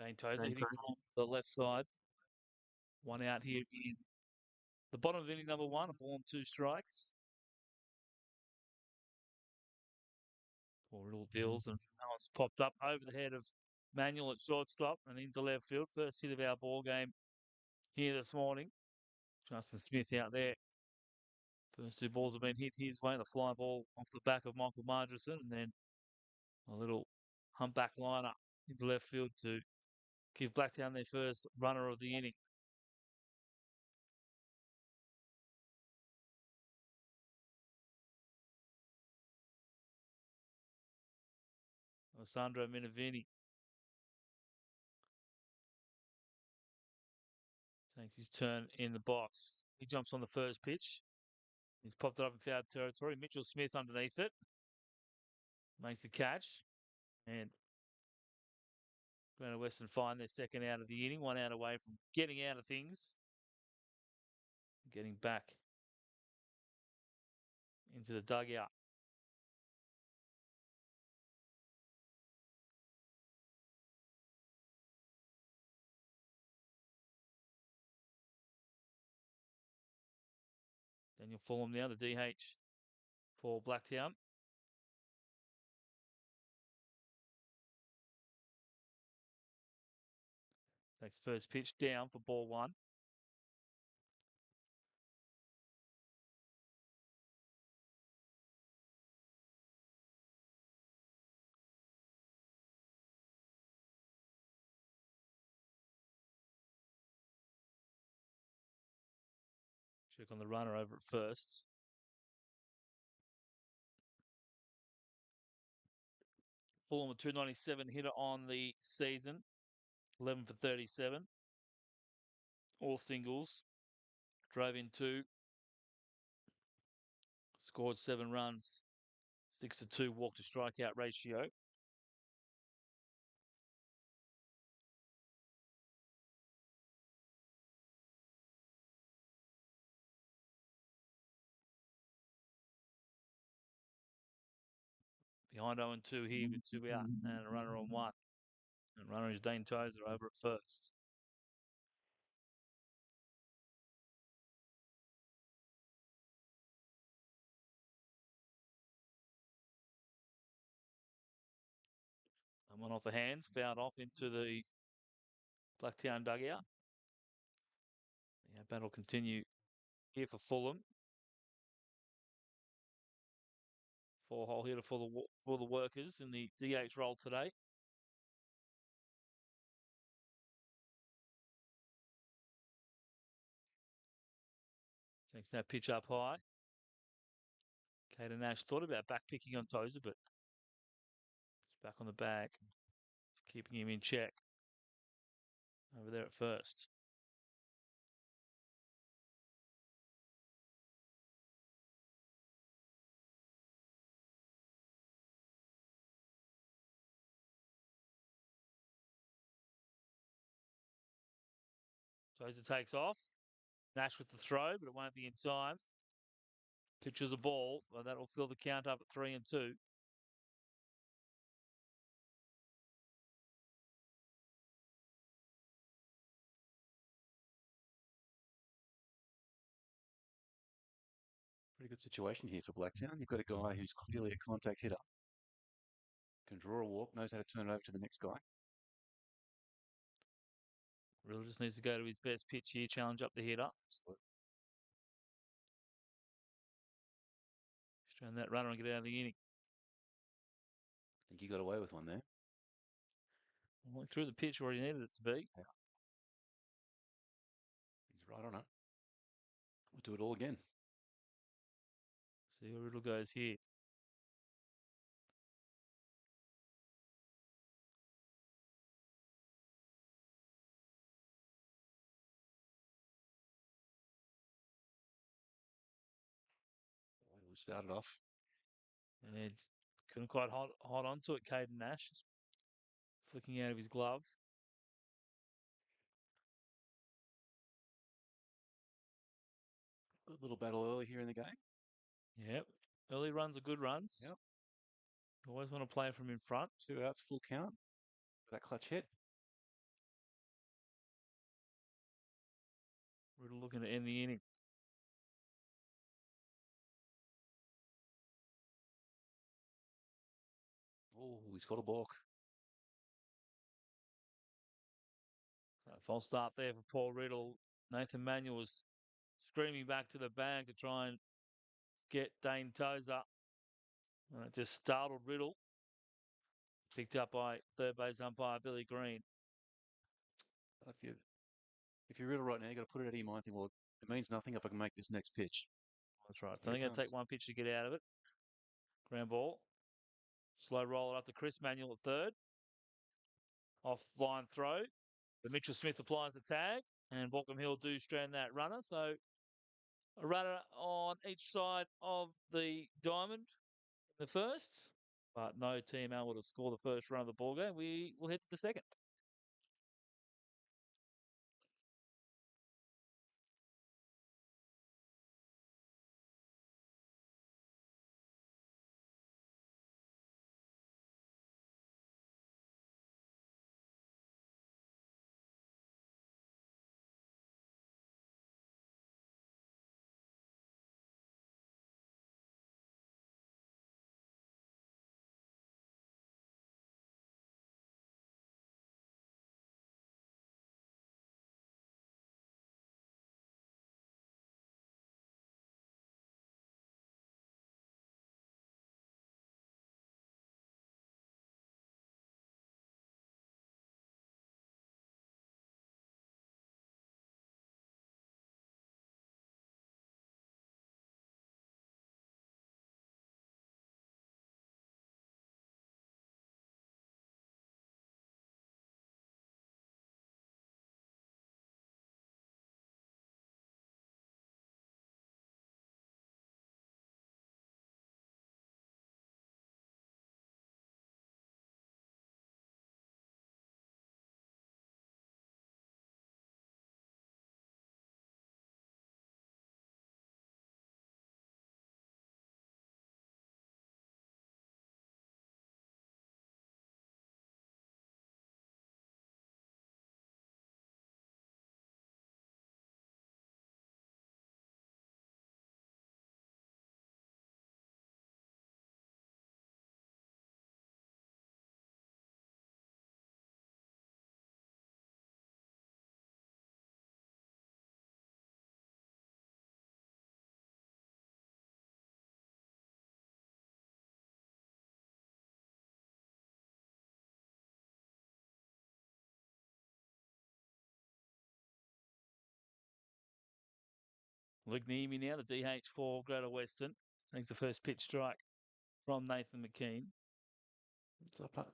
Dane Tozer hitting from the left side. One out here in the bottom of inning number one, a ball and 2 strikes. Poor Riddle deals, and that one's popped up over the head of Manuel at shortstop and into left field. First hit of our ball game here this morning. Justin Smith out there. First 2 balls have been hit his way. The fly ball off the back of Michael Margerson, and then a little humpback liner into left field to give Blacktown their first runner of the inning. Alessandro Minervini takes his turn in the box. He jumps on the first pitch. He's popped it up in foul territory. Mitchell Smith underneath it. Makes the catch. And Granite Western find their second out of the inning. 1 out away from getting out of things. Getting back into the dugout. Daniel Fulham now, the DH for Blacktown. Takes first pitch down for ball 1. Check on the runner over at first. Fulham a 297 hitter on the season. 11 for 37. All singles. Drove in 2. Scored 7 runs. 6-2 walk to strikeout ratio. Behind 0-2 here with 2 out and a runner on 1. And runner is Dane Tozer over at first. And one off the hands, fouled off into the Blacktown dugout. The battle continue here for Fulham. 4-hole hitter for the workers in the DH role today. Takes that pitch up high. Caden Nash thought about back picking on Tozer, but he's back on the bag, keeping him in check over there at first. Tozer takes off. Nash with the throw, but it won't be in time. Pitch of the ball, well, that'll fill the count up at 3-2. Pretty good situation here for Blacktown. You've got a guy who's clearly a contact hitter. Can draw a walk, knows how to turn it over to the next guy. Really just needs to go to his best pitch here, challenge up the hitter. Absolutely. Strand that runner and get out of the inning. I think he got away with one there. Went through the pitch where he needed it to be. Yeah. He's right on it. We'll do it all again. See where Riddle goes here. We started off. And couldn't quite hold on to it, Caden Nash. Flicking out of his glove. A little battle early here in the game. Yep. Early runs are good runs. Yep. You always want to play from in front. 2 outs, full count. That clutch hit. Riddle looking to end the inning. Oh, he's got a balk. False start there for Paul Riddle. Nathan Manuel was screaming back to the bag to try and get Dane Tozer. It just startled Riddle. Picked up by third base umpire Billy Green. If you're Riddle right now, you got to put it out of your mind. Think, well, it means nothing if I can make this next pitch. That's right. Here Only it going to comes. take one pitch to get out of it. Ground ball. Slow roll it up to Chris Manuel at third. Off line throw. But Mitchell Smith applies the tag, and Walkham Hill do strand that runner. So a runner on each side of the diamond in the first, but no team able to score the first run of the ball game. We will head to the second. Luke Neamy now, the DH4, Greater Western. Takes the first pitch strike from Nathan McKean. It's up, up.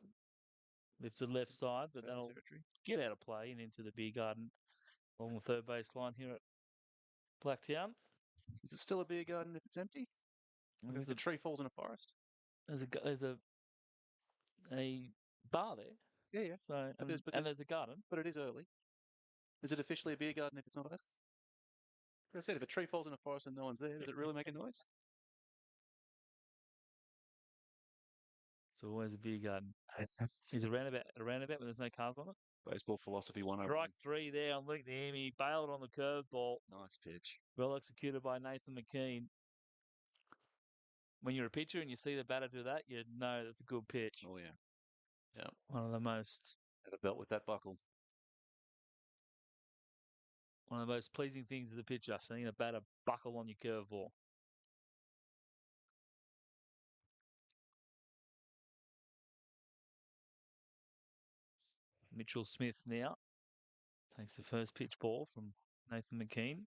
Lifted left side, but Foul that'll territory. get out of play and into the beer garden along the third base line here at Blacktown. Is it still a beer garden if it's empty? Like if a tree falls in a forest? There's a bar there. Yeah, yeah. So But there's a garden. but it is early. Is it officially a beer garden if it's not us? Like I said, if a tree falls in a forest and no one's there, does it really make a noise? It's always a beer garden. He's a roundabout when there's no cars on it. Baseball philosophy 101. Strike three there on Luke Neamy. Bailed on the curveball. Nice pitch. Well executed by Nathan McKean. When you're a pitcher and you see the batter do that, you know that's a good pitch. Oh, yeah. Yeah. One of the most Had a belt with that buckle. one of the most pleasing things as a pitcher, seeing a batter buckle on your curveball. Mitchell Smith now takes the first pitch ball from Nathan McKean.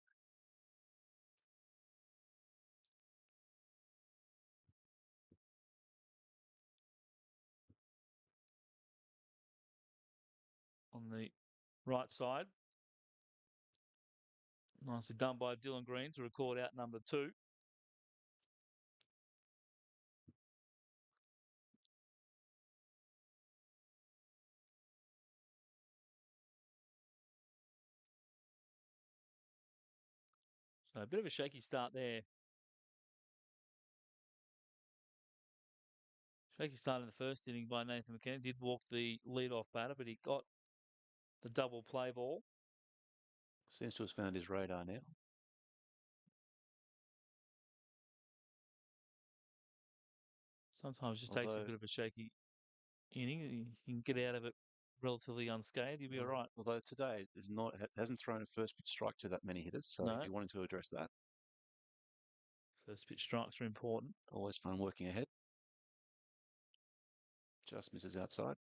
On the right side. Nicely done by Dylan Green to record out number 2. So a bit of a shaky start there. Shaky start in the first inning by Nathan McKean. Did walk the lead-off batter, but he got the double play ball. Seems to have found his radar now. Sometimes it just takes a bit of a shaky inning. You can get out of it relatively unscathed. You'll be all right. Although today hasn't thrown a first pitch strike to that many hitters, so No. he wanted to address that. First pitch strikes are important. Always fun working ahead. Just misses outside.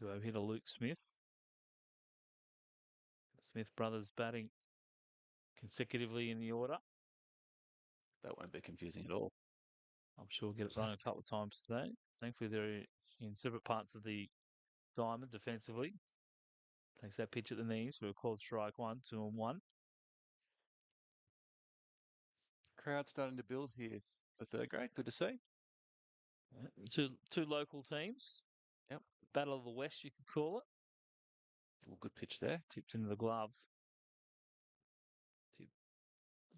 2-0 hitter Luke Smith. The Smith brothers batting consecutively in the order. That won't be confusing at all. I'm sure we'll get it run a couple of times today. Thankfully, they're in separate parts of the diamond defensively. Takes that pitch at the knees for a called strike 1, 2-1. Crowd starting to build here for third grade. Good to see. Two local teams. Yep. Battle of the West, you could call it. Well, good pitch there. Tipped into the glove.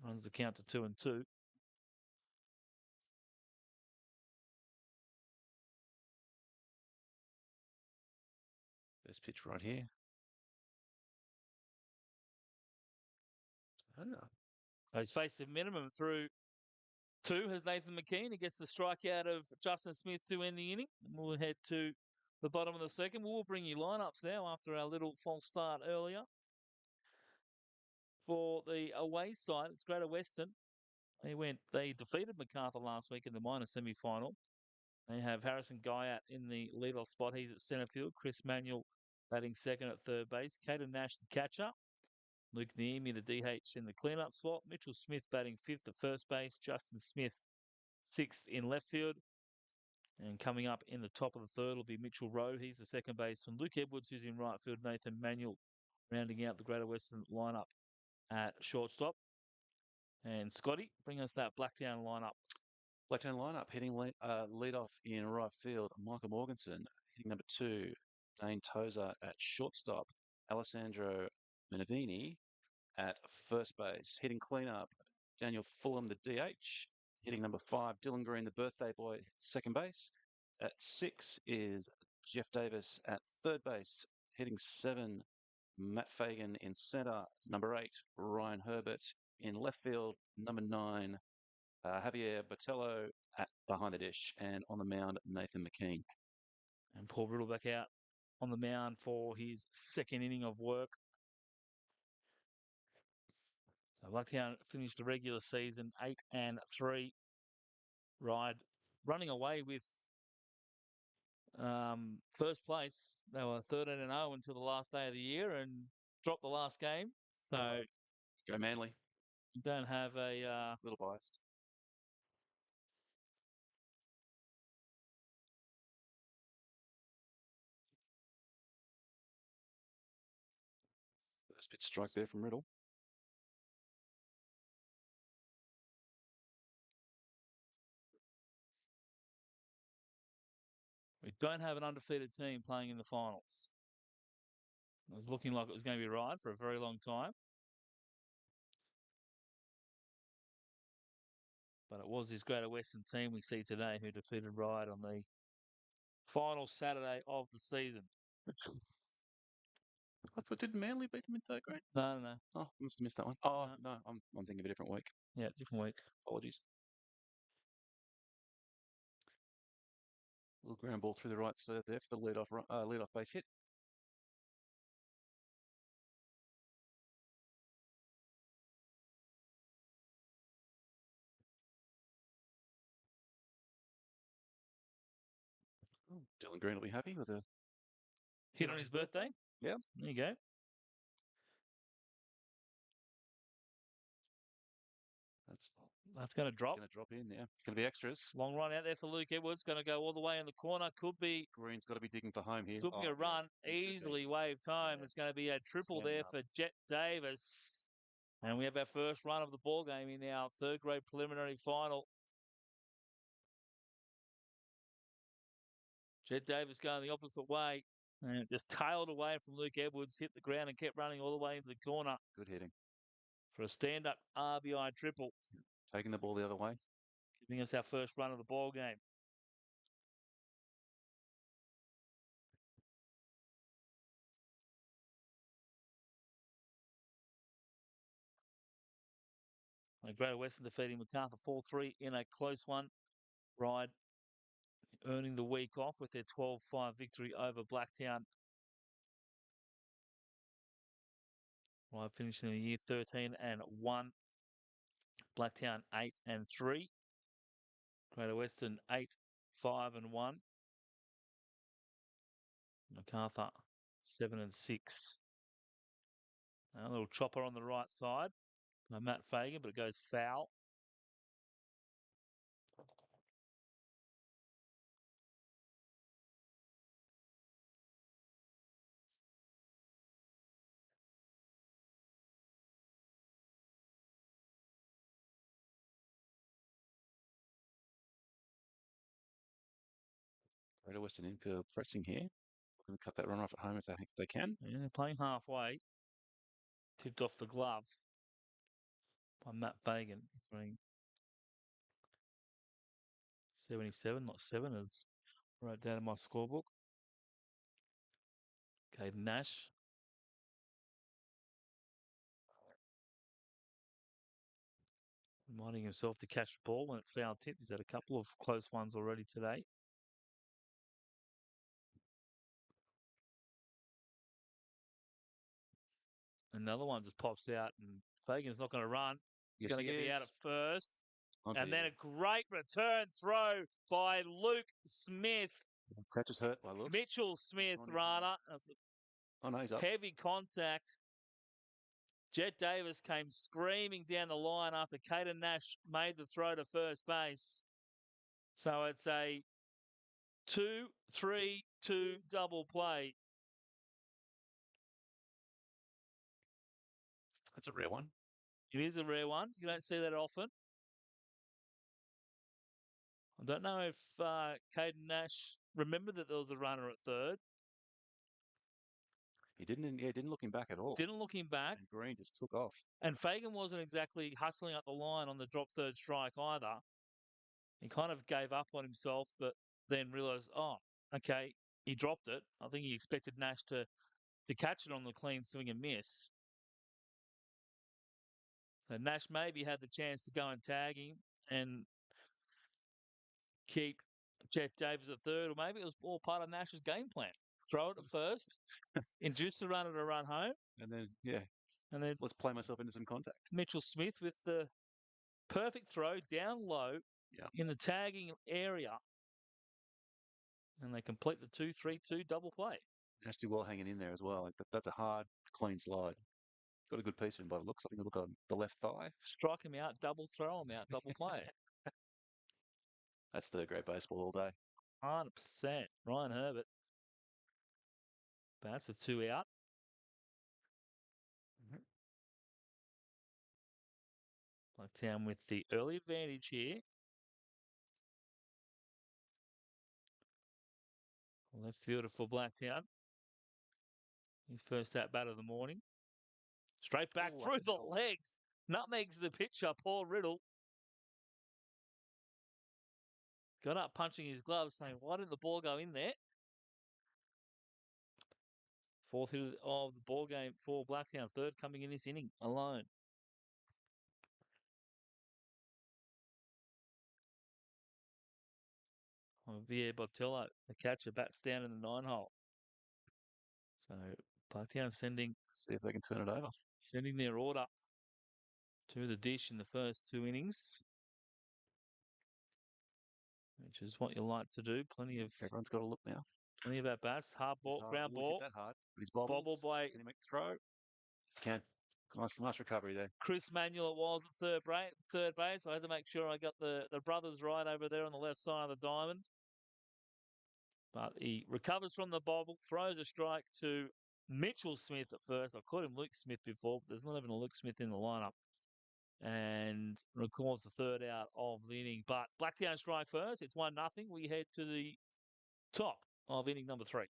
Runs the count to 2-2. First pitch right here. He's faced a minimum through 2 has Nathan McKean. He gets the strikeout of Justin Smith to end the inning. We'll head to the bottom of the second. We'll bring you lineups now after our little false start earlier. For the away side, it's Greater Western. They defeated MacArthur last week in the minor semi-final. They have Harrison Guyat in the leadoff spot. He's at centre field. Chris Manuel batting second at third base. Caden Nash the catcher. Luke Niemi the DH in the cleanup spot. Mitchell Smith batting fifth at first base. Justin Smith sixth in left field. And coming up in the top of the third will be Mitchell Rowe. He's the second baseman. Luke Edwards, who's in right field. Nathan Manuel rounding out the Greater Western lineup at shortstop. And Scotty, bring us that Blacktown lineup. Blacktown lineup, hitting lead off in right field, Michael Morganson. Hitting number 2, Dane Tozer at shortstop. Alessandro Minervini at first base. Hitting cleanup, Daniel Fulham, the DH. Hitting number 5, Dylan Green, the birthday boy, second base. At 6 is Jeff Davis at third base. Hitting 7, Matt Fagan in centre. Number 8, Ryan Herbert in left field. Number 9, Javier Botello behind the dish. And on the mound, Nathan McKean. And Paul Riddle back out on the mound for his second inning of work. So Blacktown finished the regular season 8-3. Running away with first place. They were 13-0 until the last day of the year and dropped the last game. So Go Manly. you don't have a little biased. First pitch strike there from Riddle. we don't have an undefeated team playing in the finals. It was looking like it was going to be right for a very long time. But it was this Greater Western team we see today who defeated Ryde on the final Saturday of the season. I thought, did Manly beat them in third grade? No. Oh, I must have missed that one. Oh, no, I'm thinking of a different week. Yeah, different week. Apologies. Little ground ball through the right side there for the lead-off base hit. Oh, Dylan Green will be happy with a Hit on his birthday. Yeah. There you go. That's going to drop. It's going to drop in there. It's going to be extras. Long run out there for Luke Edwards. Going to go all the way in the corner. Could be. Green's got to be digging for home here. Could be a run. Easily waved home. Yeah. It's going to be a triple there for Jet Davis. And we have our first run of the ball game in our third grade preliminary final. Jet Davis going the opposite way. And it just tailed away from Luke Edwards, hit the ground and kept running all the way into the corner. Good hitting. For a stand-up RBI triple. Taking the ball the other way. Giving us our first run of the ball game. Greater Western defeating Macarthur 4-3 in a close one. Ryde earning the week off with their 12-5 victory over Blacktown. Ryde finishing the year 13-1. Blacktown 8-3. Greater Western 8-5-1. Macarthur 7-6. A little chopper on the right side by Matt Fagan, but it goes foul. Greater Western infield pressing here. Looking to cut that run off at home if they can. And they're playing halfway. Tipped off the glove by Matt Fagan. Throwing 77, not 7, as I wrote down in my scorebook. Caden Nash. Reminding himself to catch the ball when it's foul tipped. He's had a couple of close ones already today. Another one just pops out, and Fagan's not going to run. He's Yes, going to he get me out is. at first. Onto And then you. a great return throw by Luke Smith. Catcher's hurt by looks. Mitchell Smith, On him. rather. Oh, no, he's up. Heavy contact. Jet Davis came screaming down the line after Caden Nash made the throw to first base. So it's a 2-3-2 double play. That's a rare one. It is a rare one. You don't see that often. I don't know if Caden Nash remembered that there was a runner at third. He didn't look him back at all. Didn't look him back. And Green just took off. And Fagan wasn't exactly hustling up the line on the drop third strike either. He kind of gave up on himself, but then realised, oh, okay, he dropped it. I think he expected Nash to catch it on the clean swing and miss. So Nash maybe had the chance to go and tag him and keep Jet Davis at third, or maybe it was all part of Nash's game plan. Throw it at first, induce the runner to run home. And then, yeah, and then let's play myself into some contact. Mitchell Smith with the perfect throw down low in the tagging area. And they complete the 2-3-2 double play. Nash did well hanging in there as well. Like that's a hard, clean slide. Got a good piece of him by the looks. I think look on the left thigh. Strike him out, double throw him out, double play. That's third grade baseball all day. 100%. Ryan Herbert. Bats with 2 out. Blacktown with the early advantage here. Left fielder for Blacktown. His first at bat of the morning. Straight back through the legs. Nutmegs the pitcher, Paul Riddle. Got up punching his gloves, saying, why didn't the ball go in there? Fourth hit of the ball game for Blacktown. Third coming in this inning alone. Javier Botello, the catcher, bats down in the 9-hole. So Blacktown sending, see if they can turn it over. Sending their order to the dish in the first 2 innings, which is what you like to do. Everyone's got a look now. Plenty of at bats. Hard ball, ground ball. Hit that hard, but he's bobbled. Bobble by. Can he make the throw? Yes, he can. Nice recovery there. Chris Manuel it was at third base. I had to make sure I got the brothers right over there on the left side of the diamond. But he recovers from the bobble, throws a strike to Mitchell Smith at first. I called him Luke Smith before, but there's not even a Luke Smith in the lineup. And records the third out of the inning. But Blacktown strike first. It's 1-0. We head to the top of inning number 3.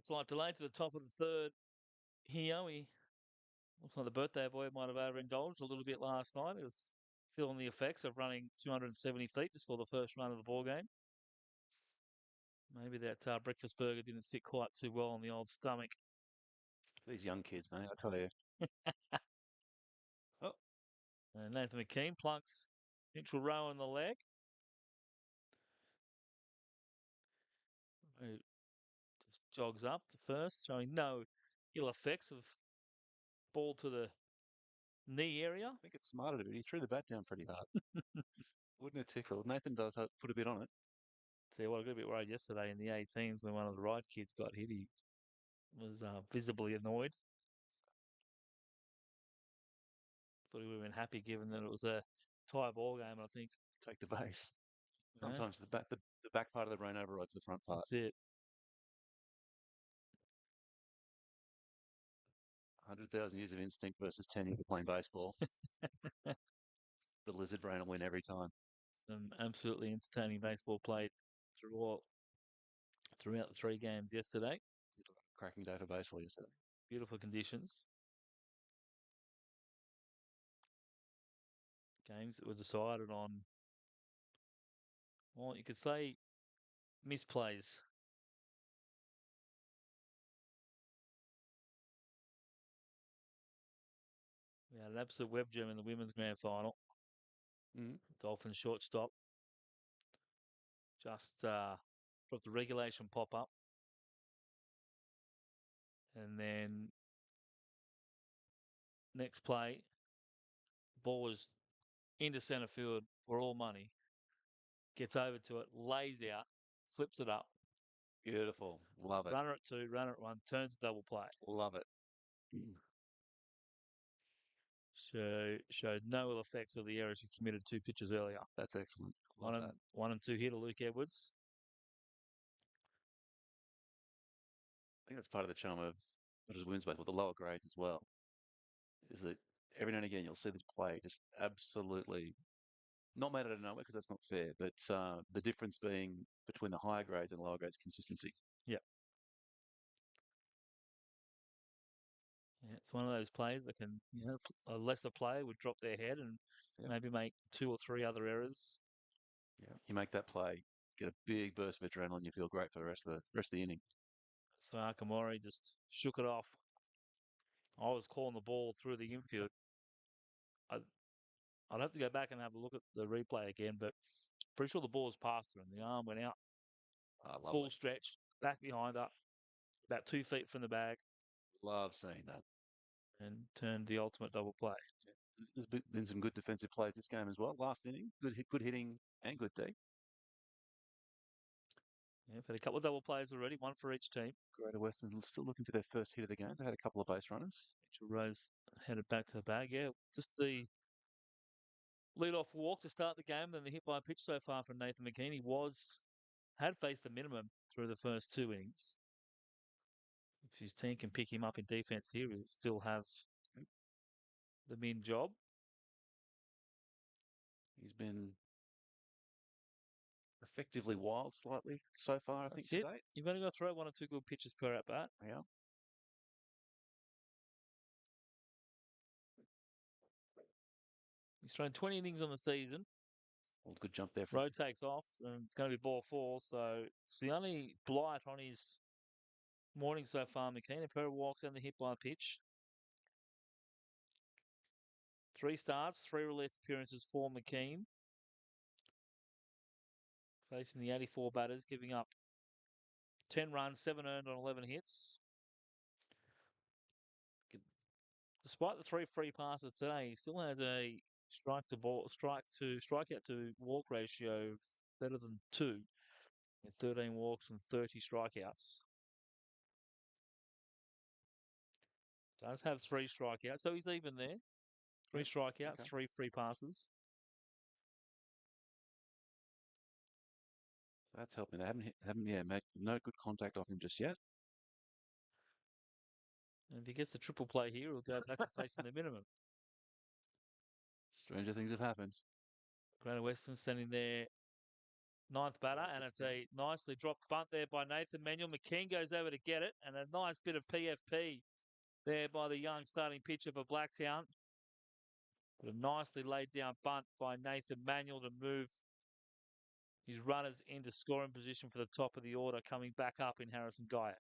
Slight delay to the top of the third. Here we looks like the birthday boy might have overindulged a little bit last night. He was feeling the effects of running 270 feet to score the first run of the ball game. Maybe that breakfast burger didn't sit quite too well on the old stomach. These young kids, mate, I tell you. Oh, And Nathan McKean plucks neutral row in the leg. Who just jogs up to first, showing no ill effects of ball to the knee area. I think it's smarter to be. He threw the bat down pretty hard. Wouldn't it tickle? Nathan does put a bit on it. See, what I got a bit worried yesterday in the 18s when one of the right kids got hit. He was visibly annoyed. Thought he would have been happy given that it was a tie ball game, I think. Take the base. Yeah, Sometimes the back part of the brain overrides the front part. that's it. 100,000 years of instinct versus 10 years of playing baseball. The lizard brain will win every time. Some absolutely entertaining baseball played throughout the three games yesterday. Cracking day for baseball yesterday. Beautiful conditions. Games that were decided on, well, you could say misplays. We had an absolute web gem in the women's grand final. Mm. Dolphins shortstop just got the regulation pop up. And then next play, ball was into centre field for all money. Gets over to it, lays out, flips it up. Beautiful. Love it. Runner at two, runner at one, turns double play. Love it. So showed no ill effects of the errors he committed two pitches earlier. That's excellent. Love that. One and two here to Luke Edwards. I think that's part of the charm of not just women's baseball, the lower grades as well, is that every now and again you'll see this play just absolutely not made out of nowhere because that's not fair, but the difference being between the higher grades and lower grades consistency. Yeah. Yeah, it's one of those plays that can, a lesser player would drop their head and Yep. maybe make two or three other errors. Yeah. You make that play, get a big burst of adrenaline, you feel great for the rest of the inning. So Akamori just shook it off. I was calling the ball through the infield. I'd have to go back and have a look at the replay again, but pretty sure the ball was past her and the arm went out. Full stretch, back behind her, about 2 feet from the bag, Love seeing that. and turned the ultimate double play. There's been some good defensive plays this game as well. Last inning, good hitting and good D. Yeah, we've had a couple of double plays already, one for each team. Greater Western still looking for their first hit of the game. They had a couple of base runners. Mitchell Rose headed back to the bag. Yeah, just the lead-off walk to start the game, then the hit by pitch so far from Nathan McKean. He had faced the minimum through the first two innings. If his team can pick him up in defence here, he'll still have the min job. He's been effectively wild slightly so far, I think, today. You've only got to throw one or two good pitches per at bat. Yeah. He's thrown 20 innings on the season. Well, good jump there. Road takes off, and it's going to be ball four. So it's the only blight on his morning so far. McKean, a pair of walks and the hit by pitch. 3 starts, 3 relief appearances for McKean. Facing the 84 batters, giving up 10 runs, 7 earned on 11 hits. Despite the 3 free passes today, he still has a strikeout to walk ratio better than 2. 13 walks and 30 strikeouts. Does have 3 strikeouts, so he's even there. 3 strikeouts, okay. 3 free passes. That's helping. They haven't made no good contact off him just yet. And if he gets the triple play here, he'll go back to facing the minimum. Stranger things have happened. Greater Western standing there ninth batter, Oh, and gets it's down. a nicely dropped bunt there by Nathan Manuel. McKean goes over to get it, and a nice bit of PFP there by the young starting pitcher for Blacktown. But a nicely laid down bunt by Nathan Manuel to move his runners into scoring position for the top of the order, coming back up in Harrison Guy.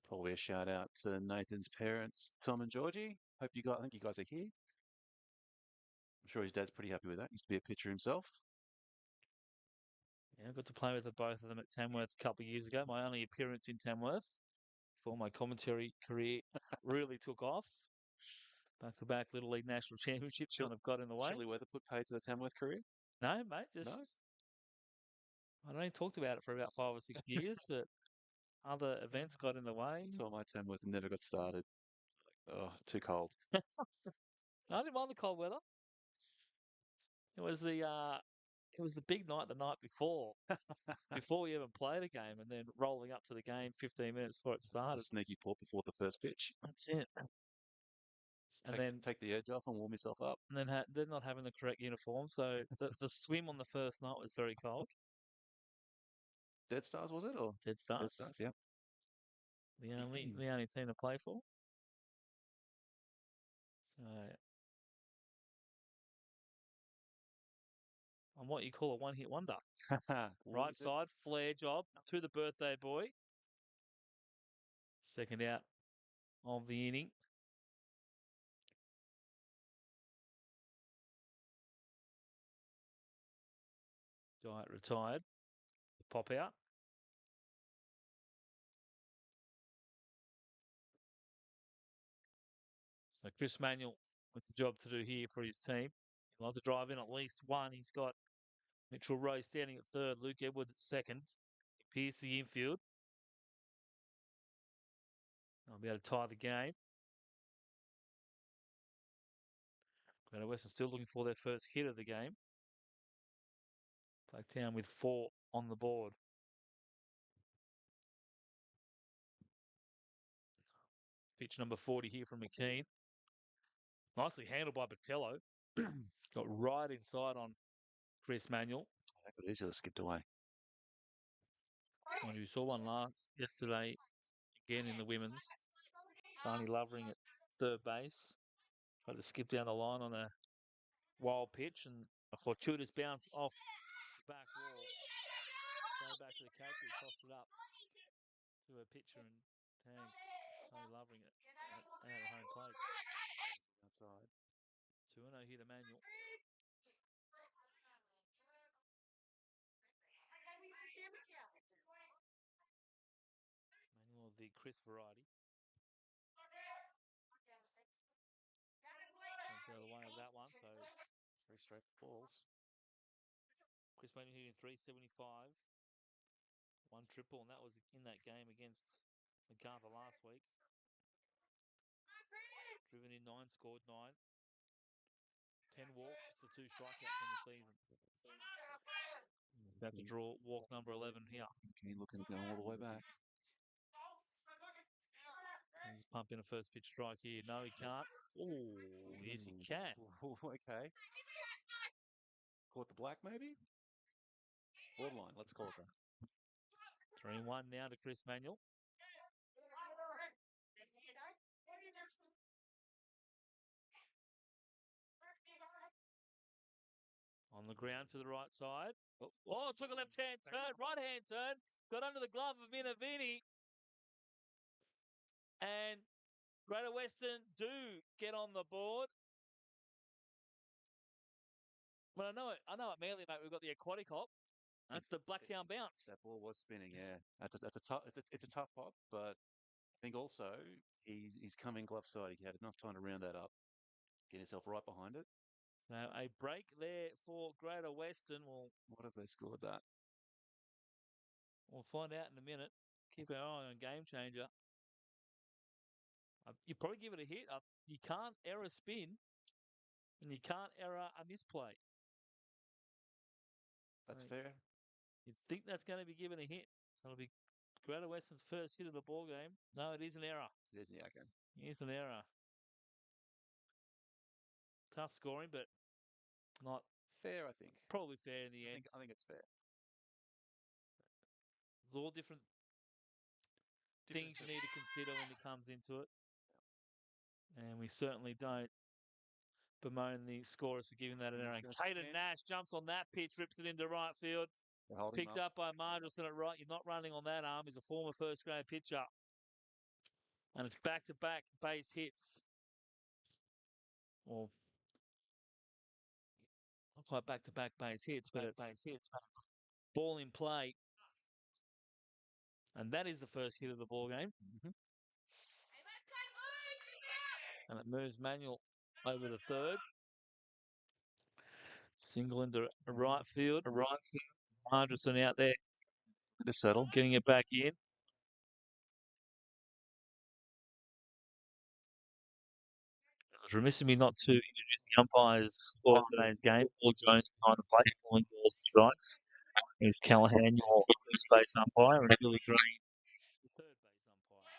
Probably a shout out to Nathan's parents, Tom and Georgie. I think you guys are here. I'm sure his dad's pretty happy with that. Used to be a pitcher himself. Yeah, I got to play with the both of them at Tamworth a couple of years ago. My only appearance in Tamworth before my commentary career really took off. Back-to-back Little League National Championships Chill, kind of got in the way. Chilly weather put paid to the Tamworth career? No, mate, No? just I'd only talked about it for about 5 or 6 years, but other events got in the way. That's why my Tamworth never got started. Oh, too cold. I didn't mind the cold weather. It was the big night the night before we even played a game, and then rolling up to the game 15 minutes before it The started. sneaky port before the first pitch. That's it. Just And then take the edge off and warm yourself up. they're not having the correct uniform, so the swim on the first night was very cold. Dead Stars, was it? Or Dead Dead Stars, Stars, yeah. the only team to play for. So on what you call a one-hit wonder. What Right was it? side, flare job to the birthday boy. Second out of the inning. Diet retired. Pop out. So Chris Manuel with the job to do here for his team. He'll have to drive in at least one. He's got Mitchell Rose standing at third, Luke Edwards at second. Pierce the infield. They'll be able to tie the game. Greater Western still looking for their first hit of the game. Blacktown with 4 on the board. Pitch number 40 here from McKean. Nicely handled by Botello. Got right inside on Chris Manuel. That could easily skipped away. Mind you, we saw one yesterday, again in the women's. Barney Lovering at third base. Tried to skip down the line on a wild pitch, and a fortuitous bounce off the back wall. Go back to the catcher, who tossed it up to a pitcher and tagged Barney Lovering out of home plate. Outside. 2-0 here to Manuel. Manuel of the Chris variety. Comes out of the way of that one, so Very straight balls. Chris Manuel hitting 375. One triple, and that was in that game against MacArthur last week. Driven in 9, scored 9. 10 walks, just the 2 strikeouts on the season. About to draw walk number 11 here. Keen looking to go all the way back. He's pumping a first pitch strike here. No, he can't. Oh, yes, he can. Okay. Caught the black, maybe? Borderline, let's call it that. 3-1 now to Chris Manuel. On the ground to the right side. Oh, took a left-hand turn, right-hand turn. Got under the glove of Minavini. And Greater Western do get on the board. Well, I know it, Manly, mate. We've got the aquatic hop. That's the Blacktown bounce. That ball was spinning, yeah. That's a tough. It's a tough pop, but I think also he's coming glove side. He had enough time to round that up, get himself right behind it. So a break there for Greater Western. What have they scored that? We'll find out in a minute. Keep our eye on Game Changer. You probably give it a hit. You can't error spin, and you can't error a misplay. That's fair. You'd think that's going to be given a hit. So it'll be Greater Western's first hit of the ball game. No, it is an error. It is, yeah, okay. It is an error. Tough scoring, but not Fair, I think. Probably fair in the I end. think it's fair. There's all different things you need to consider when it comes into it. And we certainly don't bemoan the scorers for giving that an error. Caden Nash jumps on that pitch, rips it into right field. Picked up by Margelson at right. You're not running on that arm. He's a former first grade pitcher. And it's back-to-back base hits. Or not quite back-to-back base hits, but it's ball in play. And that is the first hit of the ball game. And it moves Manuel over to third. Single into right field. Margelson out there. To settle. Getting it back in. It was remiss of me not to introduce the umpires for today's game. Paul Jones behind the plate, calling balls and strikes. Here's Callahan, your first base umpire, and Billy Green, the third base umpire.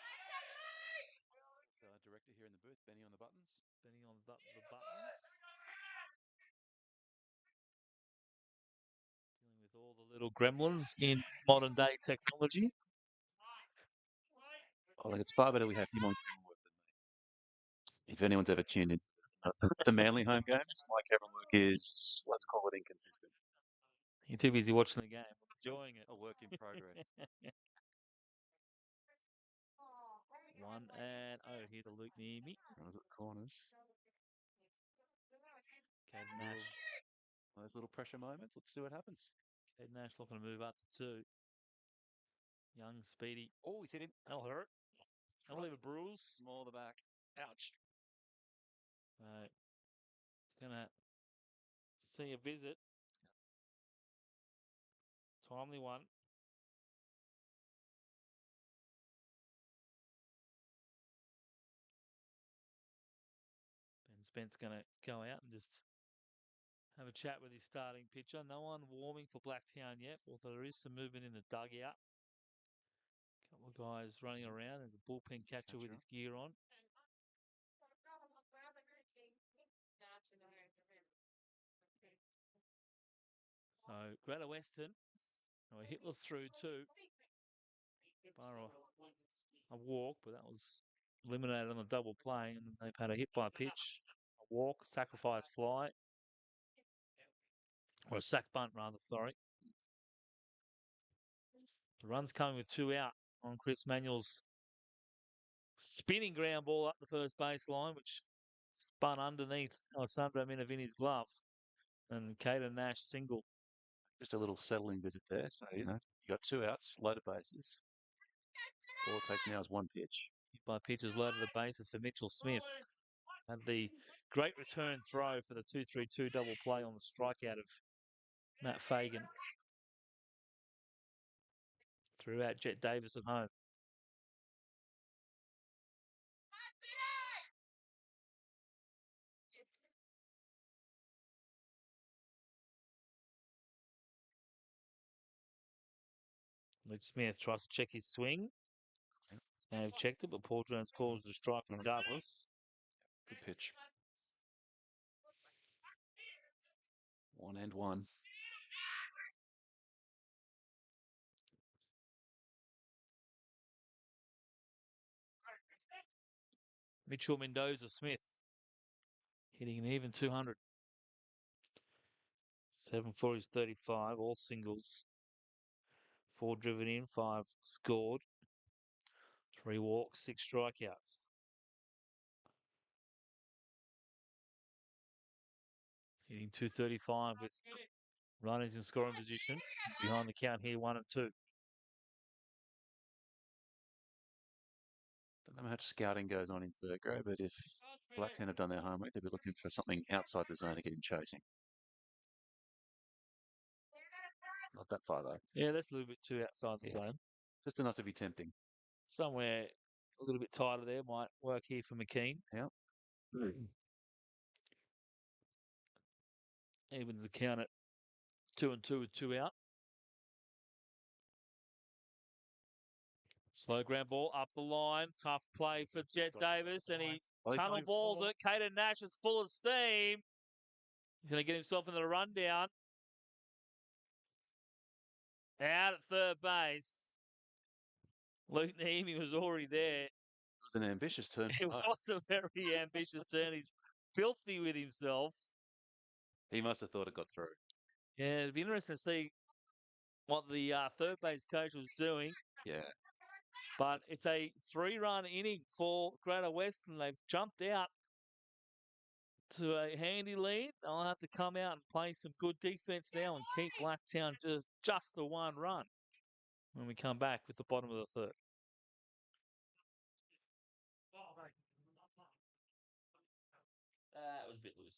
Director here in the booth, Benny on the buttons. Benny on the buttons. Dealing with all the little gremlins in modern day technology. I think it's far better we have him on camera work than me. If anyone's ever tuned into the Manly home games, my camera work is, let's call it inconsistent. You're too busy watching the game, enjoying it. A work in progress. 1-0 here to Luke Niemi. Runners at the corners. Caden Nash. Those little pressure moments. Let's see what happens. Caden Nash looking to move up to 2. Young, speedy. Oh, he's hit him. That'll hurt. That'll leave a bruise. Small the back. Ouch. It's going to see a visit. Timely one. Ben Spence going to go out and just have a chat with his starting pitcher. No one warming for Blacktown yet, although there is some movement in the dugout. A couple of guys running around. There's a bullpen catcher with his gear on. So, Greta Western, a hitless through too. Bar a walk, but that was eliminated on the double play, and they've had a hit by pitch, a walk, sacrifice fly, or a sack bunt rather, sorry. The run's coming with 2 out on Chris Manuel's spinning ground ball up the first baseline, which spun underneath Alessandro Minervini's glove, and Caden Nash single. Just a little settling visit there. So, you got 2 outs, loaded bases. All it takes now is 1 pitch. Hit by pitches loaded the bases for Mitchell Smith. And the great return throw for the 2-3-2 double play on the strikeout of Matt Fagan. Threw out Jet Davis at home. Luke Smith tries to check his swing. And have checked it, but Paul Jones calls it a strike regardless. Good pitch. 1-1. Mitchell Mendoza Smith hitting an even 200. 7 for his 35, all singles. 4 driven in, 5 scored. 3 walks, 6 strikeouts. Hitting 235 with runners in scoring position. Behind the count here, 1 and 2. Don't know how much scouting goes on in third grade, but if Blacktown have done their homework, they'll be looking for something outside the zone to get him chasing. Not that far, though. Yeah, that's a little bit too outside the zone. Just enough to be tempting. Somewhere a little bit tighter there might work here for McKean. Yeah. Evens the count at 2 and 2 with 2 out. Slow ground ball up the line. Tough play for Jet Davis, and he tunnel balls it. Caden Nash is full of steam. He's going to get himself into the rundown. Out at third base. Luke Neame was already there. It was an ambitious turn. It was a very ambitious turn. He's filthy with himself. He must have thought it got through. Yeah, it'd be interesting to see what the third base coach was doing. Yeah. But it's a 3-run inning for Greater Western. They've jumped out to a handy lead. They'll have to come out and play some good defense now and keep Blacktown just the 1 run when we come back with the bottom of the third. That was a bit loose.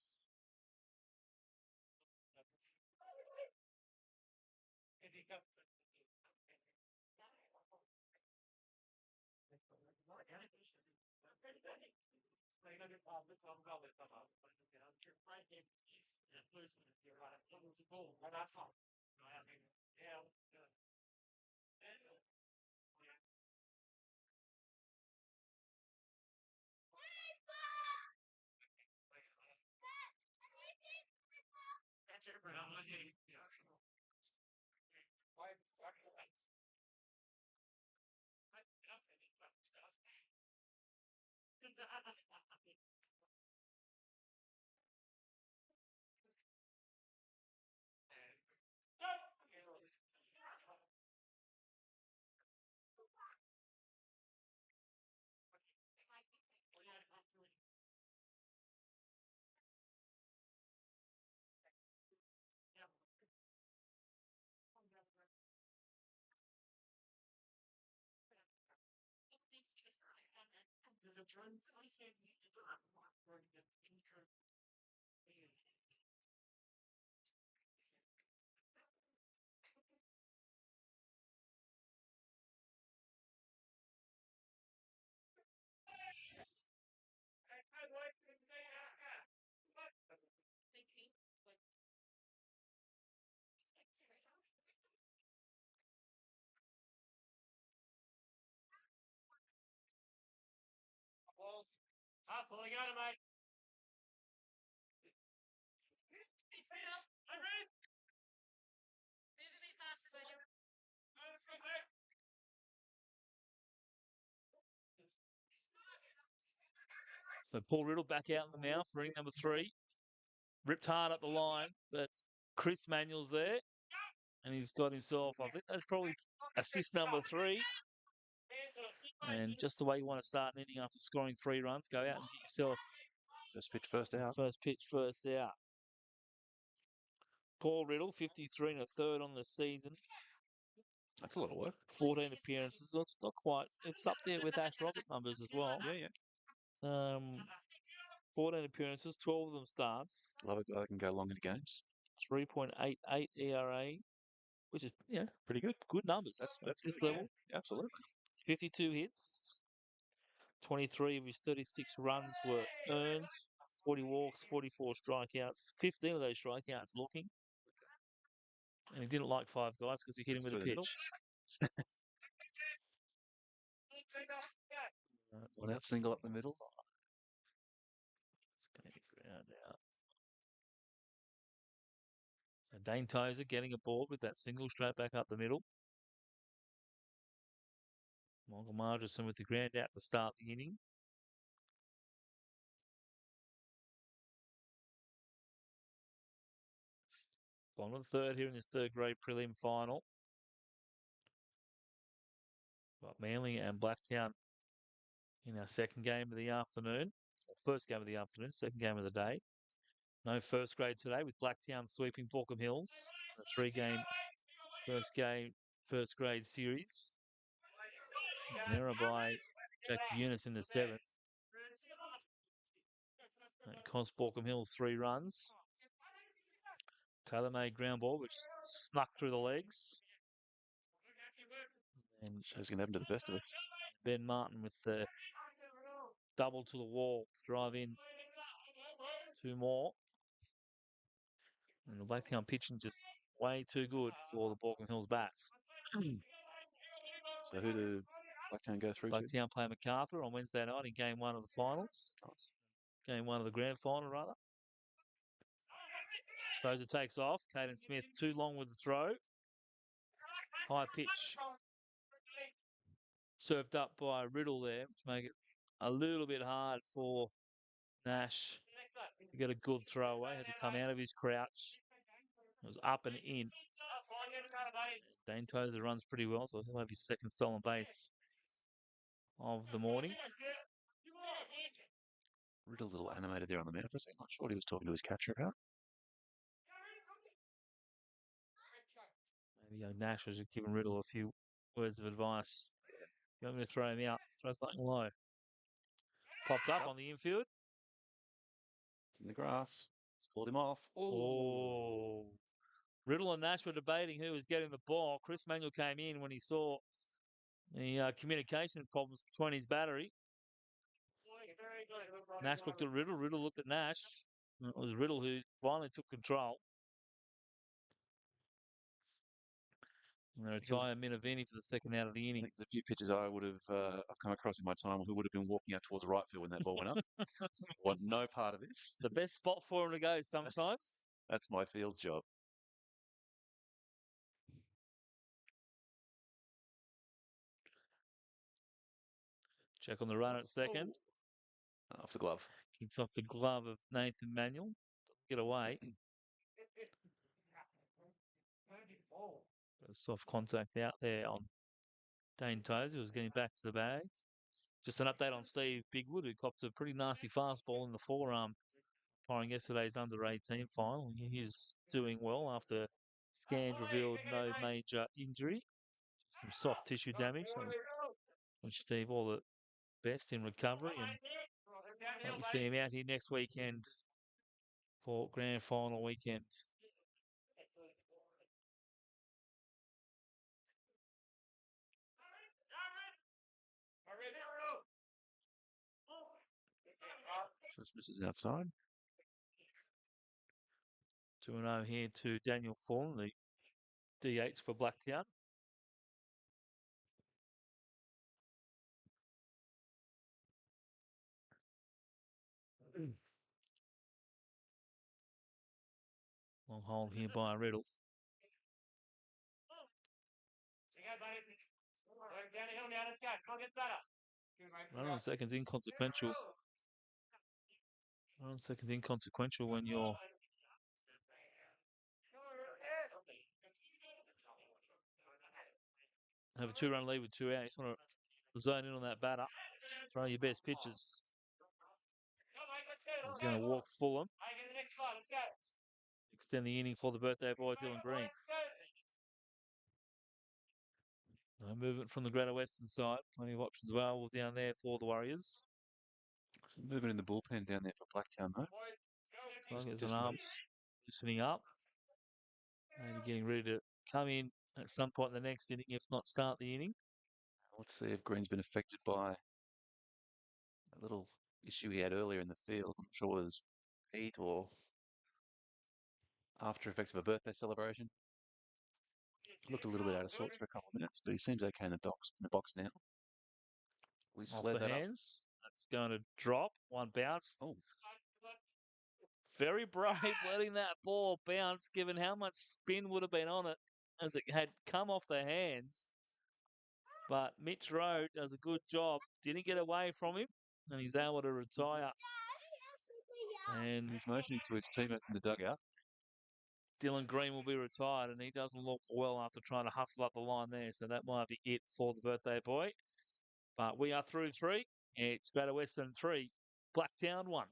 So Paul Riddle back out in the mouth for inning number 3. Ripped hard up the line, but Chris Manuel's there. And he's got himself, I think that's probably assist number 3. And just the way you want to start an inning after scoring 3 runs, go out and get yourself First pitch, first out. first pitch, first out. Paul Riddle, 53 and a third on the season. That's a lot of work. 14 appearances. It's not quite. It's up there with Ash Roberts' numbers as well. Yeah, yeah. 14 appearances, 12 of them starts. Love a guy that can go long in games. 3.88 ERA, which is Pretty good. good numbers. That's this really level. Yeah, absolutely. 52 hits. 23 of his 36 runs were earned. 40 walks, 44 strikeouts. 15 of those strikeouts looking. And he didn't like 5 guys because he hit him with a pitch. One out, single up the middle. It's going to be ground out. So Dane Tozer getting aboard with that single straight back up the middle. Michael Margerson with the ground out to start the inning. Bottom of the third here in this third grade prelim final. Got Manly and Blacktown in our second game of the afternoon. First game of the afternoon, second game of the day. No first grade today with Blacktown sweeping Borkham Hills. A 3-game first grade series. An error by Jack Eunice in the 7th. That cost Borkham Hills 3 runs. Taylor made ground ball, which snuck through the legs. And Show's going to happen to the best of us. Ben Martin with the double to the wall, drive in 2 more. And the Blacktown pitching just way too good for the Borkham Hills bats. So who do Blacktown go through to? Blacktown play MacArthur on Wednesday night in game 1 of the finals. Nice. Game 1 of the grand final, rather. Tozer takes off. Caden Smith too long with the throw. High pitch. Served up by Riddle there to make it a little bit hard for Nash to get a good throw away. Had to come out of his crouch. It was up and in. Dane Tozer runs pretty well, so he'll have his second stolen base of the morning. Riddle a little animated there on the mound for a second. Not sure what he was talking to his catcher about. Maybe young Nash was just giving Riddle a few words of advice. You want me to throw him out? Throw something low. Popped up on the infield. It's in the grass. It's called him off. Oh. Riddle and Nash were debating who was getting the ball. Chris Manuel came in when he saw the communication problems between his battery. Nash looked at Riddle. Riddle looked at Nash. It was Riddle who finally took control. And they retire Minavini for the second out of the inning. There's a few pitchers I would have I've come across in my time who would have been walking out towards right field when that ball went up. Want no part of this. The best spot for him to go sometimes. That's my field's job. Check on the runner at second. Off the glove. Kicks off the glove of Nathan Manuel. Get away. Soft contact out there on Dane Tozer, who was getting back to the bag. Just an update on Steve Bigwood, who copped a pretty nasty fastball in the forearm following yesterday's under-18 final. He's doing well after scans revealed no major injury. Some soft tissue damage. So wish Steve all the best in recovery, and hope we see him out here next weekend for grand final weekend. Just misses outside. 2-0 here to Daniel Fawn, the DH for Blacktown. Long hold here by Riddle. Run on seconds inconsequential. Run on seconds inconsequential when you're have a 2-run lead with 2 out. You just want to zone in on that batter. Throw your best pitches. He's going to walk Fulham. Extend the inning for the birthday boy, Dylan Green. No movement from the Greater Western side. Plenty of options available down there for the Warriors. Some movement in the bullpen down there for Blacktown, though. So there's an arm loosening up. Maybe getting ready to come in at some point in the next inning, if not start the inning. Let's see if Green's been affected by a little issue he had earlier in the field. I'm sure it was heat or after effects of a birthday celebration. Looked a little bit out of sorts for a couple of minutes, but he seems okay in the box now. We Off slid the that hands. That's going to drop. One bounce. Oh. Very brave letting that ball bounce, given how much spin would have been on it as it had come off the hands. But Mitch Rowe does a good job. Didn't get away from him, and he's able to retire. And he's motioning to his teammates in the dugout. Dylan Green will be retired, and he doesn't look well after trying to hustle up the line there. So that might be it for the birthday boy. But we are through 3. It's Greater Western 3, Blacktown 1.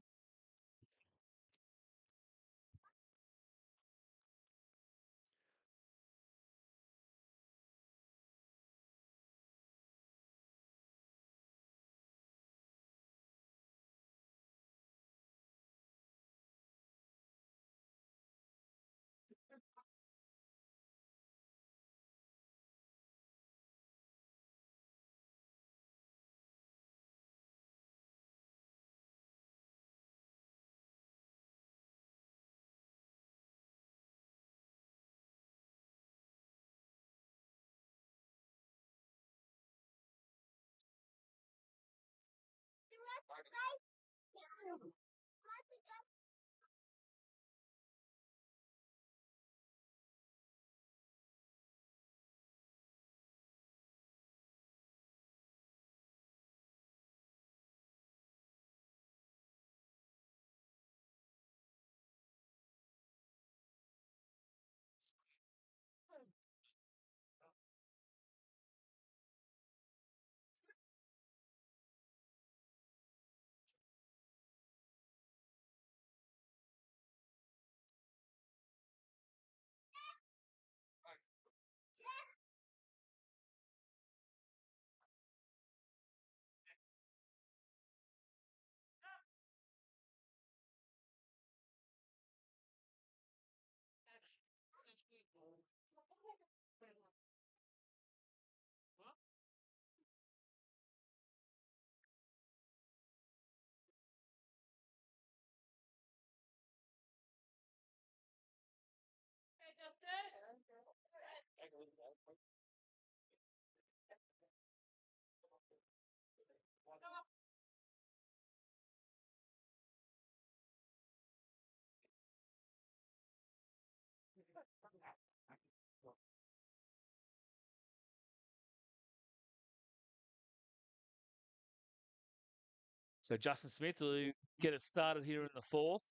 So Justin Smith will get it started here in the fourth.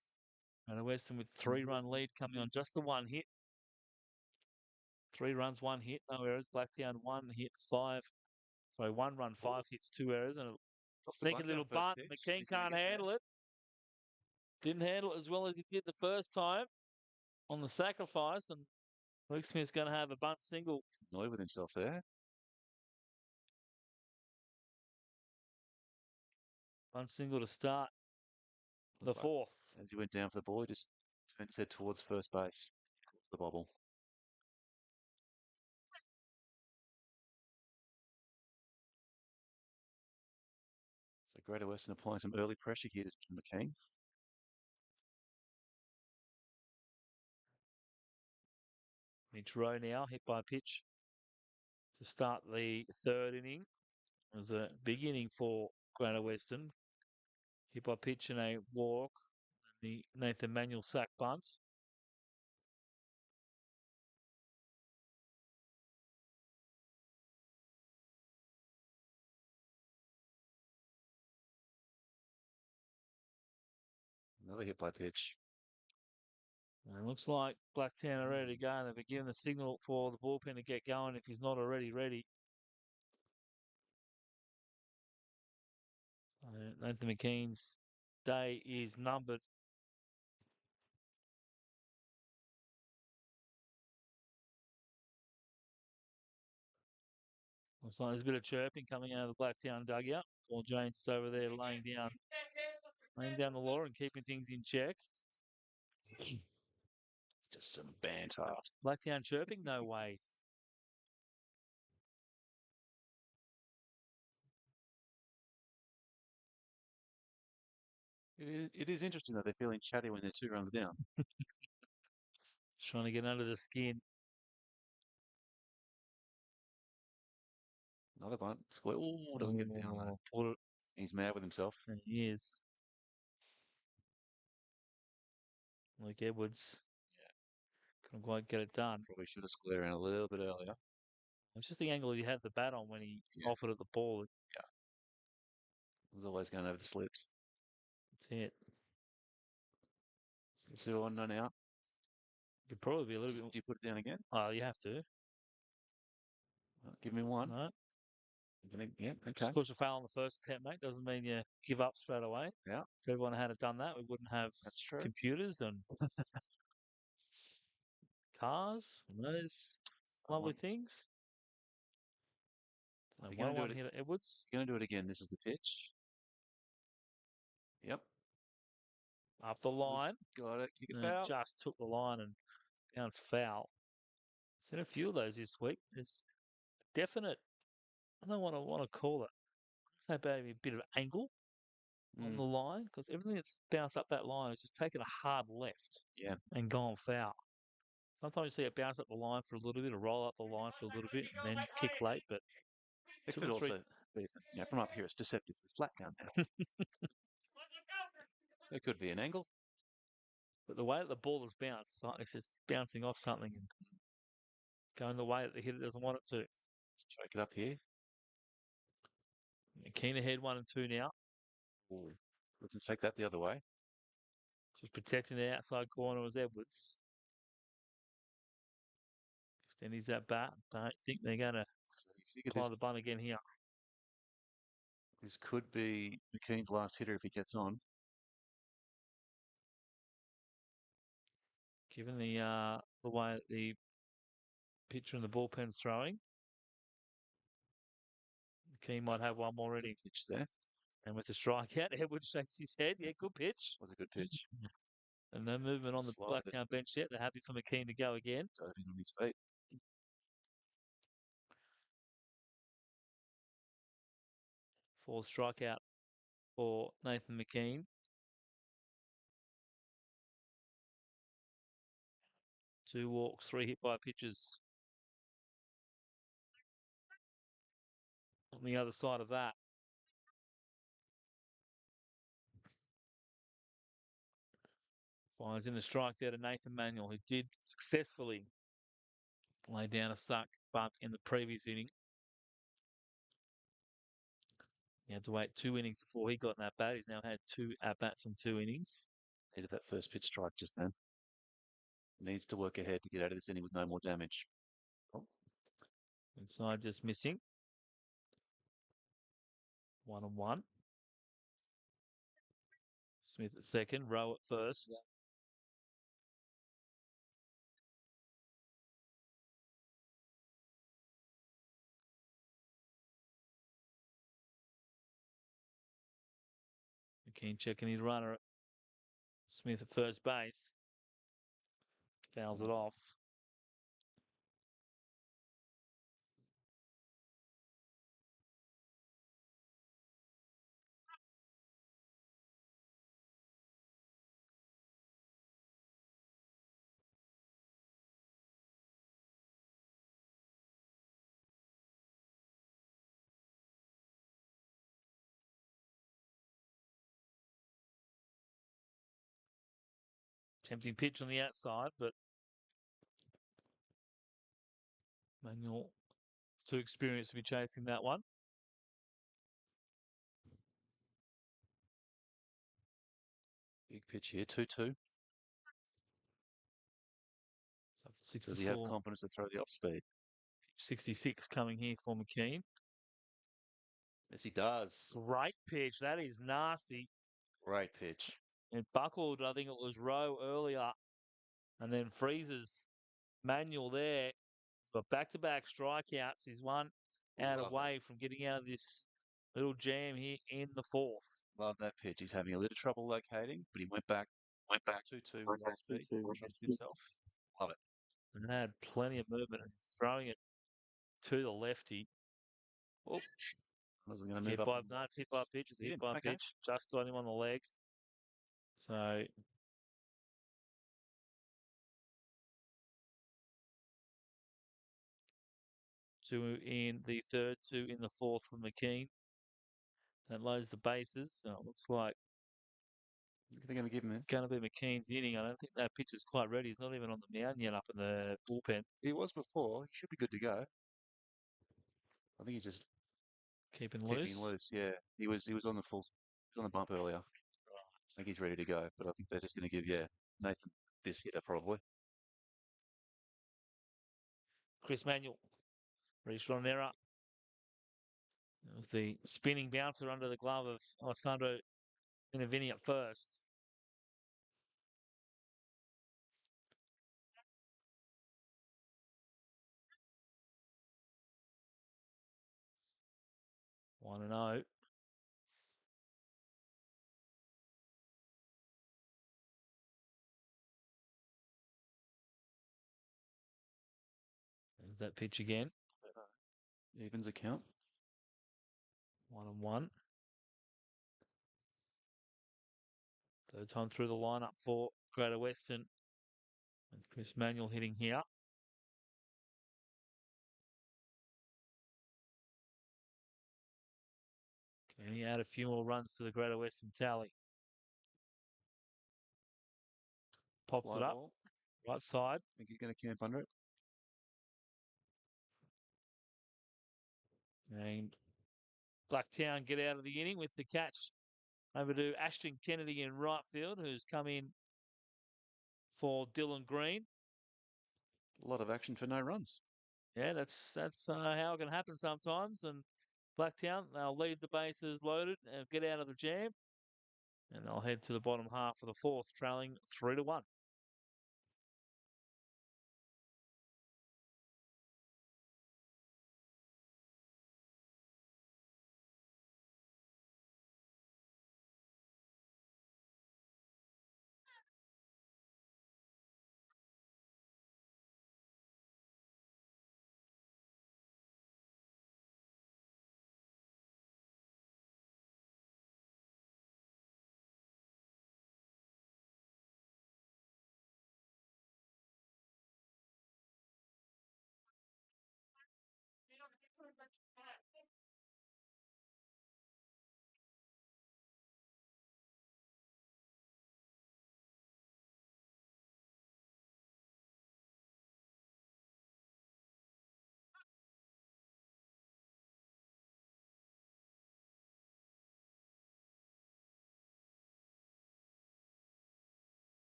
And Western with 3-run lead coming on just the one hit. 3 runs, 1 hit, no errors. Blacktown 1 hit, 5. Sorry, 1 run, 5 hits, 2 errors. And a Off the sneaky little Blacktown first bunt. pitch. McKean Is he gonna can't get there? handle it. Didn't handle it as well as he did the first time on the sacrifice. And Luke Smith's going to have a bunt single. Annoyed with himself there. Bunt single to start the Looked like fourth. as he went down for the ball, he just turned his head towards first base. Towards the bobble. So Greater Western applying some early pressure here to McKean. Mitch Rowe now hit by a pitch to start the third inning. It was a big inning for Greater Western. Hit by pitch and a walk. And the Nathan Manuel sack bunt. Another hit by pitch. And it looks like Blacktown are ready to go. And they've given the signal for the bullpen to get going if he's not already ready. Nathan McKean's day is numbered. Looks like there's a bit of chirping coming out of the Blacktown dugout. Paul James is over there laying down the law and keeping things in check. Just some banter. Blacktown chirping? No way. It is interesting that they're feeling chatty when they're 2 runs down. Just trying to get under the skin. Another bunt. Square. Oh, doesn't get down though. He's mad with himself. And he is. Luke Edwards. Yeah. Couldn't quite get it done. Probably should have squared around a little bit earlier. It's just the angle he had the bat on when he Yeah. offered it the ball. Yeah. Was always going over the slips. That's it. 2 on, none out. Could probably be a little bit. Do you put it down again? Oh, you have to. Give me one. No. Yeah, okay. Just because you fail on the first attempt, mate, doesn't mean you give up straight away. Yeah. If everyone had done that, we wouldn't have That's true. computers and cars and those lovely things. So If you're going to do it, here to Edwards. if you're going to do it again, this is the pitch. Yep. Up the line. Got it. Kick it And foul. just took the line and bounced foul. Seen a few of those this week. It's definite. I don't want to call it. Say maybe a bit of angle on the line because everything that's bounced up that line is just taking a hard left. Yeah. And gone foul. Sometimes you see it bounce up the line for a little bit, or roll up the line for a little bit, and then kick late. But It could also be, from up here, it's deceptively flat down there. It could be an angle. But the way that the ball is bounced, it's like it's just bouncing off something and going the way that the hitter doesn't want it to. Let's choke it up here. Keen ahead 1 and 2 now. Ooh. We can take that the other way. Just protecting the outside corner was Edwards. Extends that bat. Don't think they're going to apply the bunt again here. This could be McKean's last hitter if he gets on. Given the way the pitcher and the bullpen's throwing, McKean might have one more ready. Pitch there. And with the strikeout, Edwards shakes his head. Yeah, good pitch. Was a good pitch. And no movement on the Blacktown bench yet. They're happy for McKean to go again. Dove in on his feet. Fourth strikeout for Nathan McKean. 2 walks, 3 hit by pitches. on the other side of that. Finds in the strike there to Nathan Manuel, who did successfully lay down a suck bunt in the previous inning. He had to wait 2 innings before he got in that bat. He's now had 2 at-bats in 2 innings. Needed that first pitch strike just then. Needs to work ahead to get out of this inning with no more damage. Inside just missing. 1-1. Smith at second, Rowe at first. McKean checking his runner. Smith at first base. Fouls it off. Tempting pitch on the outside, but Manuel is too experienced to be chasing that one. Big pitch here, 2-2. So Does he have confidence to throw the off speed? 66 coming here for McKean. Yes, he does. Great pitch. That is nasty. Great pitch. It buckled, I think it was Rowe earlier, and then freezes Manuel there. He's got back-to-back strikeouts. He's one out away from getting out of this little jam here in the fourth. Love that pitch. He's having a little trouble locating, but he went back 2-2 with off speed. Trusted himself. Love it. And had plenty of movement and throwing it to the lefty. Oh, wasn't going to move Hit up. by, no, it's hit by pitch. It's hit by pitch. Just got him on the leg. So two in the third, 2 in the fourth for McKean. That loads the bases. So it looks like They're going to give him in. Going to be McKean's inning. I don't think that pitch is quite ready. He's not even on the mound yet up in the bullpen. He was before. He should be good to go. I think he's just Keeping loose. loose. Yeah, he was on the bump earlier. I think he's ready to go, but I think they're just going to give Nathan this hitter probably. Chris Manuel reached on an error. It was the spinning bouncer under the glove of Alessandro Minervini at first. One and 0. There's that pitch again. Evens account. 1-1. Third time through the lineup for Greater Western. And Chris Manuel hitting here. Can he add a few more runs to the Greater Western tally? Pops it up. Ball. Right side. Think he's going to camp under it. And Blacktown get out of the inning with the catch over to Ashton Kennedy in right field, who's come in for Dylan Green. A lot of action for no runs. Yeah, that's how it can happen sometimes. And Blacktown, they'll leave the bases loaded and get out of the jam. And they'll head to the bottom half of the fourth, trailing 3-1.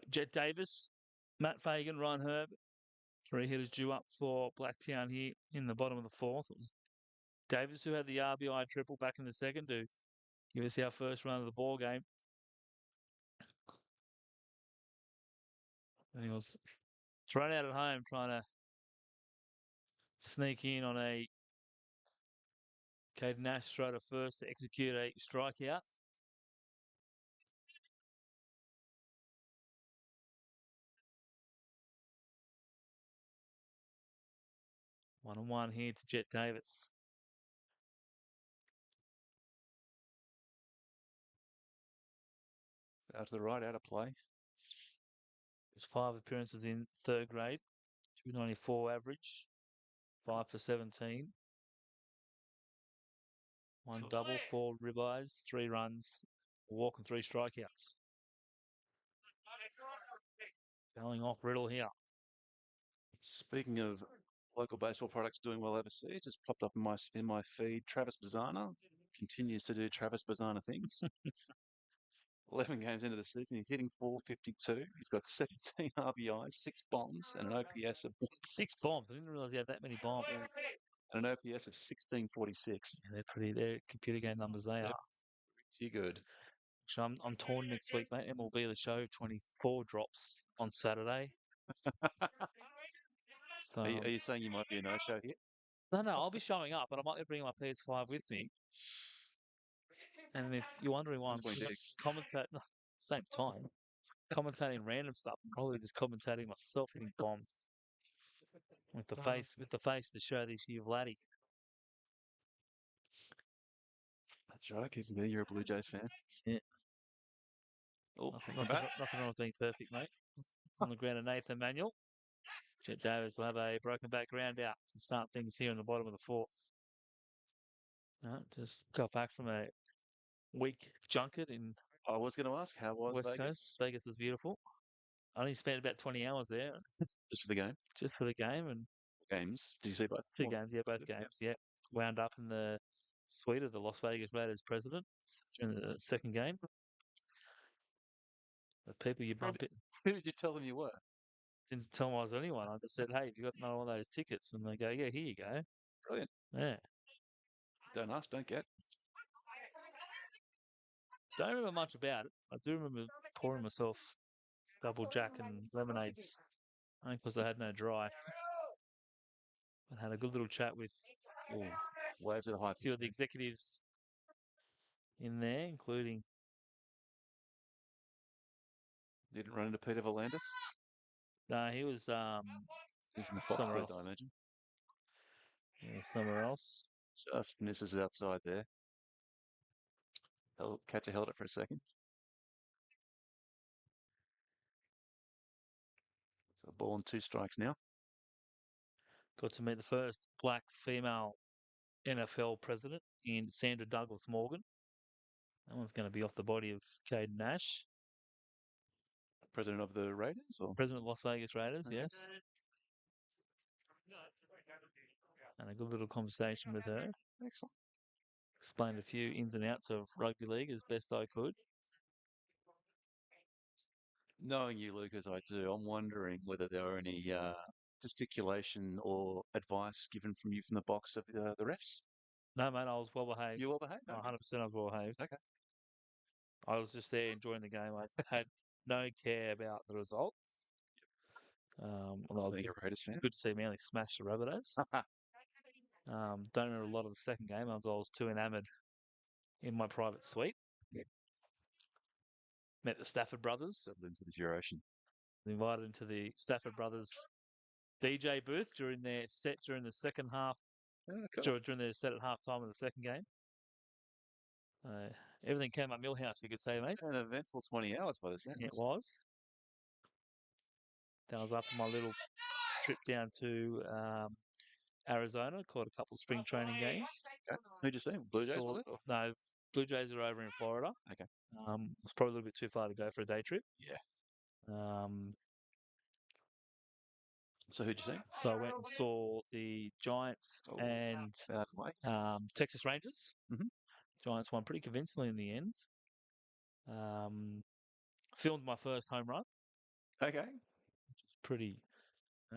Jet Davis, Matt Fagan, Ryan Herb, 3 hitters due up for Blacktown here in the bottom of the fourth. It was Davis who had the RBI triple back in the second to give us our first run of the ball game. And he was thrown out at home trying to sneak in on a Caden Nash throw to first to execute a strikeout. 1-1 here to Jet Davis. Out to the right, out of play. His 5 appearances in third grade, 294 average, 5 for 17. 1 double, 4 ribeyes, 3 runs, a walk and 3 strikeouts. Going off Riddle here. Speaking of local baseball products doing well overseas, just popped up in my feed. Travis Bazzana continues to do Travis Bazzana things. 11 games into the season, he's hitting 452. He's got 17 RBIs, 6 bombs, and an OPS of 6 bombs. I didn't realize he had that many bombs. and an OPS of 1646. Yeah, they're computer game numbers, they Yep. are. Pretty good. So I'm torn next week, mate. MLB The Show 24 drops on Saturday. So Are you saying you might be a no-show here? no, I'll be showing up, but I might be bringing my PS5 with me. And if you're wondering why I'm commentating, same time, commentating random stuff, I'm probably just commentating myself hitting bombs with the face to show this year Vladdy. That's right. Keep me. You're a Blue Jays fan. Yeah. Oh, Nothing wrong with being perfect, mate. On the ground of Nathan Manuel. Jet Davis will have a broken back ground out to start things here in the bottom of the fourth. Just got back from a week junket in I was going to ask, how was West Vegas? Coast. Vegas was beautiful. I only spent about 20 hours there. Just for the game? Just for the game and Games? Did you see both? 2 games, both games, Wound up in the suite of the Las Vegas Raiders president during the second game. The people you bump it. Who did you tell them you were? Didn't tell them I was anyone. I just said, hey, have you got none of those tickets? And they go, yeah, here you go. Brilliant. Yeah. Don't ask, don't get. Don't remember much about it. I do remember pouring myself double jack and lemonades, only because I had no dry. I had a good little chat with Waves at a high a few of the executives in there, including. Didn't run into Peter Volandis? No, he was He's in the Fox somewhere booth, else. I imagine. Yeah, somewhere else. Just misses outside there. Catcher held it for a second. So ball and 2 strikes now. Got to meet the first black female NFL president in Sandra Douglas Morgan. That one's going to be off the body of Caden Nash. President of the Raiders? Or? President of Las Vegas Raiders, Okay. yes. And a good little conversation with her. Excellent. Explained a few ins and outs of rugby league as best I could. Knowing you, Luke, as I do, I'm wondering whether there were any gesticulation or advice given from you from the box of the refs. No, mate, I was well behaved. You well behaved? 100% I was well behaved. Okay. I was just there enjoying the game. I had no care about the result. Being a Raiders fan. Good to see Manly smash the Rabbitohs. Don't remember a lot of the second game. I was too enamoured in my private suite. Met the Stafford brothers. Settled into the duration. Invited into the Stafford brothers DJ booth during their set during the second half. Cool. During their set at half time of the second game. Everything came up Millhouse, you could say, mate. An eventful 20 hours by the sounds. It was. That was after my little trip down to Arizona. Caught a couple of spring training games. Okay. Who'd you see? Blue Jays, was it? Or? No, Blue Jays are over in Florida. Okay. It's probably a little bit too far to go for a day trip. Yeah. So who'd you see? So I went and saw the Giants and Texas Rangers. Mm-hmm. Giants won pretty convincingly in the end. Filmed my first home run. Okay. Pretty,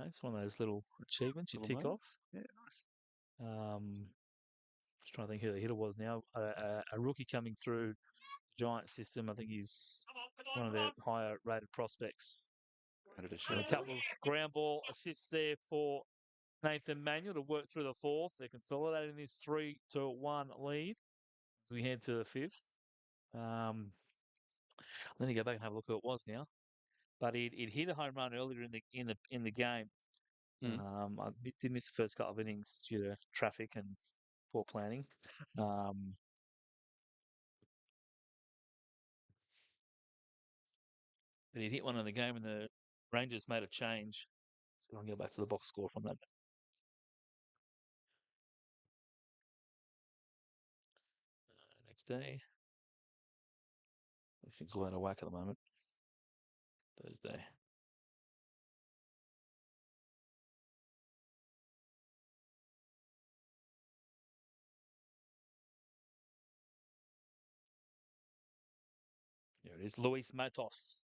it's one of those little achievements you Little tick off. moments. Yeah, nice. Um, just trying to think who the hitter was now. A rookie coming through the Giant system. I think he's one of their higher rated prospects. Added a And a shout out. couple of ground ball assists there for Nathan Manuel to work through the fourth. They're consolidating this 3-1 lead as we head to the fifth. Let me go back and have a look who it was now. But it hit a home run earlier in the game. Mm. I did miss the first couple of innings due to traffic and poor planning. Um, but he hit one in the game, and the Rangers made a change. So I'll go back to the box score from that. Next day, these things are all out of whack at the moment. Thursday. There it is. Luis Matos.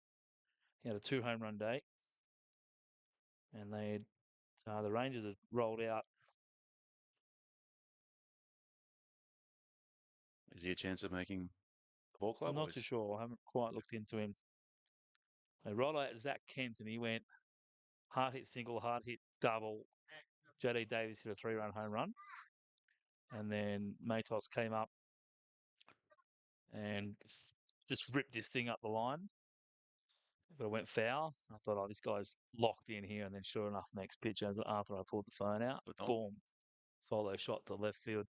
He had a 2 home run day, and the Rangers have rolled out. Is he a chance of making the ball club, or Not too is sure. I haven't quite looked into him. They rolled out Zach Kent, and he went hard hit single, hard hit double. JD Davis hit a 3-run home run, and then Matos came up and just ripped this thing up the line. But it went foul. I thought, oh, this guy's locked in here. And then, sure enough, next pitch, after I pulled the phone out, but not? boom, solo shot to left field.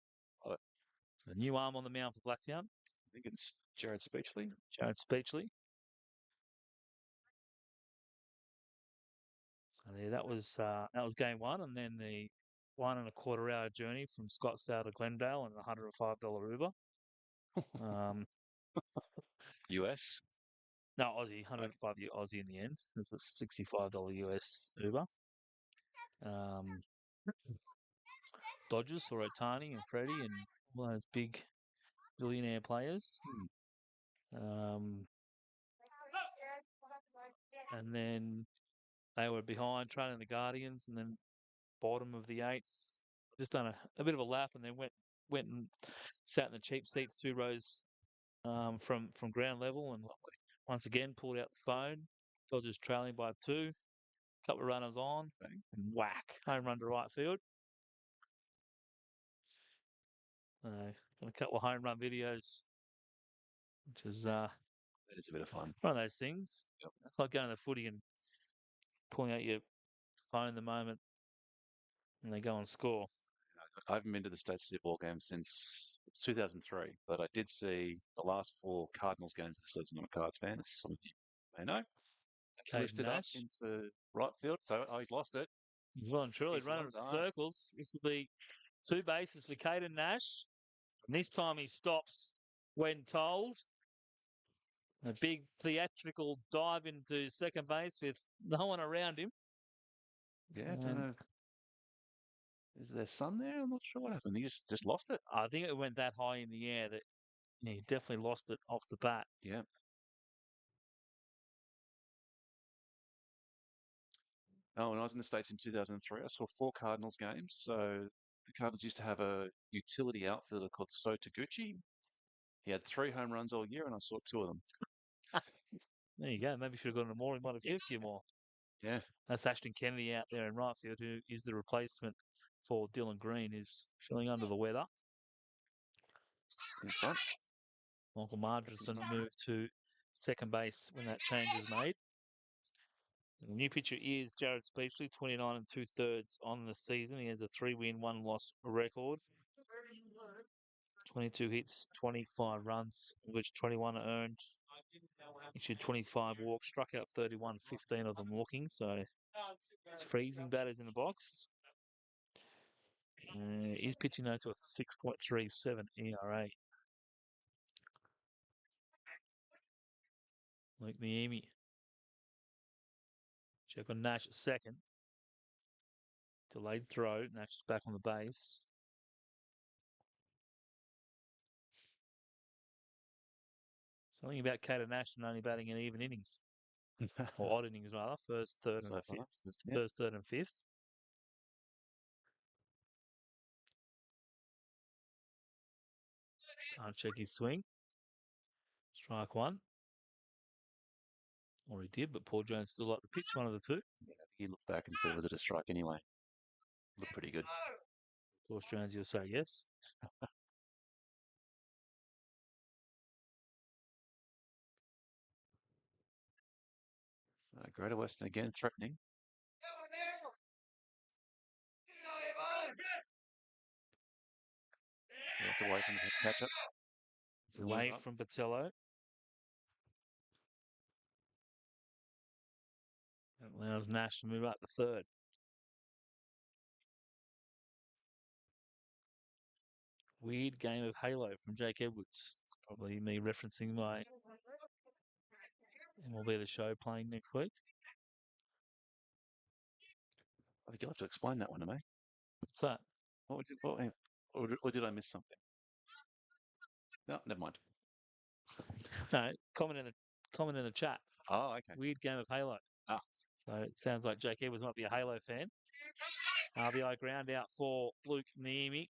So new arm on the mound for Blacktown, I think it's Jared Speechley. Jared Speechley. So yeah, that was game one, and then the 1.25 hour journey from Scottsdale to Glendale and a $105 Uber. Um, US. no, Aussie, Right. 105 Aussie in the end. It's a $65 US Uber. Um, Dodgers saw Otani and Freddie and all those big billionaire players. Um, and then they were behind trailing the Guardians, and then bottom of the eighth. Just done a bit of a lap, and then went and sat in the cheap seats 2 rows from ground level, and once again pulled out the phone. Dodgers trailing by 2. Couple of runners on, Bang. and whack, home run to right field. Got a couple of home run videos, which is That is a bit of fun. one of those things. Yep. It's like going to the footy and pulling out your phone the moment and they go and score. I haven't been to the States to see a ball game since 2003, but I did see the last 4 Cardinals games of the season. I'm a Cards fan, as some of you may know. That's Caden lifted up Nash, into right field, so he's lost it. he's well and truly He's running lost in it. circles. This will be 2 bases for Caden Nash. And this time he stops when told. A big theatrical dive into second base with no one around him. Yeah, I don't And know. Is there sun there? I'm not sure what happened. He just lost it. I think it went that high in the air that he definitely lost it off the bat. Yeah. Oh, when I was in the States in 2003, I saw 4 Cardinals games. So the Cardinals used to have a utility outfielder called So Taguchi. He had 3 home runs all year, and I saw 2 of them. There you go. Maybe you should have gotten more. He might have hit a few more. Yeah, That's Ashton Kennedy out there in right field, who is the replacement for Dylan Green, who's feeling under the weather. in front. Michael Margerson moved to second base when that change was made. The new pitcher is Jared Speechley, 29 and 2/3 on the season. He has a 3-win, 1-loss record. 22 hits, 25 runs, of which 21 are earned. Issued 25 walks, struck out 31, 15 of them walking. So it's freezing batters in the box. He's pitching though to a 6.37 ERA. Like Miami. Check on Nash at second. Delayed throw. Nash is back on the base. Something about Caden Nash and only batting in even innings. or odd innings rather. First, third, and so far. fifth. Yep. First, third, and fifth. I'll check his swing. Strike one. Or he did, but Paul Jones still liked the pitch, one of the two. Yeah, I think he looked back and said, was it a strike anyway? Looked pretty good. Of course, Jones, you'll say yes. Greater Western again threatening. Left away from the catch-up. It's away from Patello. That allows Nash to move up to third. Weird game of Halo from Jake Edwards. It's probably me referencing my MLB The Show playing next week. I think you'll have to explain that one to me. What's that? Or did I miss something? No, never mind. No, comment in the chat. Oh, okay. Weird game of Halo. Ah. So it sounds like Jake Edwards might be a Halo fan. RBI ground out for Luke Niemi.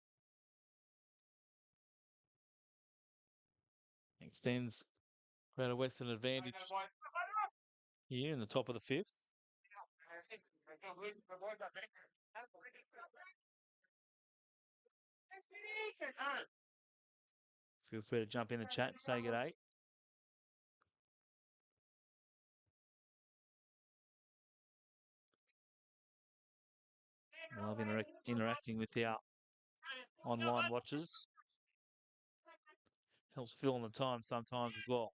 Extends Greater Western advantage here in the top of the fifth. Feel free to jump in the chat and say good day. Love interacting with our online watchers. Helps fill in the time sometimes as well.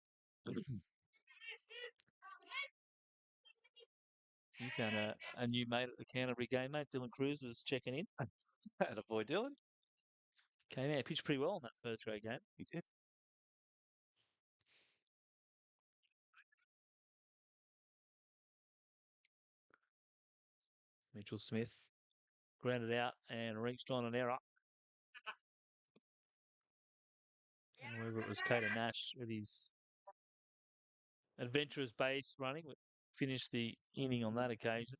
You found a new mate at the Canterbury game, mate. Dylan Cruz was checking in. Had a boy Dylan. Came out, pitched pretty well in that first grade game. He did. Mitchell Smith grounded out and reached on an error. However, it was Caden Nash with his adventurous base running, finished the inning on that occasion.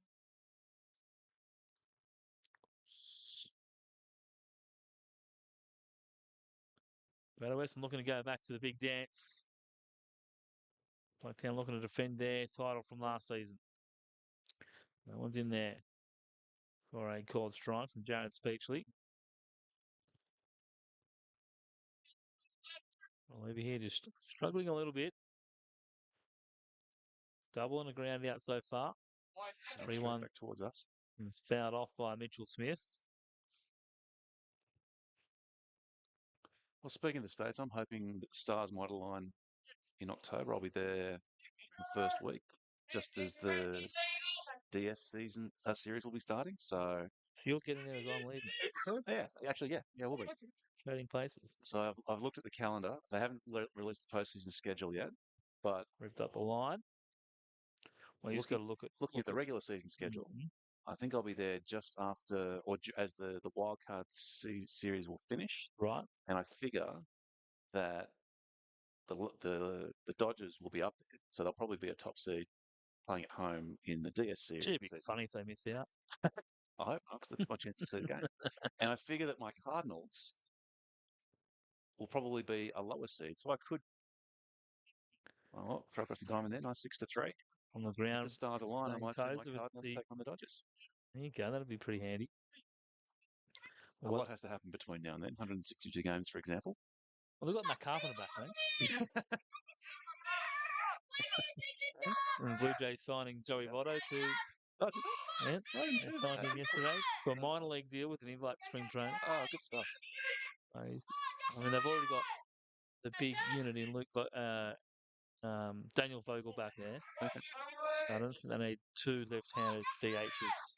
Greater Western looking to go back to the big dance. Blacktown looking to defend their title from last season. No one's in there for a called strike from Jared Speechley. Well, over here just struggling a little bit. Double and a ground out so far. 3-1 back towards us. And it's fouled off by Mitchell Smith. Well, speaking of the States, I'm hoping that the Stars might align in October. I'll be there the first week, just as the DS series will be starting. So You're getting there as I'm leaving. yeah, actually, yeah, we'll be Trading places. So I've looked at the calendar. They haven't released the postseason schedule yet, but Ripped up the line. Well, you just got to look at the regular season schedule. Mm-hmm. I think I'll be there just after, or as the wild card series will finish. Right. And I figure that the Dodgers will be up there, so they'll probably be a top seed playing at home in the DS series. It'd be funny if they miss out. I hope not, 'cause that's my chance to see the game. And I figure that my Cardinals will probably be a lower seed, so I could throw across the diamond there, nice 6-3. On the ground. If the Stars align, I might see my Tozer Cardinals take on the Dodgers. There you go. That'd be pretty handy. A lot has to happen between now and then. 162 games, for example. Well, they've got Matt Carpenter back, mate. And Blue Jays signing Joey Votto to. Oh, did they? Yeah, they signed him yesterday to a minor league deal with an invite spring training. Oh, good stuff. I mean, they've already got the big unit in Luke, Daniel Vogel back there. Okay. I don't think they need two left-handed DHs.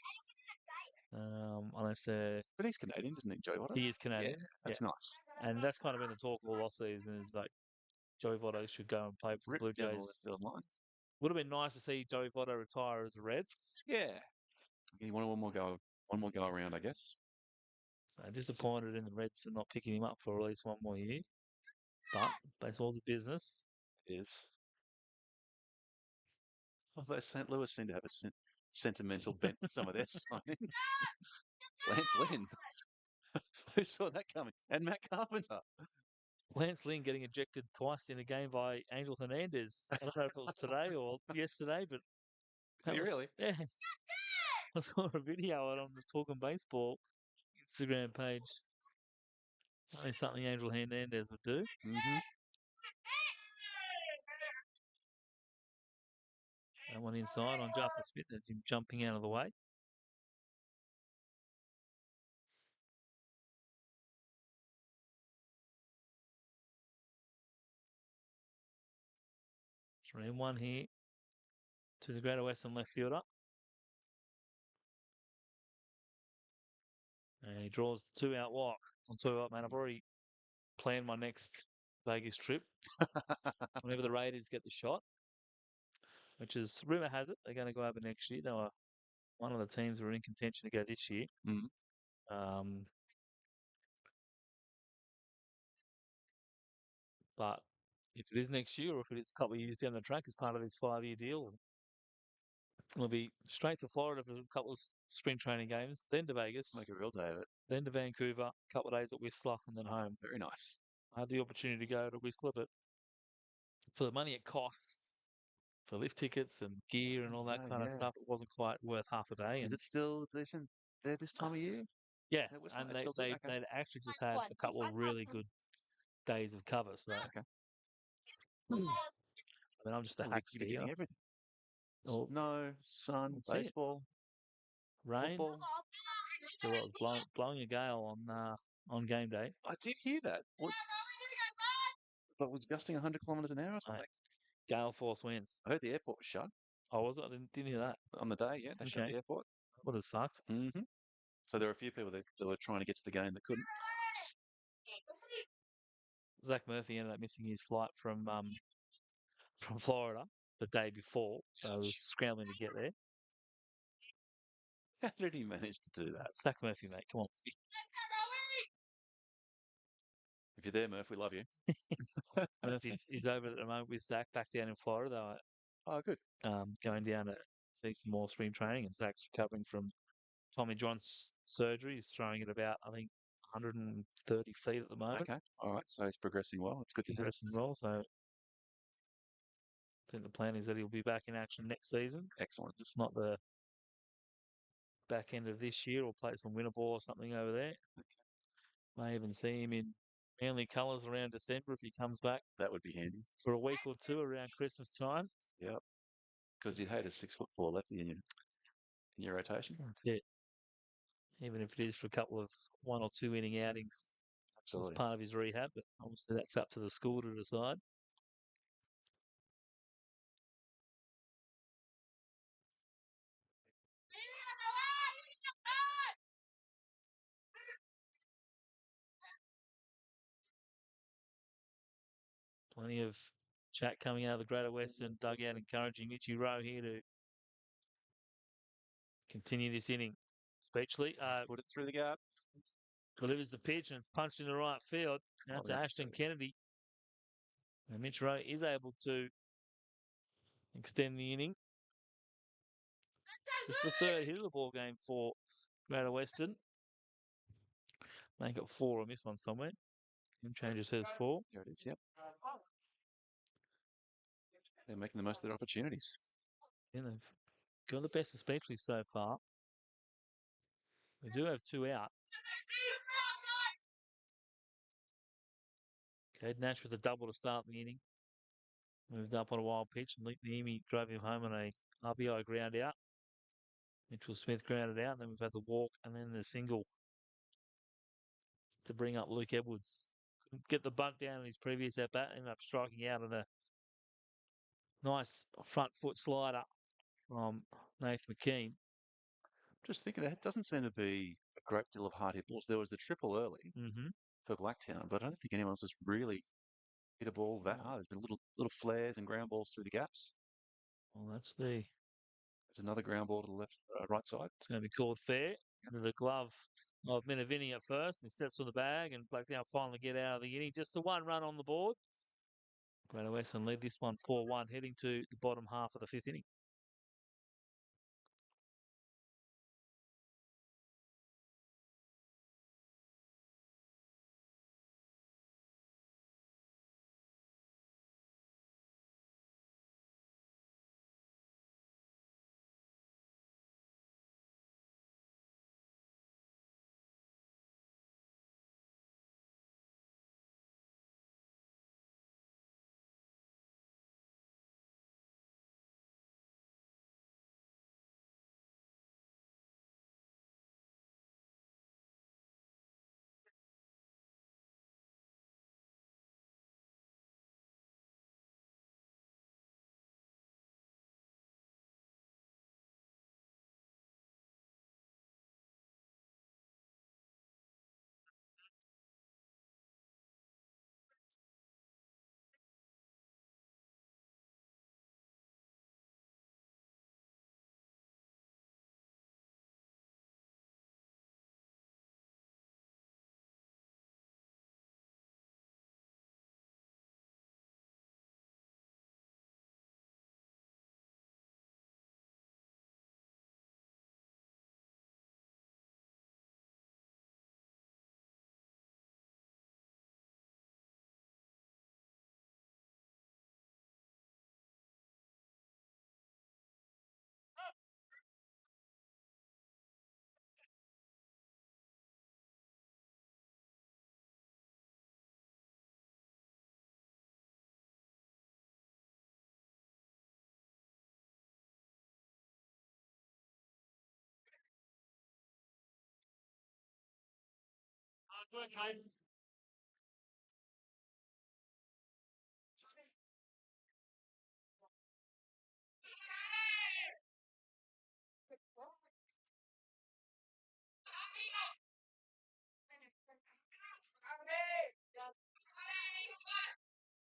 Unless they're. But he's Canadian, isn't he, Joey Votto? He is Canadian. Yeah, that's nice. And that's kind of been the talk all off season is like Joey Votto should go and play for the Blue Jays. Line. Would have been nice to see Joey Votto retire as a Reds. Yeah. He wanted one more go around, I guess. So disappointed in the Reds for not picking him up for at least one more year. But baseball's a business. It is. Although St. Louis seem to have a sentimental bent to some of their signings. Lance Lynn. Who saw that coming? And Matt Carpenter. Lance Lynn getting ejected twice in a game by Angel Hernandez. I don't know if it was today or yesterday, but Did that he was, really? yeah. I saw a video on the Talking Baseball Instagram page. Only something Angel Hernandez would do. Mm-hmm. That one inside on Justin Smith. That's him jumping out of the way. Three and one here to the Greater Western left fielder. And he draws the 2-out walk. I'll tell you what, man, I've already planned my next Vegas trip. Whenever the Raiders get the shot, which is, rumour has it, they're going to go over next year. They were one of the teams who were in contention to go this year. Mm-hmm. Um, but if it is next year or if it is a couple of years down the track as part of his 5-year deal, it'll be straight to Florida for a couple of spring training games, then to Vegas, Make a real day of it. then to Vancouver, a couple of days at Whistler, and then home. Very nice. I had the opportunity to go to Whistler, but for the money it costs for lift tickets and gear and all that kind of Yeah. stuff, it wasn't quite worth half a day. Is And it still decent there this time of year? yeah, It was and it's still good. Okay. they'd actually just had a couple of really good days of cover. So Okay. I mean, I'm just a hack You'll be skier. getting everything. Or Snow, sun, that's it. baseball, Rain. football. So it was blowing a gale on game day. I did hear that. But was gusting 100 kilometres an hour or something. Gale force winds. I heard the airport was shut Oh, was it? I didn't hear that. on the day. Yeah, they shut Okay. the airport. Would have sucked. Mm-hmm. So there were a few people that were trying to get to the game that couldn't. Zach Murphy ended up missing his flight from Florida the day before, so I was scrambling to get there. How did he manage to do that? Zach Murphy, mate, come on. If you're there, Murph, we love you. Murphy's he's over at the moment with Zach back down in Florida. Oh, good. They were going down to see some more spring training, and Zach's recovering from Tommy John's surgery. He's throwing at about, I think, 130 feet at the moment. Okay. All right. So he's progressing well. It's good to hear. Progressing well, so I think the plan is that he'll be back in action next season. Excellent. If not the back end of this year, or play some winter ball or something over there. Okay. May even see him in Manly colours around December if he comes back That would be handy. for a week or two around Christmas time. Yep. Because you'd hate a 6'4" lefty in your rotation. That's it. Even if it is for a couple of 1 or 2 inning outings as Absolutely. part of his rehab, but obviously that's up to the school to decide. Plenty of chat coming out of the Greater Western dugout encouraging Ichiro here to continue this inning. Speechley Put it through the gap. delivers the pitch and it's punched in the right field. Now to Ashton Kennedy. And Mitch Rowe is able to extend the inning. It's the third hit of the ball game for Greater Western. Make it 4 on this one somewhere. Game changer says 4. There it is. Yep. They're making the most of their opportunities. Yeah, they've got the best of Speechley so far. We do have 2 out. Okay, Nash with a double to start the inning. Moved up on a wild pitch and Luke Niemi drove him home on a RBI ground out. Mitchell Smith grounded out. Then we've had the walk and then the single to bring up Luke Edwards. Couldn't get the bunt down in his previous at bat. Ended up striking out on a nice front foot slider from Nathan McKean. Just thinking that doesn't seem to be a great deal of hard hit balls. There was the triple early for Blacktown, but I don't think anyone else has really hit a ball that hard. There's been little flares and ground balls through the gaps. Well, there's another ground ball to the left, right side. It's going to be called fair. Under the glove of Minavini at first. He steps on the bag and Blacktown finally get out of the inning. Just the 1 run on the board. Greater Western lead this one 4-1, heading to the bottom half of the 5th inning.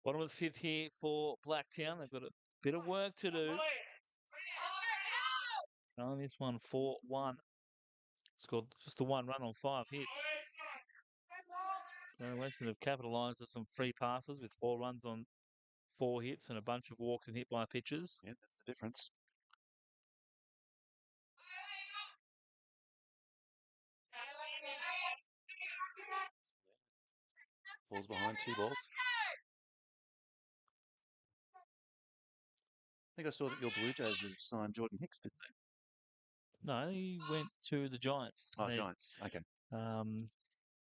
Bottom of the fifth here for Blacktown. They've got a bit of work to do. On this one, 4-1. Scored just the one run on 5 hits. Western have capitalised on some free passes with 4 runs on 4 hits and a bunch of walks and hit by pitches. Yeah, that's the difference. Falls behind 2 balls. I think I saw that your Blue Jays have signed Jordan Hicks, didn't they? No, he went to the Giants. Oh, Giants. Okay.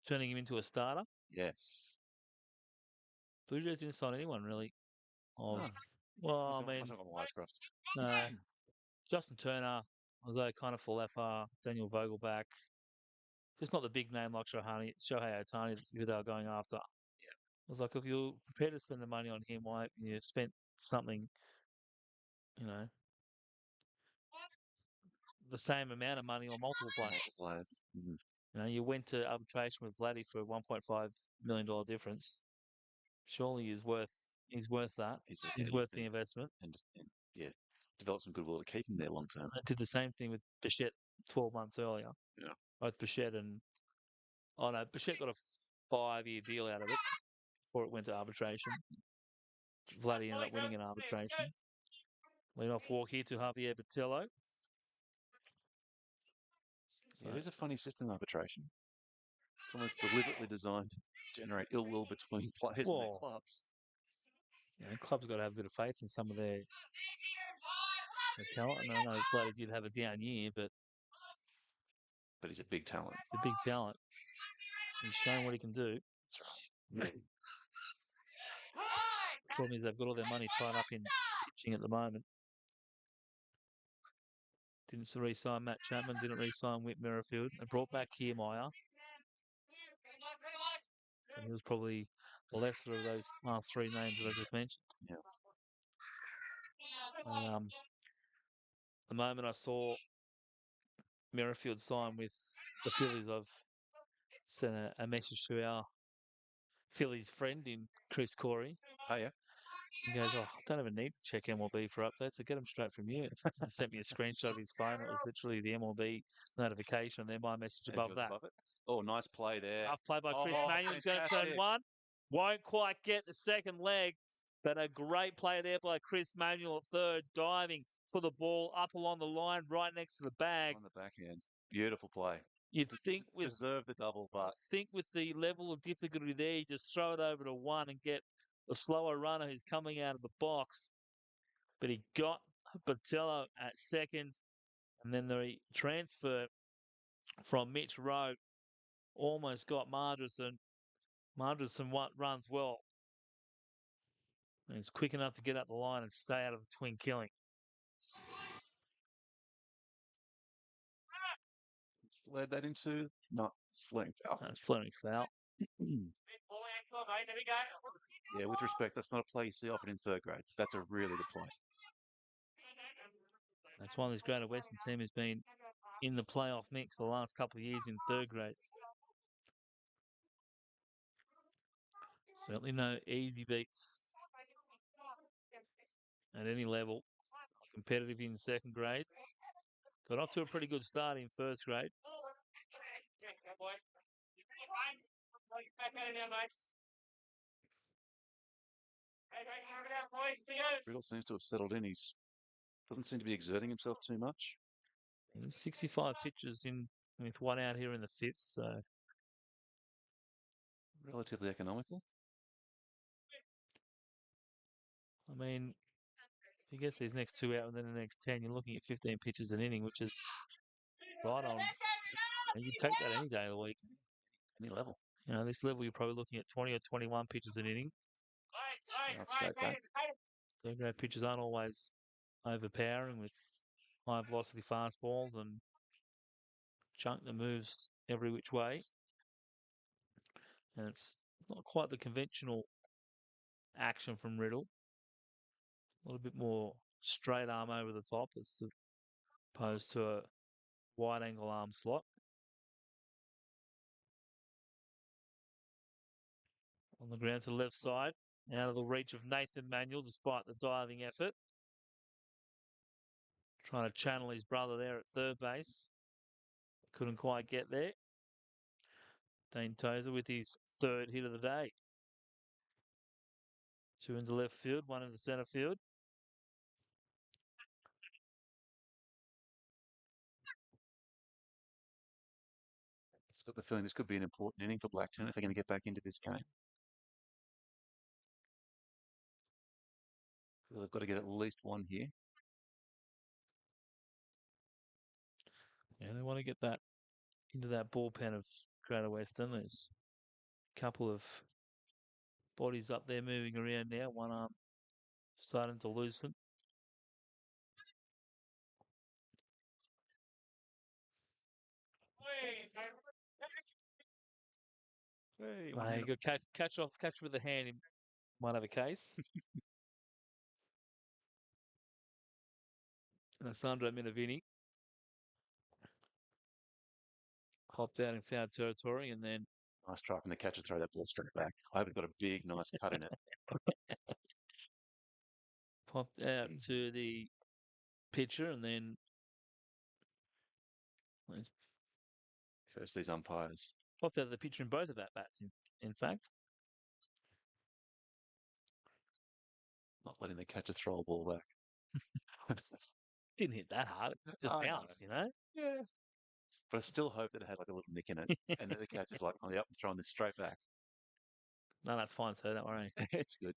Turning him into a starter. Yes. Blue Jays didn't sign anyone really. Oh, Well, I must mean, have got my wires crossed. Justin Turner, although kind of fall that far. Daniel Vogelback, just not the big name like Shohei Ohtani who they were going after. Yeah. I was like, if you're prepared to spend the money on him, why haven't you spent something, you know, the same amount of money on multiple players? Multiple players. Mm-hmm. You know, you went to arbitration with Vladdy for a $1.5 million difference. Surely he's worth that. He's worth the investment. And yeah, develop some goodwill to keep him there long term. I did the same thing with Bichette 12 months earlier. Yeah. Both Bichette and Bichette got a 5-year deal out of it before it went to arbitration. Vladdy ended up winning an arbitration. Lead off walk here to Javier Botello. Yeah, it is a funny system, arbitration. It's almost deliberately designed to generate ill will between players and their clubs. You know, clubs got to have a bit of faith in some of their talent. And I know Vladdy did have a down year, but he's a big talent. He's a big talent. He's shown what he can do. That's right. The problem is they've got all their money tied up in pitching at the moment. Didn't re-sign Matt Chapman, didn't re-sign Whit Merrifield. They brought back Kiermaier. And he was probably the lesser of those last 3 names that I just mentioned. Yeah. The moment I saw Merrifield sign with the Phillies, I've sent a message to our Phillies friend in Chris Corey. Oh, yeah. He goes, I don't even need to check MLB for updates. So get them straight from you. Sent me a screenshot of his phone. It was literally the MLB notification. And then my message above that. Above it. Oh, nice play there. Tough play by Chris Manuel. He's going to turn one. Won't quite get the second leg. But a great play there by Chris Manuel at third, diving for the ball up along the line, right next to the bag. On the backhand. Beautiful play. You'd think deserve the double, but think with the level of difficulty there, you just throw it over to one and get the slower runner who's coming out of the box. But he got Botello at second, and then the transfer from Mitch Rowe almost got Margerson. Margerson runs well. And he's quick enough to get up the line and stay out of the twin killing. Led that into it's flaring foul. That's flaring foul. Yeah, with respect, that's not a play you see often in third grade. That's a really good play. That's why this Greater Western team has been in the playoff mix the last couple of years in third grade. Certainly no easy beats at any level. Competitive in second grade. Got off to a pretty good start in first grade. Riddle seems to have settled in. He doesn't seem to be exerting himself too much. 65 pitches in with 1 out here in the 5th, so relatively economical. I mean, if he gets these next 2 out and then the next 10, you're looking at 15 pitches an inning, which is right on. And you take that any day of the week. Any level. You know, this level, you're probably looking at 20 or 21 pitches an inning. That's straight back. Third grade pitches aren't always overpowering with high velocity fastballs and chunk that moves every which way. and it's not quite the conventional action from Riddle. A little bit more straight arm over the top as opposed to a wide angle arm slot. On the ground to the left side, out of the reach of Nathan Manuel despite the diving effort. Trying to channel his brother there at third base. Couldn't quite get there. Dane Tozer with his third hit of the day. 2 into left field, 1 into centre field. I've got the feeling this could be an important inning for Blacktown if they're going to get back into this game. So they've got to get at least one here. Yeah, they want to get that into that bullpen of Greater Western. There's a couple of bodies up there moving around now. One arm starting to loosen. Hey, You got catch with the hand. He might have a case. And Alessandro Minervini hopped out in foul territory and then nice try from the catcher, throw that ball straight back. I hope it got a big, nice cut in it. popped out to the pitcher and then Curse these umpires. popped out to the pitcher in both of at bats. In fact, Not letting the catcher throw a ball back. didn't hit that hard. It just I know. bounced, you know. Yeah. But I still hope that it had like a little nick in it. And that the catcher's like, oh, yep, I'm throwing this straight back. No, that's fine, sir. Don't worry. It's good.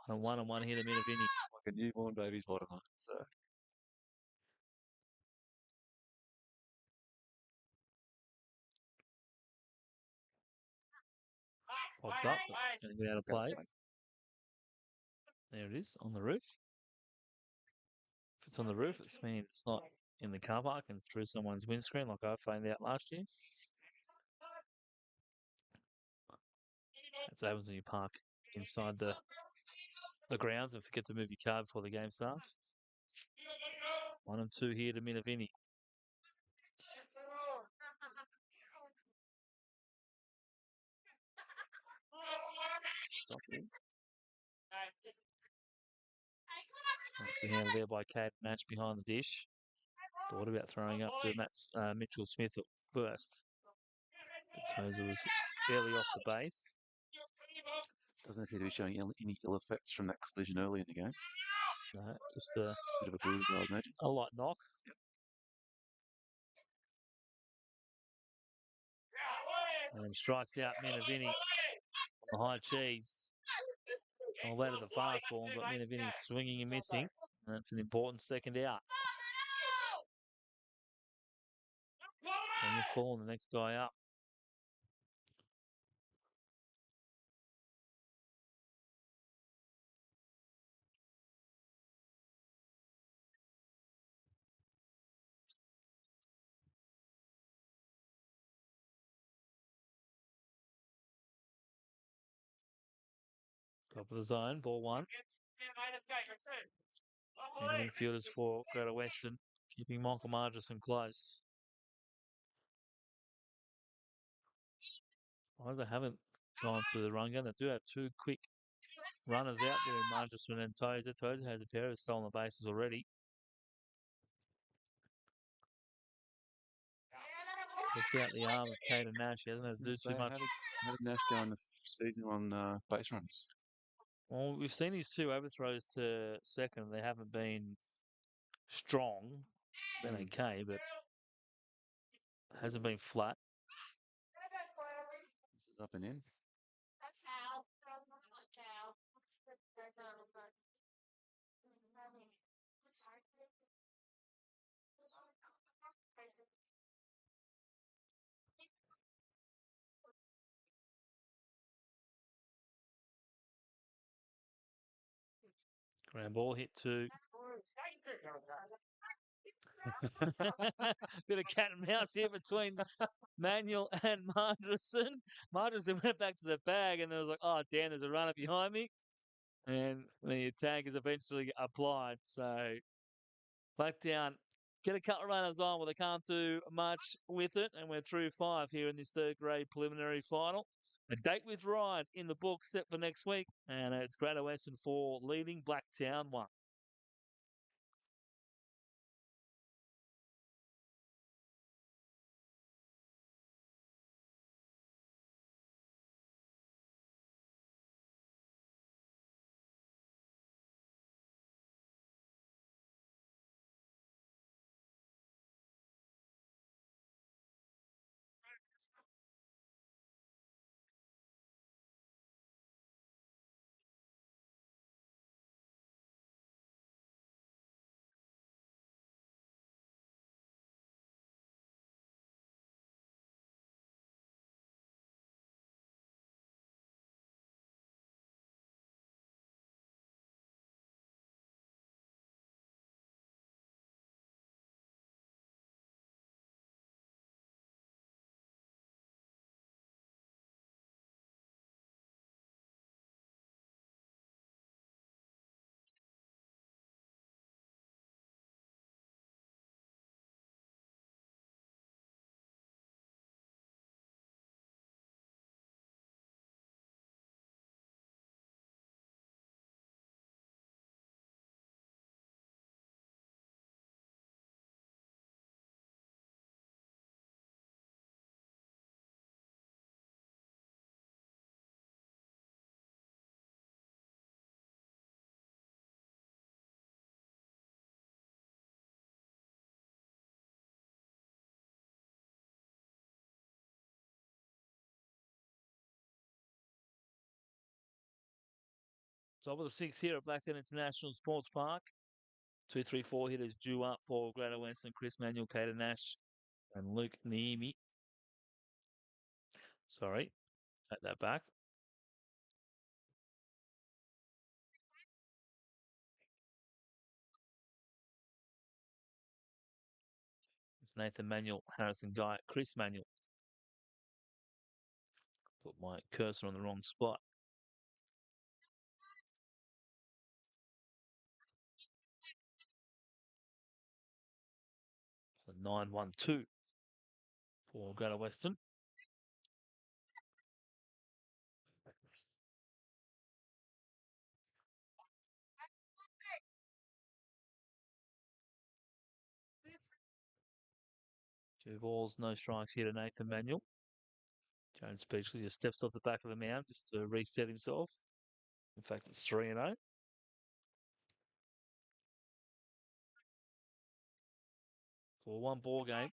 1 and 1 here to Minervini. Like a newborn baby's bottom. So Popped up. It's going to get out of play. There it is on the roof. If it's on the roof, it means it's not in the car park and through someone's windscreen like I found out last year. That's what happens when you park inside the grounds and forget to move your car before the game starts. 1 and 2 here to Minervini. Nicely handled there by Kate Natch behind the dish. Thought about throwing up to Mitchell Smith at first. But Tozer was barely off the base. doesn't appear to be showing any ill effects from that collision early in the game. No, just a bit of a bruise, I imagine. A light knock. And strikes out Minervini on the high cheese. All that of the fastball, but Minervini swinging and missing. And that's an important second out. And the fall and the next guy up. Top of the zone, ball 1. And infielders for Greater Western, keeping Michael Margerson close. As they haven't gone to the run gun, they do have 2 quick runners out there in Margerson and Tozer. Tozer has a pair of stolen bases already. Just out the arm of Caden Nash. He hasn't had to do too much. How did Nash go in the season on base runs? Well, we've seen his 2 overthrows to second. They haven't been strong. Been okay, but hasn't been flat. This is up and in. Ground ball hit to Bit of cat and mouse here between Manuel and Marderson. Marderson went back to the bag and it was like, oh, damn, there's a runner behind me. And the tag is eventually applied. So Blacktown get a couple of runners on, but they can't do much with it. And we're through 5 here in this third grade preliminary final. A date with Ryan in the book set for next week. And it's Greater Western 4 leading Blacktown 1. Top of the 6 here at Blacktown International Sports Park. 2, 3, 4 hitters due up for Greater Western. Chris Manuel, Cater Nash, and Luke Niemi. Sorry, take that back. It's Nathan Manuel, Harrison Guy, Chris Manuel. Put my cursor on the wrong spot. So 9-1-2 for Greater Western. Two balls, no strikes here to Nathan Manuel. Jones Peachley just steps off the back of the mound just to reset himself. In fact, it's 3-0. For one ball game,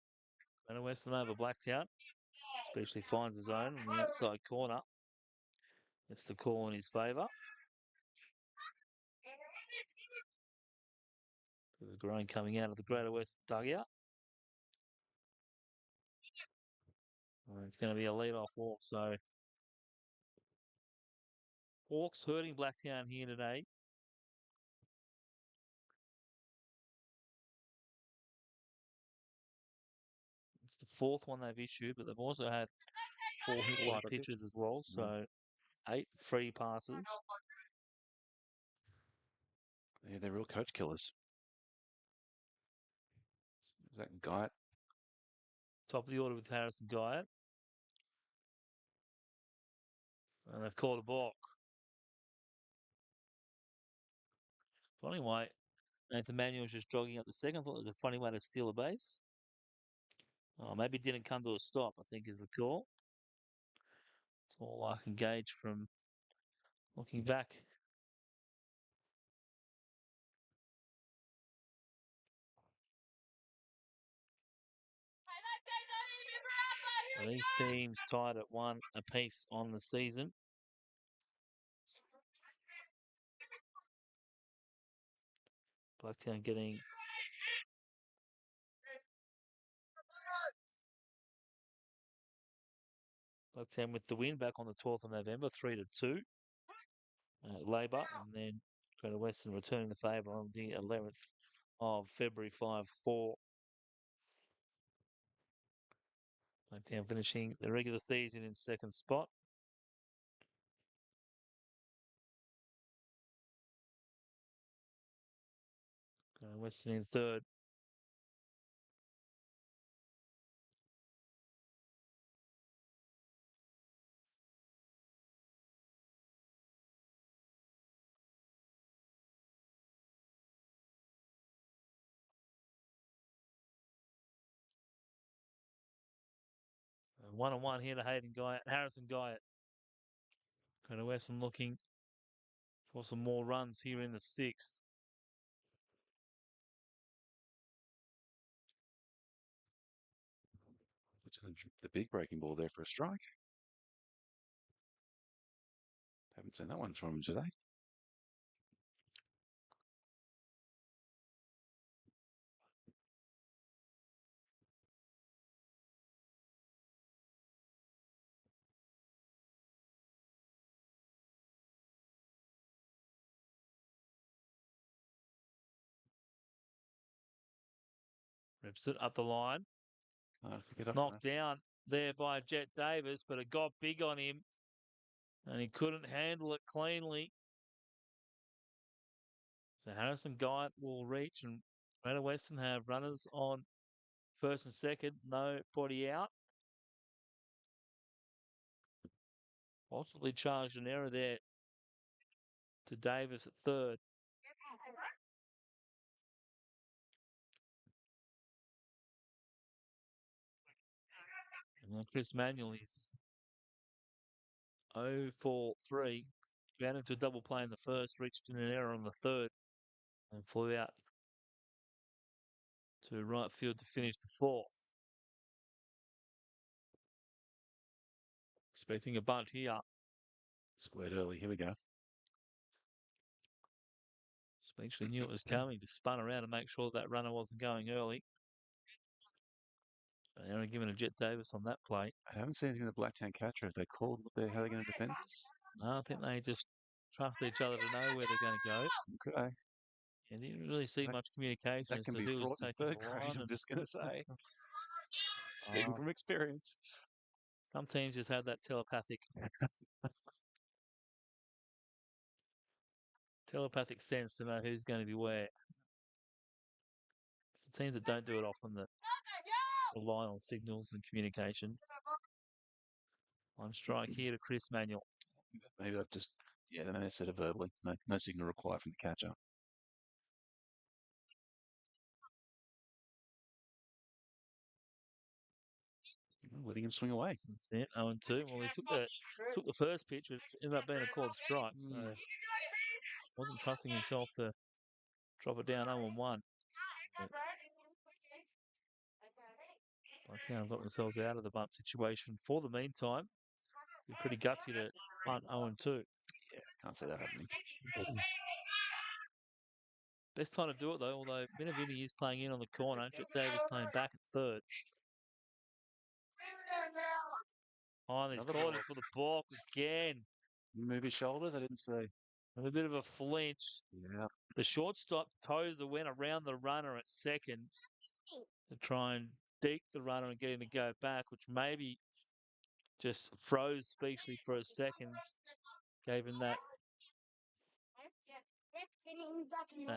Greater Western over Blacktown. Especially finds his own on the outside corner. It's the call in his favour. The grain coming out of the Greater West dugout. And it's going to be a lead-off walk. So Hawks hurting Blacktown here today. It's the 4th one they've issued, but they've also had 4 hit by pitchers as well. So 8 free passes. Yeah, they're real coach killers. Is that Guy? Top of the order with Harrison Guy. And they've called a balk. Funny way, Nathan Manuel's just jogging up the second. I thought it was a funny way to steal a base. Oh, maybe it didn't come to a stop, I think is the call. That's all I can gauge from looking back. And these teams tied at 1 apiece on the season. Blacktown getting Blacktown with the win back on the 12th of November, 3-2 at Labor, and then Greater Western returning the favour on the 11th of February, 5-4 Blacktown finishing the regular season in second spot. Western in third. One on one here to Harrison Guyett. Western looking for some more runs here in the sixth. The big breaking ball there for a strike. Haven't seen that one from him today. Rips it up the line. Get up Knocked down there by Jet Davis, but it got big on him and he couldn't handle it cleanly. So Harrison Guyett will reach, and Greater Western have runners on first and second, nobody out. Possibly charged an error there to Davis at third. And then Chris Manuel is 0 for 3. Ran into a double play in the first, reached in an error on the third, and flew out to right field to finish the fourth. Expecting a bunt here. Squared early. Here we go. Speechley knew it was coming, just spun around to make sure that runner wasn't going early. But they're giving a Jet Davis on that play. I haven't seen anything of the Blacktown catcher. Have they called how they're going to defend this? No, I think they just trust each other to know where they're going to go. Okay. And didn't really see much communication That as can to be who was fraught in taking third the grade, line. I'm just going to say. Speaking from experience. Some teams just have that telepathic sense to know who's going to be where. It's the teams that don't do it often that rely on signals and communication. One strike here to Chris Manuel. Maybe they've just, they may have said it verbally. No signal required from the catcher. Letting him swing away. That's it. 0-2. Well, he took the first pitch, which ended up being a called strike. So wasn't trusting himself to drop it down 0-1. Blacktown got themselves out of the bunt situation for the meantime. Be pretty gutsy to bunt 0-2. Yeah, can't see that happening. Best time to do it though, although Benavini is playing in on the corner. Jet Davis playing back at third. Oh, he's called him for the balk again. Move his shoulders, I didn't see. A bit of a flinch. Yeah. The shortstop, Tozer, went around the runner at second to try and deke the runner and get him to go back, which maybe just froze Speechley for a second. Gave him that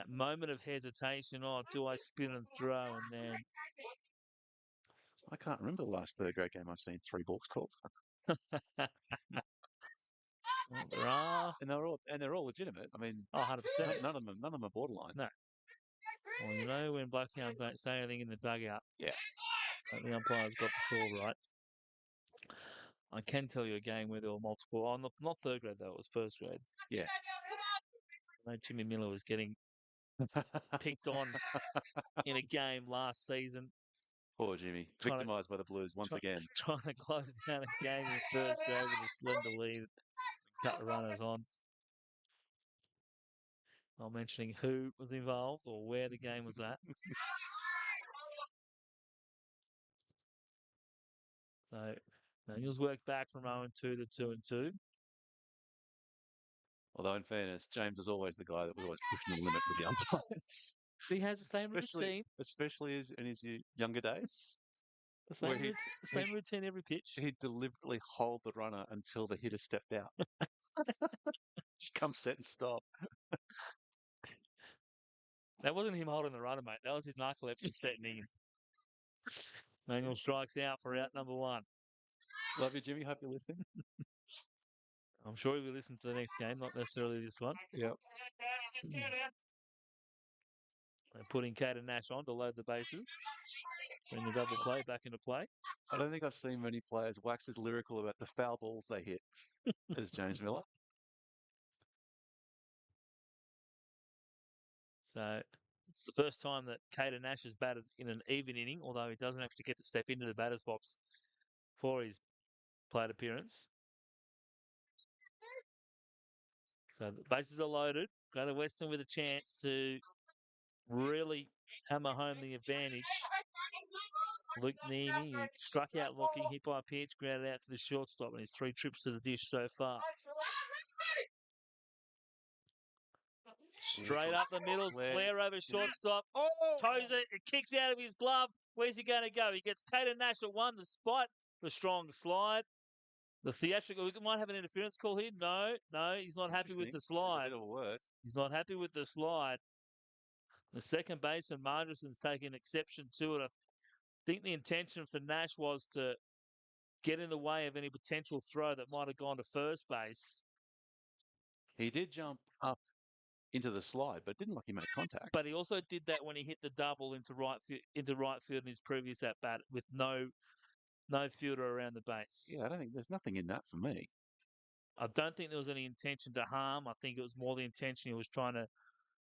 moment of hesitation. Oh, do I spin and throw? And then I can't remember the last third grade game I've seen 3 balks called. well, there are, And they're all legitimate. I mean, 100%. None of them are borderline. No. Well, you know when Blacktown don't say anything in the dugout. Yeah. The umpire's got the call right. I can tell you a game where there were multiple. Oh, not third grade though. It was first grade. Yeah. I know Jimmy Miller was getting picked on in a game last season. Poor Jimmy, victimised by the Blues once again. Trying to close down a game in first grade with a slender lead, cut the runners on. Not mentioning who was involved or where the game was at. So Daniels worked back from 0-2 to 2-2. Although, in fairness, James was always the guy that was always pushing the limit with the umpires. He has the same routine. Especially in his younger days. where he'd, Same routine every pitch. he'd deliberately hold the runner until the hitter stepped out. Just come set and stop. That wasn't him holding the runner, mate. That was his narcolepsy setting in. Manuel strikes out for out number one. Love you, Jimmy. Hope you're listening. I'm sure he will listen to the next game, not necessarily this one. Yep. They're putting Caden Nash on to load the bases. Bring the double play back into play. I don't think I've seen many players wax as lyrical about the foul balls they hit as James Miller. So it's the first time that Caden Nash has batted in an even inning, although he doesn't actually get to step into the batter's box for his plate appearance. So the bases are loaded. Go to Western with a chance to really hammer home the advantage. Luke Neame, he struck out looking, hit by a pitch, grounded out to the shortstop, and his 3 trips to the dish so far. Straight up the middle, flare over shortstop. Toes it, it kicks out of his glove. Where's he going to go? He gets Caden Nash at 1 despite the strong slide. The theatrical, we might have an interference call here. No, he's not happy with the slide. It's a bit of a word. He's not happy with the slide. The second baseman, Margerson's taking exception to it. I think the intention for Nash was to get in the way of any potential throw that might have gone to first base. He did jump up into the slide, but didn't look like he made contact. But he also did that when he hit the double into right field in his previous at bat with no fielder around the base. Yeah, I don't think there's nothing in that for me. I don't think there was any intention to harm. I think it was more the intention he was trying to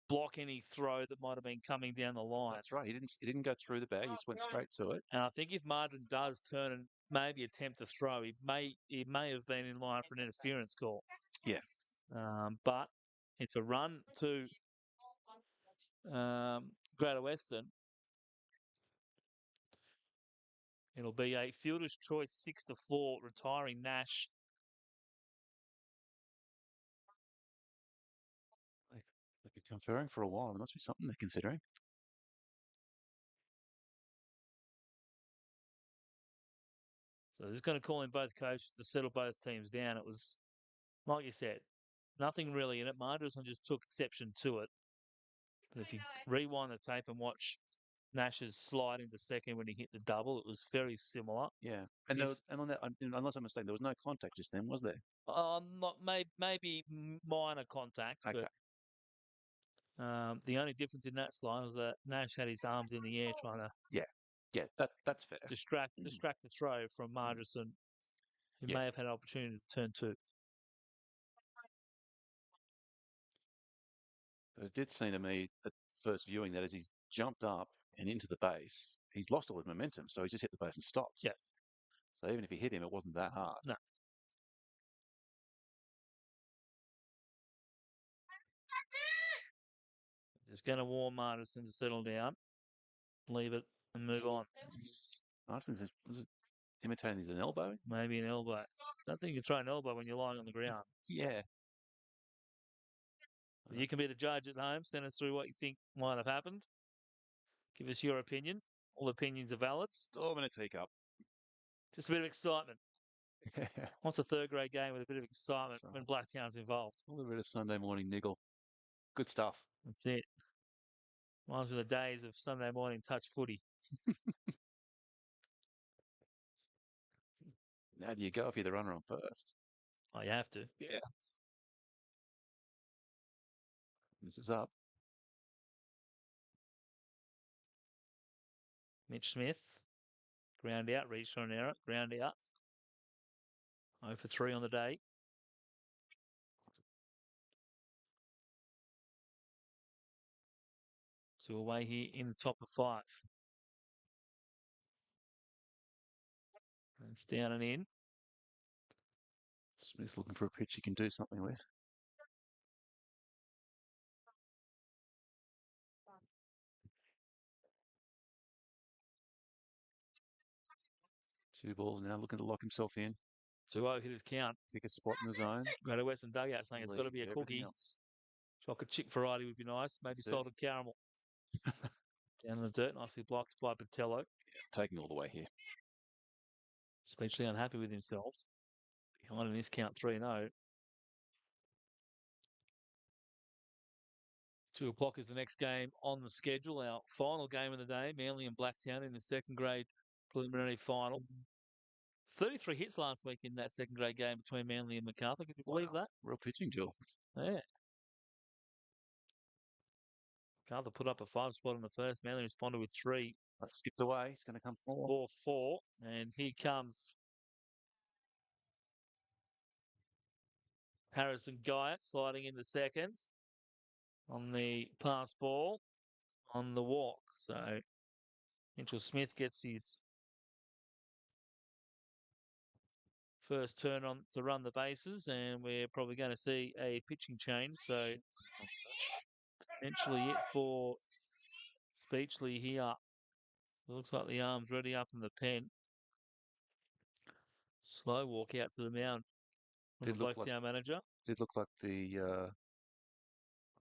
block any throw that might have been coming down the line. That's right. He didn't go through the bag. He just went straight to it. And I think if Martin does turn and maybe attempt to throw, he may have been in line for an interference call. Yeah. But it's a run to Greater Western. It'll be a fielder's choice 6-4, retiring Nash. They've been conferring for a while. There must be something they're considering. So they're just going to call in both coaches to settle both teams down. It was, like you said, nothing really in it. Margeson just took exception to it. But if you rewind the tape and watch Nash's slide into second when he hit the double, it was very similar. Yeah. And on that, unless I'm mistaken, there was no contact just then, was there? Not maybe minor contact, Okay. but the only difference in that slide was that Nash had his arms in the air trying to that's fair. distract the throw from Margeson, who may have had an opportunity to turn two. But it did seem to me at first viewing that as he's jumped up and into the base, he's lost all his momentum, so he just hit the base and stopped. Yeah. So even if he hit him, it wasn't that hard. No. Just going to warn Margeson to settle down, leave it, and move on. Was it imitating an elbow? Maybe an elbow. I don't think you throw an elbow when you're lying on the ground. Yeah. But you can be the judge at home. Send us through what you think might have happened. Give us your opinion. All opinions are valid. Storm in a teacup. Just a bit of excitement. What's a third grade game with a bit of excitement when Blacktown's involved? A little bit of Sunday morning niggle. Good stuff. That's it. Reminds me of the days of Sunday morning touch footy. How do you go if you're the runner on first? Oh, you have to. Yeah. This is up. Mitch Smith. Ground out, reach on an error. Ground out. 0 for 3 on the day. Two away here in the top of 5. And it's down and in. Smith's looking for a pitch he can do something with. Two balls now, looking to lock himself in. 2-0 hit his count. Pick a spot in the zone. Go to Western dugout saying it's got to be a cookie. Else. Chocolate chip variety would be nice. Maybe salted caramel. Down in the dirt, nicely blocked by Patello. Yeah, taking all the way here. Speechley unhappy with himself. Behind in this count 3-0. 2 o'clock is the next game on the schedule. Our final game of the day, Manly and Blacktown in the second grade preliminary final. 33 hits last week in that second grade game between Manly and Macarthur. Could you believe that? Real pitching duel. Yeah. Macarthur put up a 5 spot in the first. Manly responded with 3. That skipped away. He's going to come forward. 4-4. And here comes Harrison Guyot sliding into second on the pass ball on the walk. So Mitchell Smith gets his first turn on to run the bases, and we're probably going to see a pitching change. So potentially it for Speechley here. It looks like the arm's ready up in the pen. Slow walk out to the mound from the Blacktown manager. Did look like the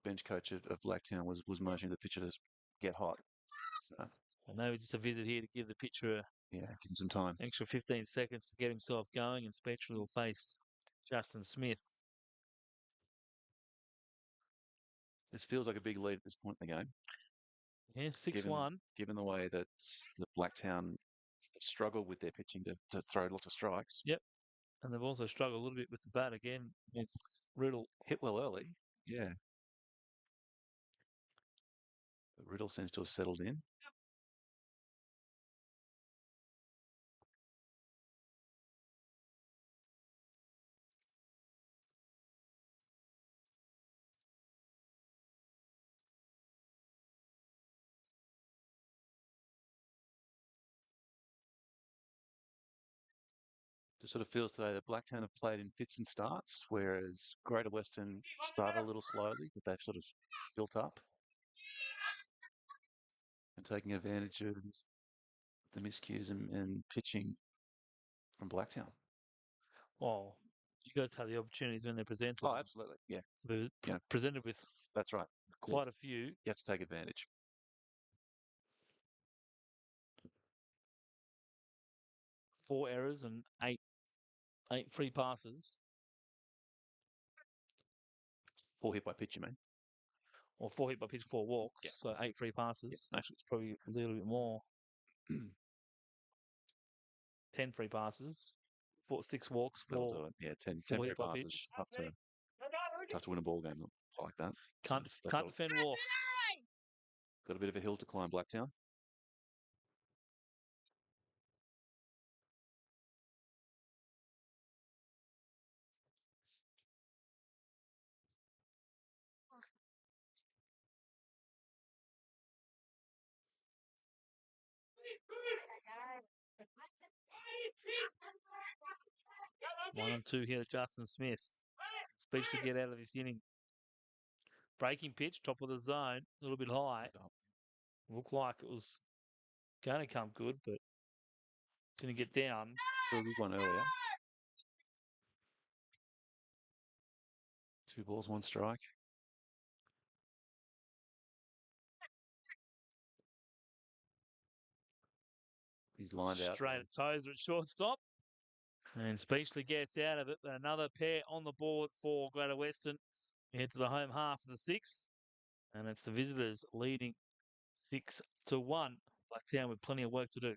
bench coach of Blacktown was motioning the pitcher to get hot. So maybe just a visit here to give the pitcher give him some time. Extra 15 seconds to get himself going, and Speechley will face Justin Smith. This feels like a big lead at this point in the game. Yeah, 6-1. Given the way that the Blacktown struggled with their pitching to throw lots of strikes. Yep. And they've also struggled a little bit with the bat again. With Riddle. Hit well early. Yeah. But Riddle seems to have settled in. It sort of feels today that Blacktown have played in fits and starts, whereas Greater Western started a little slowly, but they've sort of built up and taking advantage of the miscues and pitching from Blacktown. Well, you got to take the opportunities when they're presented. Oh, absolutely. Yeah. Presented with that's right. Quite a few. You have to take advantage. Four errors and eight free passes. 4 hit by pitch, you mean? Or 4 hit by pitch, 4 walks. So 8 free passes. Actually, it's probably a little bit more. 10 free passes. 6 walks. 4. Do it. Yeah, 10 free passes. It's tough to win a ball game like that. Can't defend walks. Got a bit of a hill to climb, Blacktown. One and two here to Justin Smith. Speech to get out of this inning. Breaking pitch, top of the zone, a little bit high. Looked like it was going to come good, but didn't get down. Threw a good one earlier. 2 balls, 1 strike. He's lined out. Straight at Tozer at shortstop. And Speechley gets out of it. But another pair on the board for Greater Western. Head to the home half of the 6th. And it's the visitors leading 6-1. Blacktown with plenty of work to do.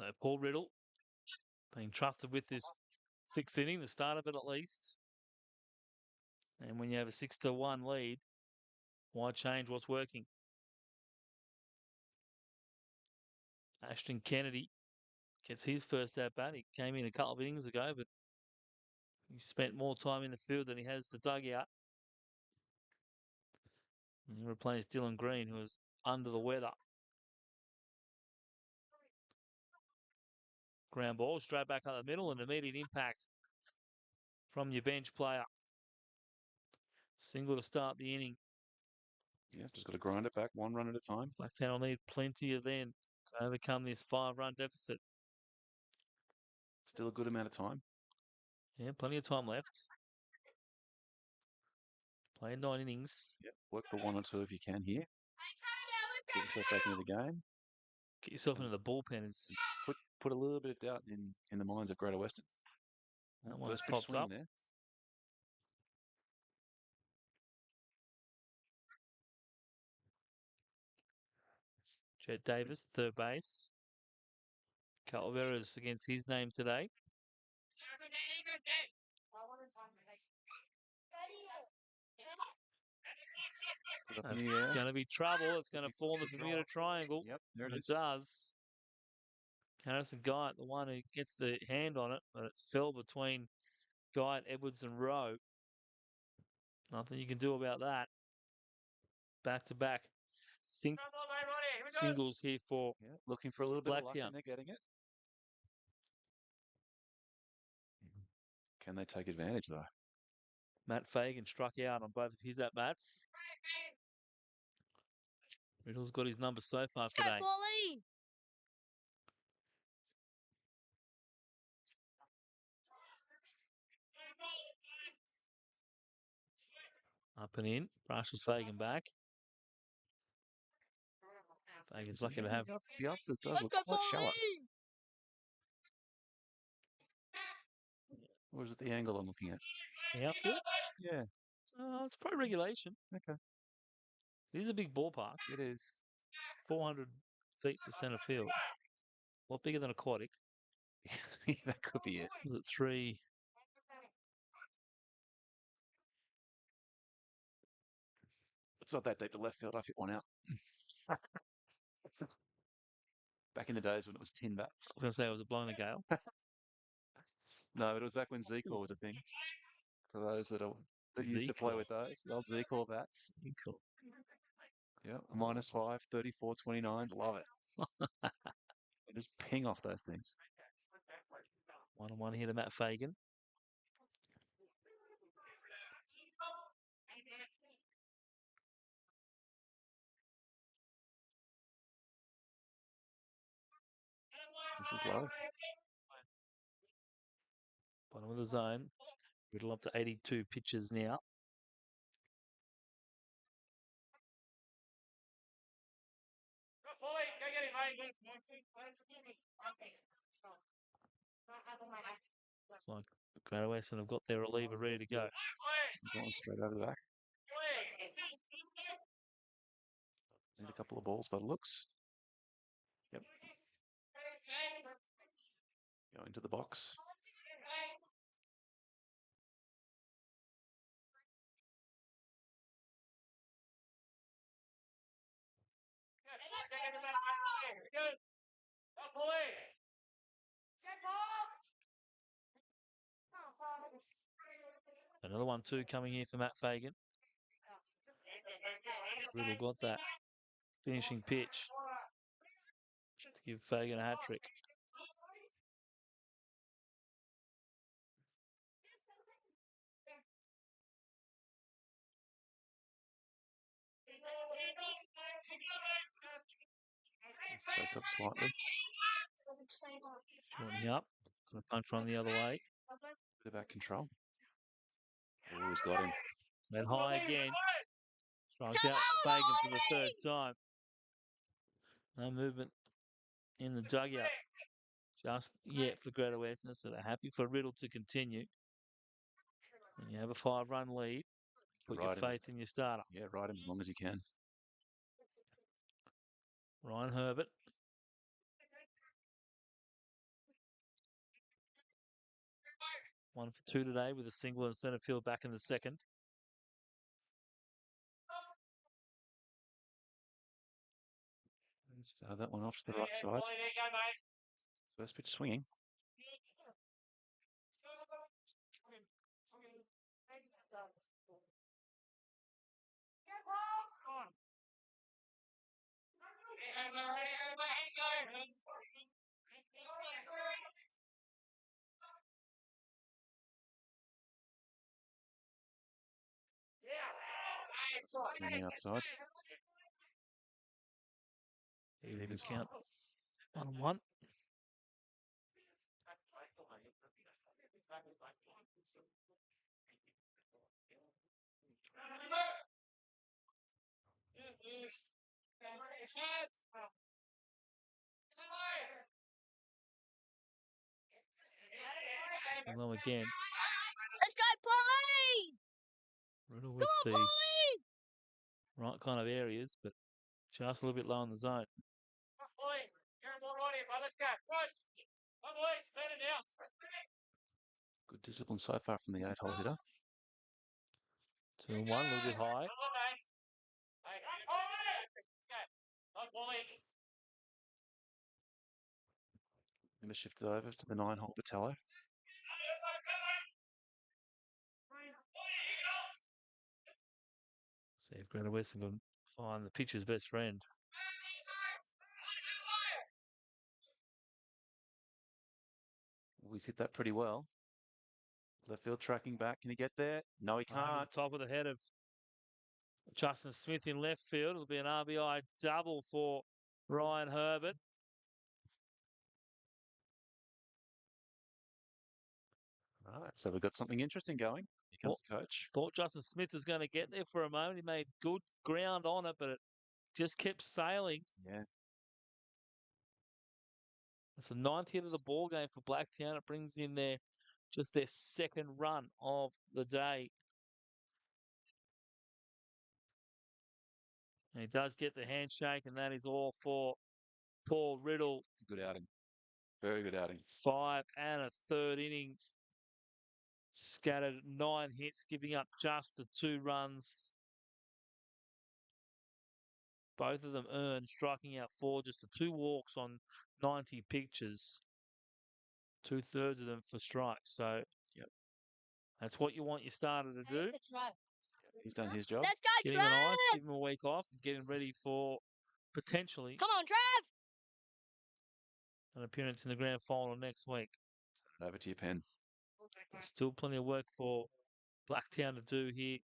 So Paul Riddle being trusted with this sixth inning, the start of it at least. And when you have a 6-1 lead, why change what's working? Ashton Kennedy gets his first at bat. He came in a couple of innings ago, but he spent more time in the field than he has the dugout. And he replaced Dylan Green, who was under the weather. Ground ball straight back up the middle and immediate impact from your bench player. Single to start the inning. Yeah, just got to grind it back 1 run at a time. Blacktown will need plenty of them to overcome this 5-run deficit. Still a good amount of time. Yeah, plenty of time left. Playing 9 innings. Yeah, work for 1 or 2 if you can here. Get yourself back into the game. Get yourself into the bullpen. Put a little bit of doubt in the minds of Greater Western. That one's First pitch popped swing up. there. Jet Davis, third base. Couple of errors against his name today. Put up in the air. Going to be trouble. It's going to fall in the Should Bermuda drop. Triangle. Yep, there it It is. does. Harrison Guy, the one who gets the hand on it, but it fell between Guy, Edwards, and Rowe. Nothing you can do about that. Back to back. Singles here for Looking for a little bit of luck, Blacktown. and they're getting it. Can they take advantage, though? Matt Fagan struck out on both of his at-bats. Riddle's got his number so far today. Up and in. Brushes Fagan back. Fagan's lucky to have. The outfield does look quite shallow. Or is it the angle I'm looking at? The outfield? Yeah. It's pro regulation. Okay. It is a big ballpark. It is. 400 feet to centre field. A lot bigger than aquatic. That could be it. Is it 3? It's not that deep to left field. I've hit one out. Back in the days when it was 10 bats. I was going to say it was a blown a gale. No, it was back when Z-Core was a thing. For those that used to play with those, the old Z-Core bats. Z-Core. Yeah, -5, 34, 29. Love it. They just ping off those things. 1-1 here to Matt Fagan. This is low. Bottom of the zone. Riddle up to 82 pitches now. Looks like Greater Western have got their reliever ready to go. He's on straight over the back. Need a couple of balls by the looks. Yep. Go into the box. Another 1-2 coming here for Matt Fagan. Riddle got that finishing pitch to give Fagan a hat-trick. Poked up slightly. Shortening up. Got a punch on the other way. Bit of back control. Oh, he's got him. Then high again. Strikes out Fagan for the third time. No movement in the dugout just yet for Greater Western, so they're happy for Riddle to continue. And you have a 5-run lead. Put your faith in your starter. Yeah, ride him as long as you can. Ryan Herbert. 1 for 2 today with a single in centre field back in the second. He's fouled that one off to the right side. First pitch swinging. On the outside. Even count. 1-1. Hello again. Let's go, Polly! Riddle with Go on, the Polly! right kind of areas, but just a little bit low in the zone. Good discipline so far from the 8-hole hitter. 2-1, a little bit high. Going to shift it over to the 9-hole Patello. See if Greta Weston can find the pitcher's best friend. He's hit that pretty well. Left field tracking back. Can he get there? No, he Over can't. the top of the head of Justin Smith in left field. It'll be an RBI double for Ryan Herbert. Right, so we've got something interesting going. Here comes the coach. Thought Justin Smith was going to get there for a moment. He made good ground on it, but it just kept sailing. Yeah. It's the 9th hit of the ball game for Blacktown. It brings in their second run of the day. And he does get the handshake, and that is all for Paul Riddle. It's a good outing. Very good outing. 5 1/3 innings. Scattered 9 hits, giving up just the 2 runs. Both of them earned, striking out 4, just the 2 walks on 90 pitches. 2/3 of them for strikes. So, yep, that's what you want your starter to do. He's done his job. Let's go, Getting Trev! on ice, give him a week off, and getting ready for potentially Come on, Trev! an appearance in the grand final next week. Over to your pen. There's still plenty of work for Blacktown to do here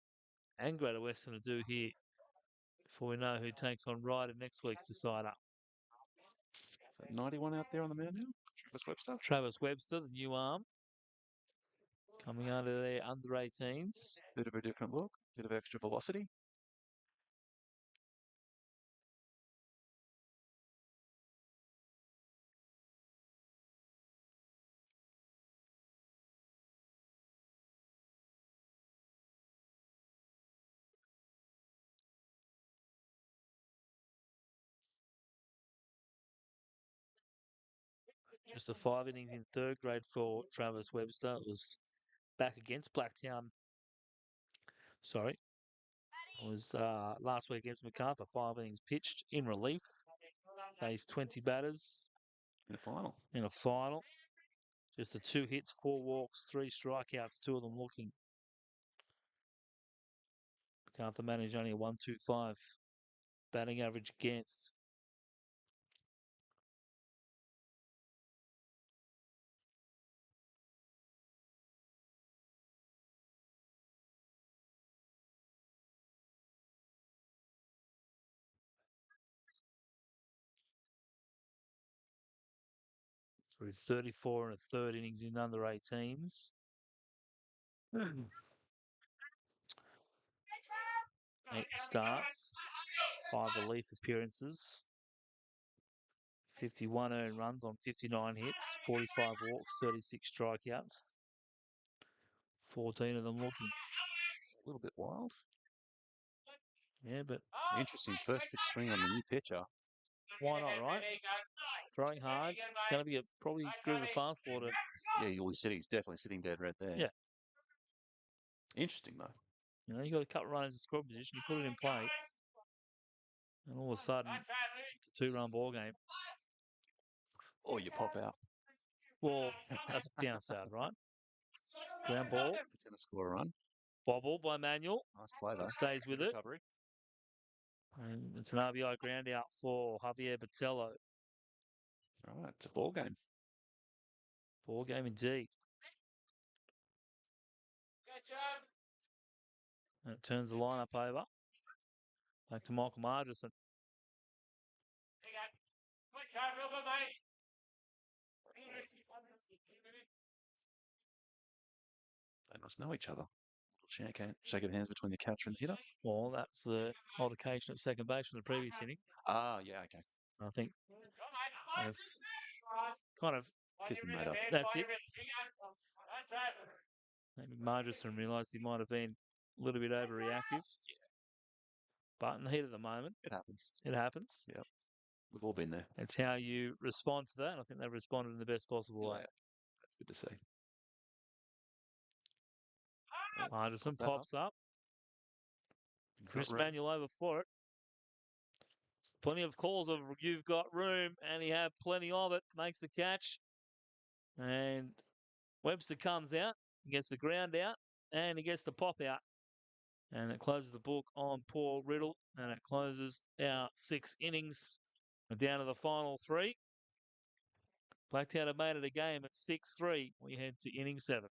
and Greater Western to do here before we know who takes on Ryder next week's decider. Is that 91 out there on the mound now? Travis Webster? Travis Webster, the new arm, coming under their under 18s. Bit of a different look, bit of extra velocity. Just a 5 innings in third grade for Travis Webster. It was back against Blacktown. Sorry. It was last week against MacArthur. 5 innings pitched in relief. Faced 20 batters. In a final. Just the 2 hits, 4 walks, 3 strikeouts, 2 of them looking. MacArthur managed only a 1.25 batting average against. Through 34 1/3 innings in under 18s. 8 starts, 5 relief appearances. 51 earned runs on 59 hits, 45 walks, 36 strikeouts. 14 of them looking. A little bit wild. Yeah, but interesting first pitch swing on the new pitcher. Why not, right? throwing hard. It's going to be probably through the fastball to. Yeah, he's definitely sitting dead right there. Yeah. Interesting, though. You got a couple of runners in score position. You put it in play, and all of a sudden, it's a 2-run ball game. Or you pop out. Well, that's the downside, right? Ground ball. It's going to score a run. Bobble by Manuel. Nice play, though. Stays with it. Recovery. And it's an RBI ground out for Javier Botello. All right, it's a ball game. Ball game indeed. And it turns the lineup over. Back to Michael Margerson. They must know each other. Shake of hands between the catcher and the hitter. Well, that's the altercation at second base from the previous inning. Ah, yeah, okay. I think they've kind of Kissed and made up. That's it. Maybe Margerson realised he might have been a little bit overreactive. Yeah. But in the heat of the moment, It happens. It happens. Yeah. We've all been there. It's how you respond to that. And I think they've responded in the best possible way. That's good to see. Margerson pops up. Chris room. Manuel over for it. Plenty of calls of you've got room, and he had plenty of it. Makes the catch. And Webster comes out, he gets the ground out, and he gets the pop out. And it closes the book on Paul Riddle, and it closes our 6 innings. We're down to the final 3. Blacktown have made it a game at 6-3. We head to inning 7.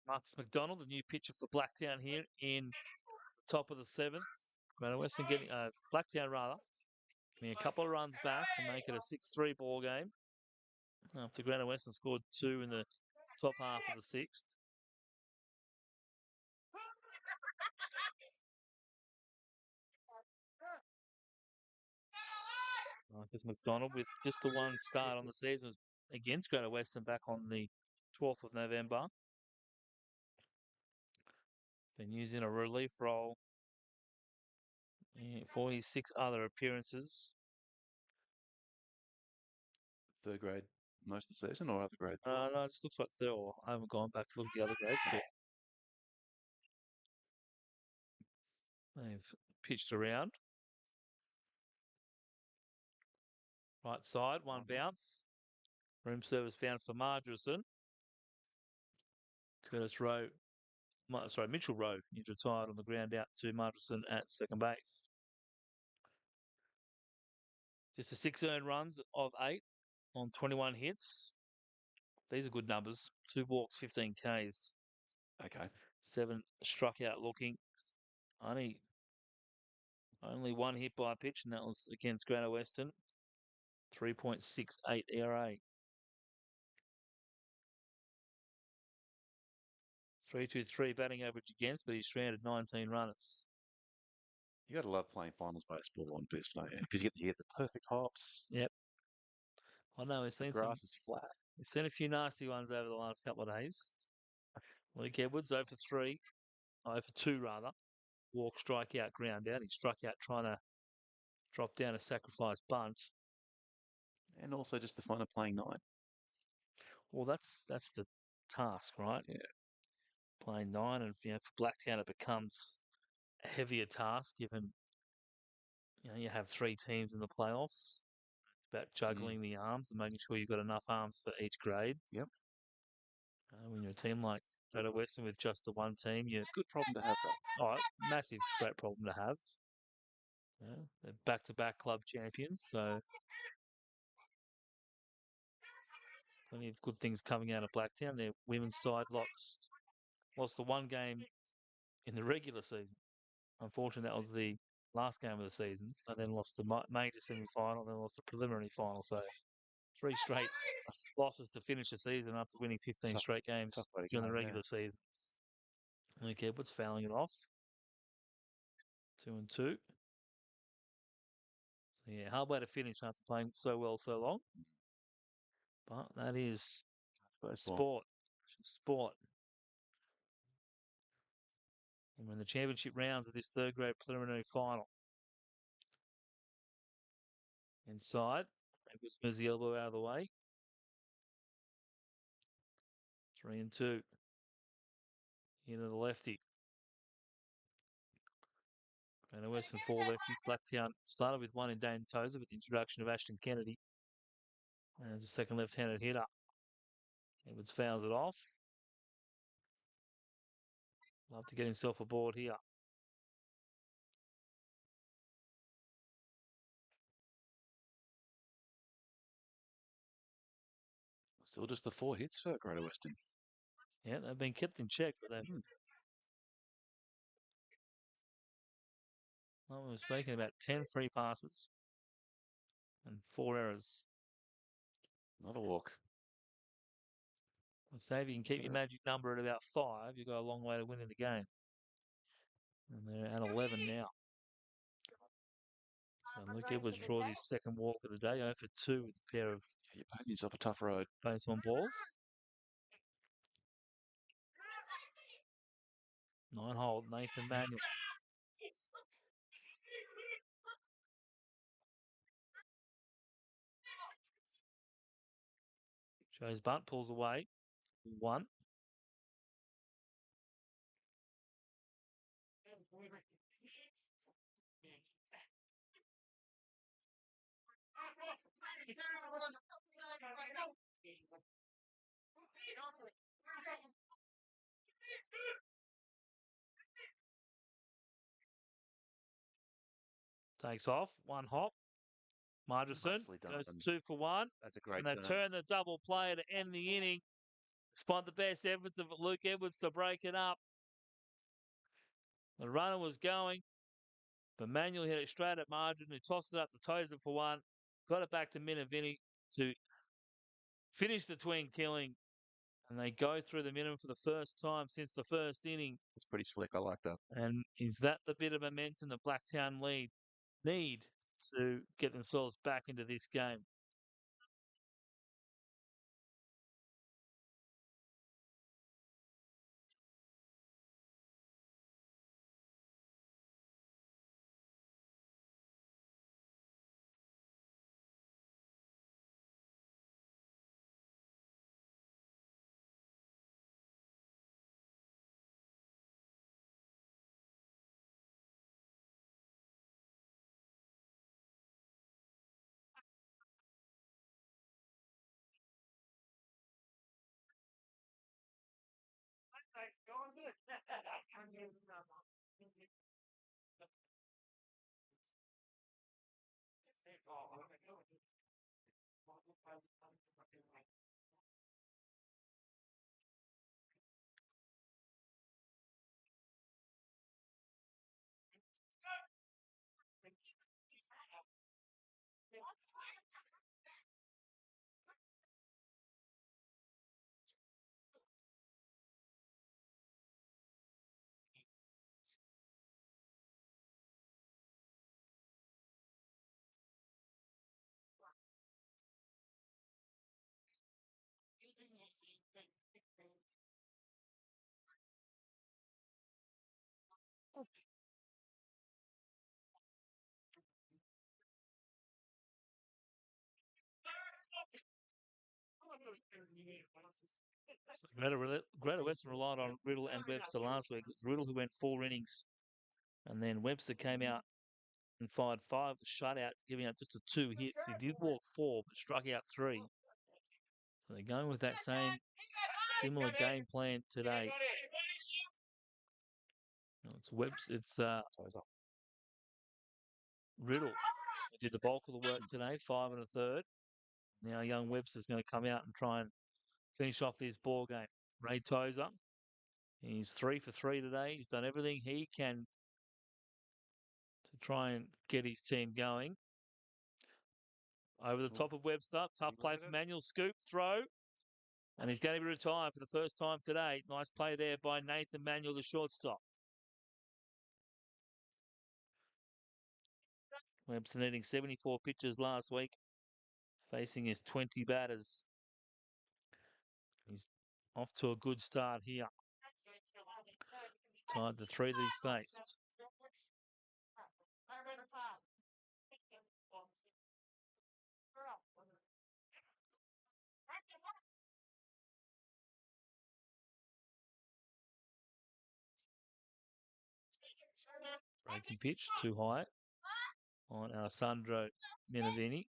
Marcus McDonald, the new pitcher for Blacktown here in the top of the 7th. Granite Western getting Blacktown rather, getting a couple of runs back to make it a 6-3 ball game. After Granite Western scored 2 in the top half of the 6th. Marcus McDonald with just the one start on the season was against Granite Western back on the 12th of November. Been using a relief role for his 6 other appearances. Third grade most of the season or other grade? No, it just looks like third. I haven't gone back to look at the other grades yet. They've pitched around. Right side, one bounce. Room service bounce for Margerson. Mitchell Rowe is retired on the ground out to Margerson at second base. Just the 6 earned runs of 8 on 21 hits. These are good numbers. 2 walks, 15 Ks. Okay. 7 struck out looking. Only one hit by pitch, and that was against Greater Western. 3.68 ERA. 3.23 batting average against, but he's stranded 19 runners. You got to love playing finals baseball on this, don't you? Because you get the perfect hops. Yep. I know The grass is flat. We've seen a few nasty ones over the last couple of days. Luke Edwards 0 for 3, 0 for 2 rather. Walk, strike out, ground out. He struck out trying to drop down a sacrifice bunt. And also just the fun of playing 9. Well, that's the task, right? Yeah. Playing 9, and for Blacktown it becomes a heavier task given you have 3 teams in the playoffs. About juggling the arms and making sure you've got enough arms for each grade. Yep. When you're a team like Greater Western with just the one team, Good problem to have, though. Oh, massive, great problem to have. They're back-to-back club champions, so plenty of good things coming out of Blacktown. Their women's side lost the one game in the regular season. Unfortunately, that was the last game of the season, and then lost the major semi-final, and then lost the preliminary final. So 3 straight losses to finish the season after winning 15 straight games during the regular season. Luke Edwards fouling it off. 2-2. So yeah, hard way to finish after playing so well so long. But that is sport. And we're in the championship rounds of this third grade preliminary final. Inside, Edwards moves the elbow out of the way. 3-2. Into the lefty. Greater Western 4 lefties. Blacktown started with 1 in Dane Tozer with the introduction of Ashton Kennedy as a second left-handed hitter. Edwards fouls it off. Love to get himself aboard here. Still just the 4 hits for Greater Western. Yeah, they've been kept in check, but they've... Well, we were speaking about 10 free passes and 4 errors. Another walk. I'd say if you can keep your magic number at about 5, you've got a long way to winning the game. And they're at 11 now. So Luke Edwards draws his second walk of the day, 0 for 2 with a pair of You're putting yourself a tough road. base on balls. 9-hole, Nathan Manuel. Shows bunt, pulls away. 1. Takes off, 1 hop. Margerson goes 2 for 1. That's a great and they turn the double play to end the inning. Despite the best efforts of Luke Edwards to break it up. The runner was going, but Manuel hit it straight at margin. He tossed it up to Tozer for 1. Got it back to Minavini to finish the twin killing. And they go through the minimum for the first time since the first inning. It's pretty slick. I like that. And is that the bit of momentum that Blacktown need to get themselves back into this game? Greater Western relied on Riddle and Webster last week. It was Riddle who went 4 innings, and then Webster came out and fired 5 shutout, giving up just 2 hits. He did walk 4, but struck out 3. So they're going with that same similar game plan today. It's Webster. It's Riddle who did the bulk of the work today, 5 1/3. Now young Webster's going to come out and try and finish off this ball game. Ray Tozer, he's 3 for 3 today. He's done everything he can to try and get his team going. Over the top of Webster, tough play for Manuel. Scoop, throw, and he's going to be retired for the first time today. Nice play there by Nathan Manuel, the shortstop. Webster needing 74 pitches last week, facing his 20 batters. He's off to a good start here. Tied the 3 that he's faced. Breaking pitch, too high on Alessandro Minervini.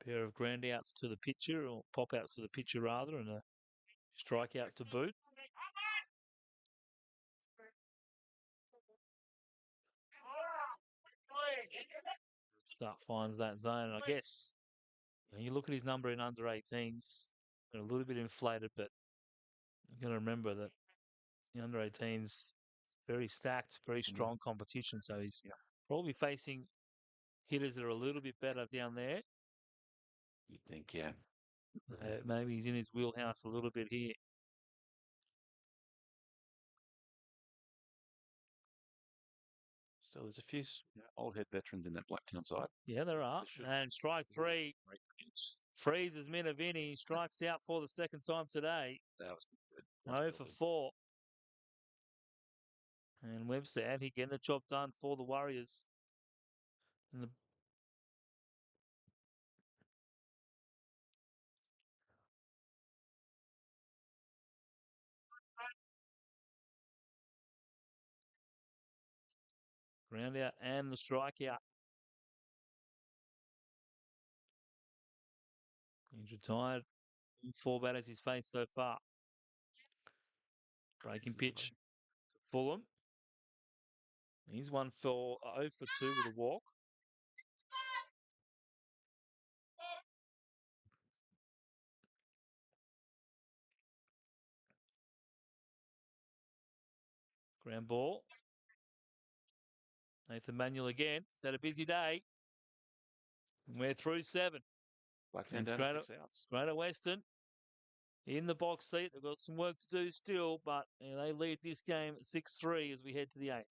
Pair of ground outs to the pitcher, or pop outs to the pitcher rather, and a strikeout to boot. Start finds that zone, and I guess you look at his number in under 18s, a little bit inflated, but you've got to remember that the under 18s very stacked, very strong competition. So he's probably facing hitters that are a little bit better down there. You'd think, yeah. Maybe he's in his wheelhouse a little bit here. Still, there's a few old head veterans in that Blacktown side. Yeah, there are. And strike 3. Freezes Minervini. He strikes out for the second time today. That was good. 0 for 4. And Webster out here getting the job done for the Warriors. And the ground out and the strikeout. He's retired. 4 batters he's faced so far. Breaking pitch to Fulham. He's 1 for 0 for 2 with a walk. Ground ball. Nathan Manuel again. He's had a busy day. We're through 7. Blacktown down to 6 outs. Greater Western in the box seat. They've got some work to do still, but they lead this game 6-3 as we head to the 8th.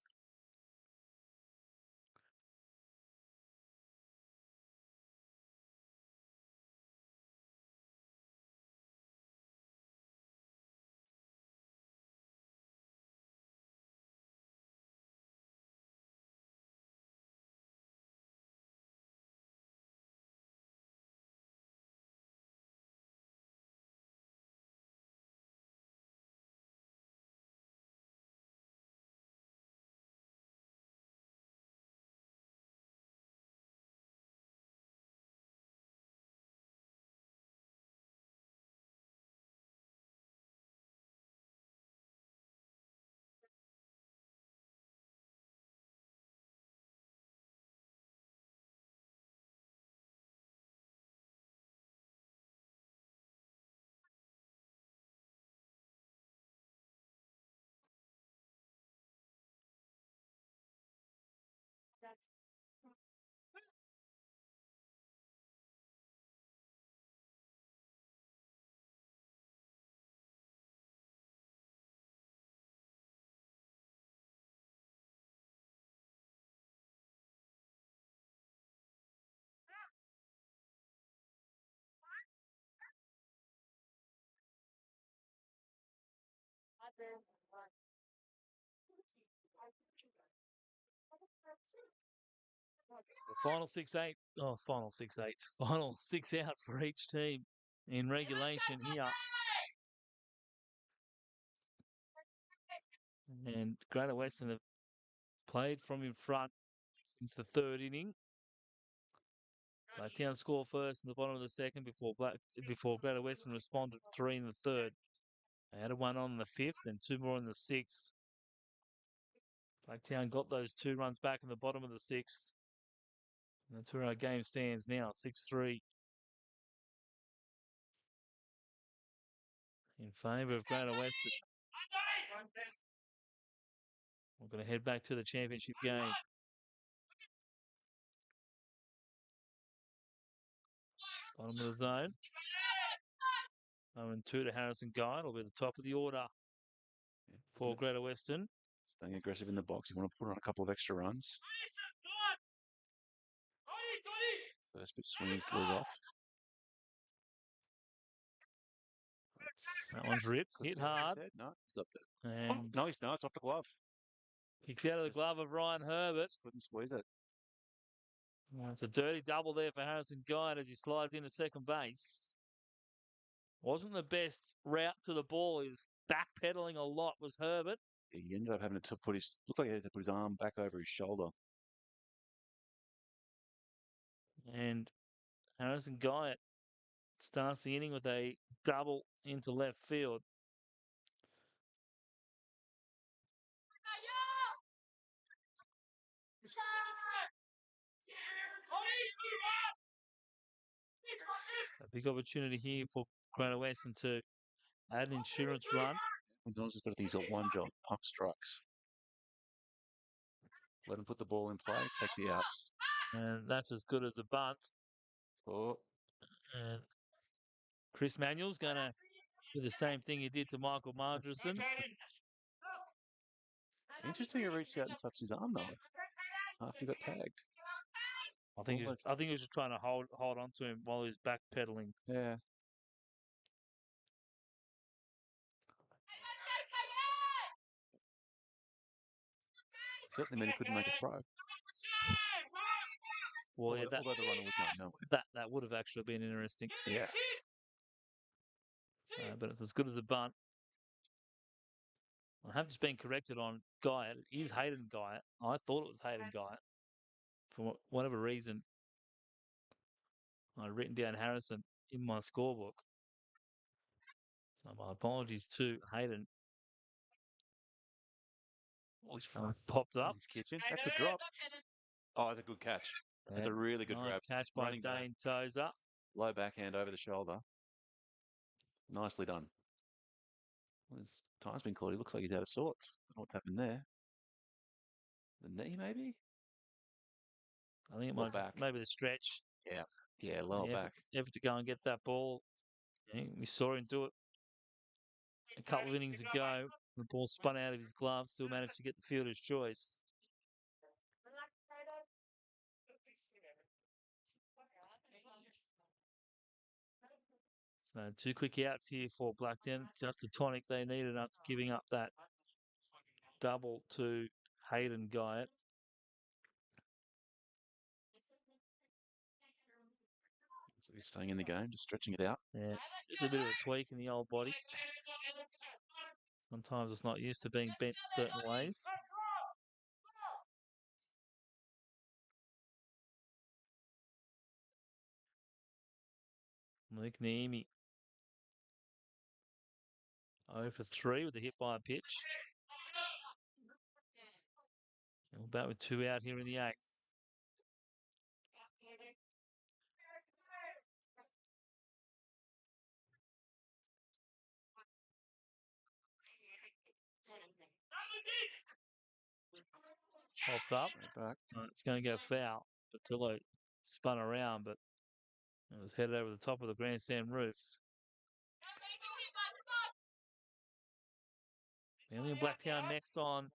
The final 6-8. Oh, final 6-8. Final 6 outs for each team. in regulation here. And Greater Western have played from in front since the third inning. Blacktown score first in the bottom of the second before Greater Western responded 3 in the third. They had one on in the fifth and 2 more in the sixth. Blacktown got those 2 runs back in the bottom of the sixth. And that's where our game stands now, 6-3. In favour of Greater Western. We're going to head back to the championship game. Bottom of the zone. 0-2 to Harrison Guy. It'll be the top of the order for Greater Western. Staying aggressive in the box. You want to put on a couple of extra runs. First bit swinging to lead off. That one's ripped. Hit hard. No, he's up there. And no, it's off the glove. Kicks out of the glove of Ryan Herbert. Just couldn't squeeze it. Well, it's a dirty double there for Harrison Guy as he slides into second base. Wasn't the best route to the ball. He was backpedaling a lot, was Herbert. He ended up having to looked like he had to put his arm back over his shoulder. And Harrison Guy starts the inning with a double into left field. A big opportunity here for Greater Western to add an insurance run. McDonald's has got to think he's got one job, pump strikes. Let him put the ball in play, take the outs. And that's as good as a bunt. Oh. And Chris Manuel's going to do the same thing he did to Michael Margerson. Interesting he reached out and touched his arm, though, after he got tagged. I think he was just trying to hold on to him while he was backpedaling. Yeah. Certainly meant he couldn't make a throw. Well, although the runner was going nowhere. That would have actually been interesting. Yeah. But it's as good as a bunt. I have just been corrected on Guy. It is Hayden Guy. I thought it was Hayden Guy. For whatever reason, I'd written down Harrison in my scorebook. So my apologies to Hayden. Popped up. His kitchen. That's a drop. Oh, that's a good catch. That's a really good nice grab. catch by Dane Tozer. Low backhand over the shoulder. Nicely done. His time's been called. He looks like he's out of sorts. Don't know what's happened there. The knee, maybe? I think it might maybe the stretch. Yeah. Yeah, lower back. Effort to go and get that ball. Yeah, we saw him do it a couple of innings ago. The ball spun out of his glove, still managed to get the fielder's choice. So 2 quick outs here for Blacktown. Just a tonic they needed after giving up that double to Hayden Guy. So he's staying in the game, just stretching it out. Yeah, just a bit of a tweak in the old body. Sometimes it's not used to being bent certain ways. Malik Niemi 0 for 3 with a hit by a pitch. And we're back with 2 out here in the 8th. Popped up. Back. It's going to go foul. Patillo spun around, but it was headed over the top of the grandstand roof. Manly and Blacktown next on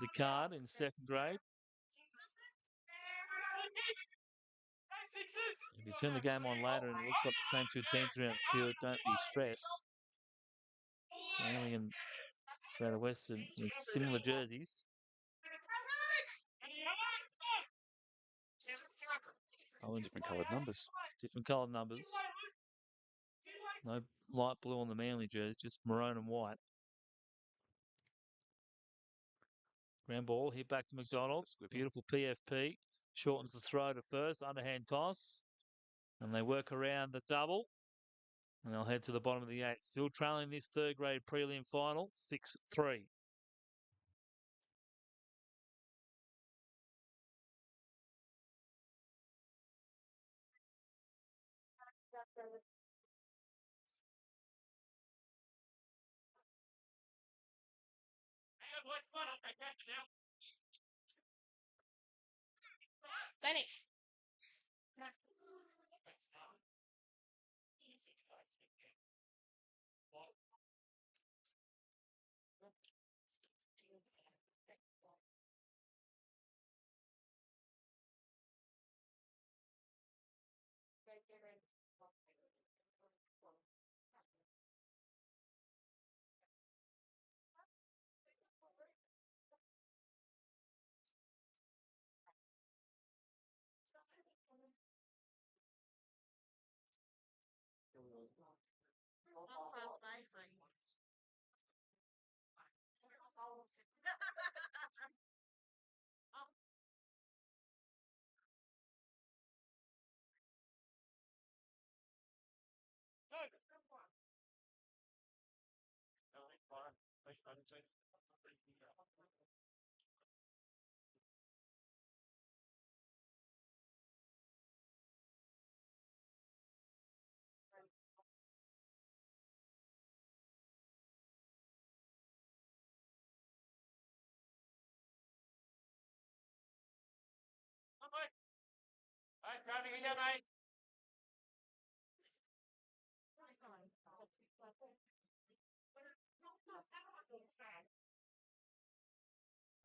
the card in second grade. If you turn the game on later and it looks like the same 2 teams around the field, don't be stressed. Manly and Greater Western with similar jerseys. Different coloured numbers. Different coloured numbers. No light blue on the Manly jersey, just maroon and white. Ground ball hit back to McDonald. Beautiful PFP. Shortens the throw to first. Underhand toss. And they work around the double. And they'll head to the bottom of the eighth. Still trailing this third grade prelim final, 6-3. Phoenix.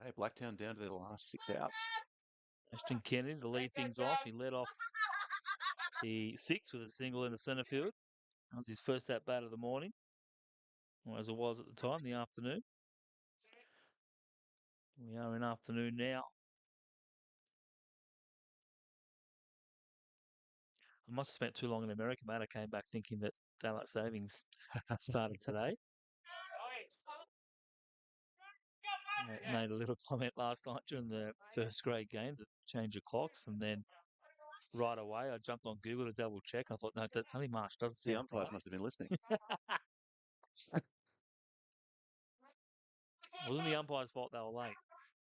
Hey, Blacktown down to their last 6 outs. Ashton Kennedy to lead things off. He led off the sixth with a single in the centre field. That was his first at bat of the morning, or as it was at the time, the afternoon. We are in afternoon now. I must have spent too long in America, mate. I came back thinking that daylight savings started today. I made a little comment last night during the first grade game to change the clocks, and then right away I jumped on Google to double check. I thought, no, that's only March. Doesn't The sound umpires right. must have been listening. It wasn't the umpire's fault they were late.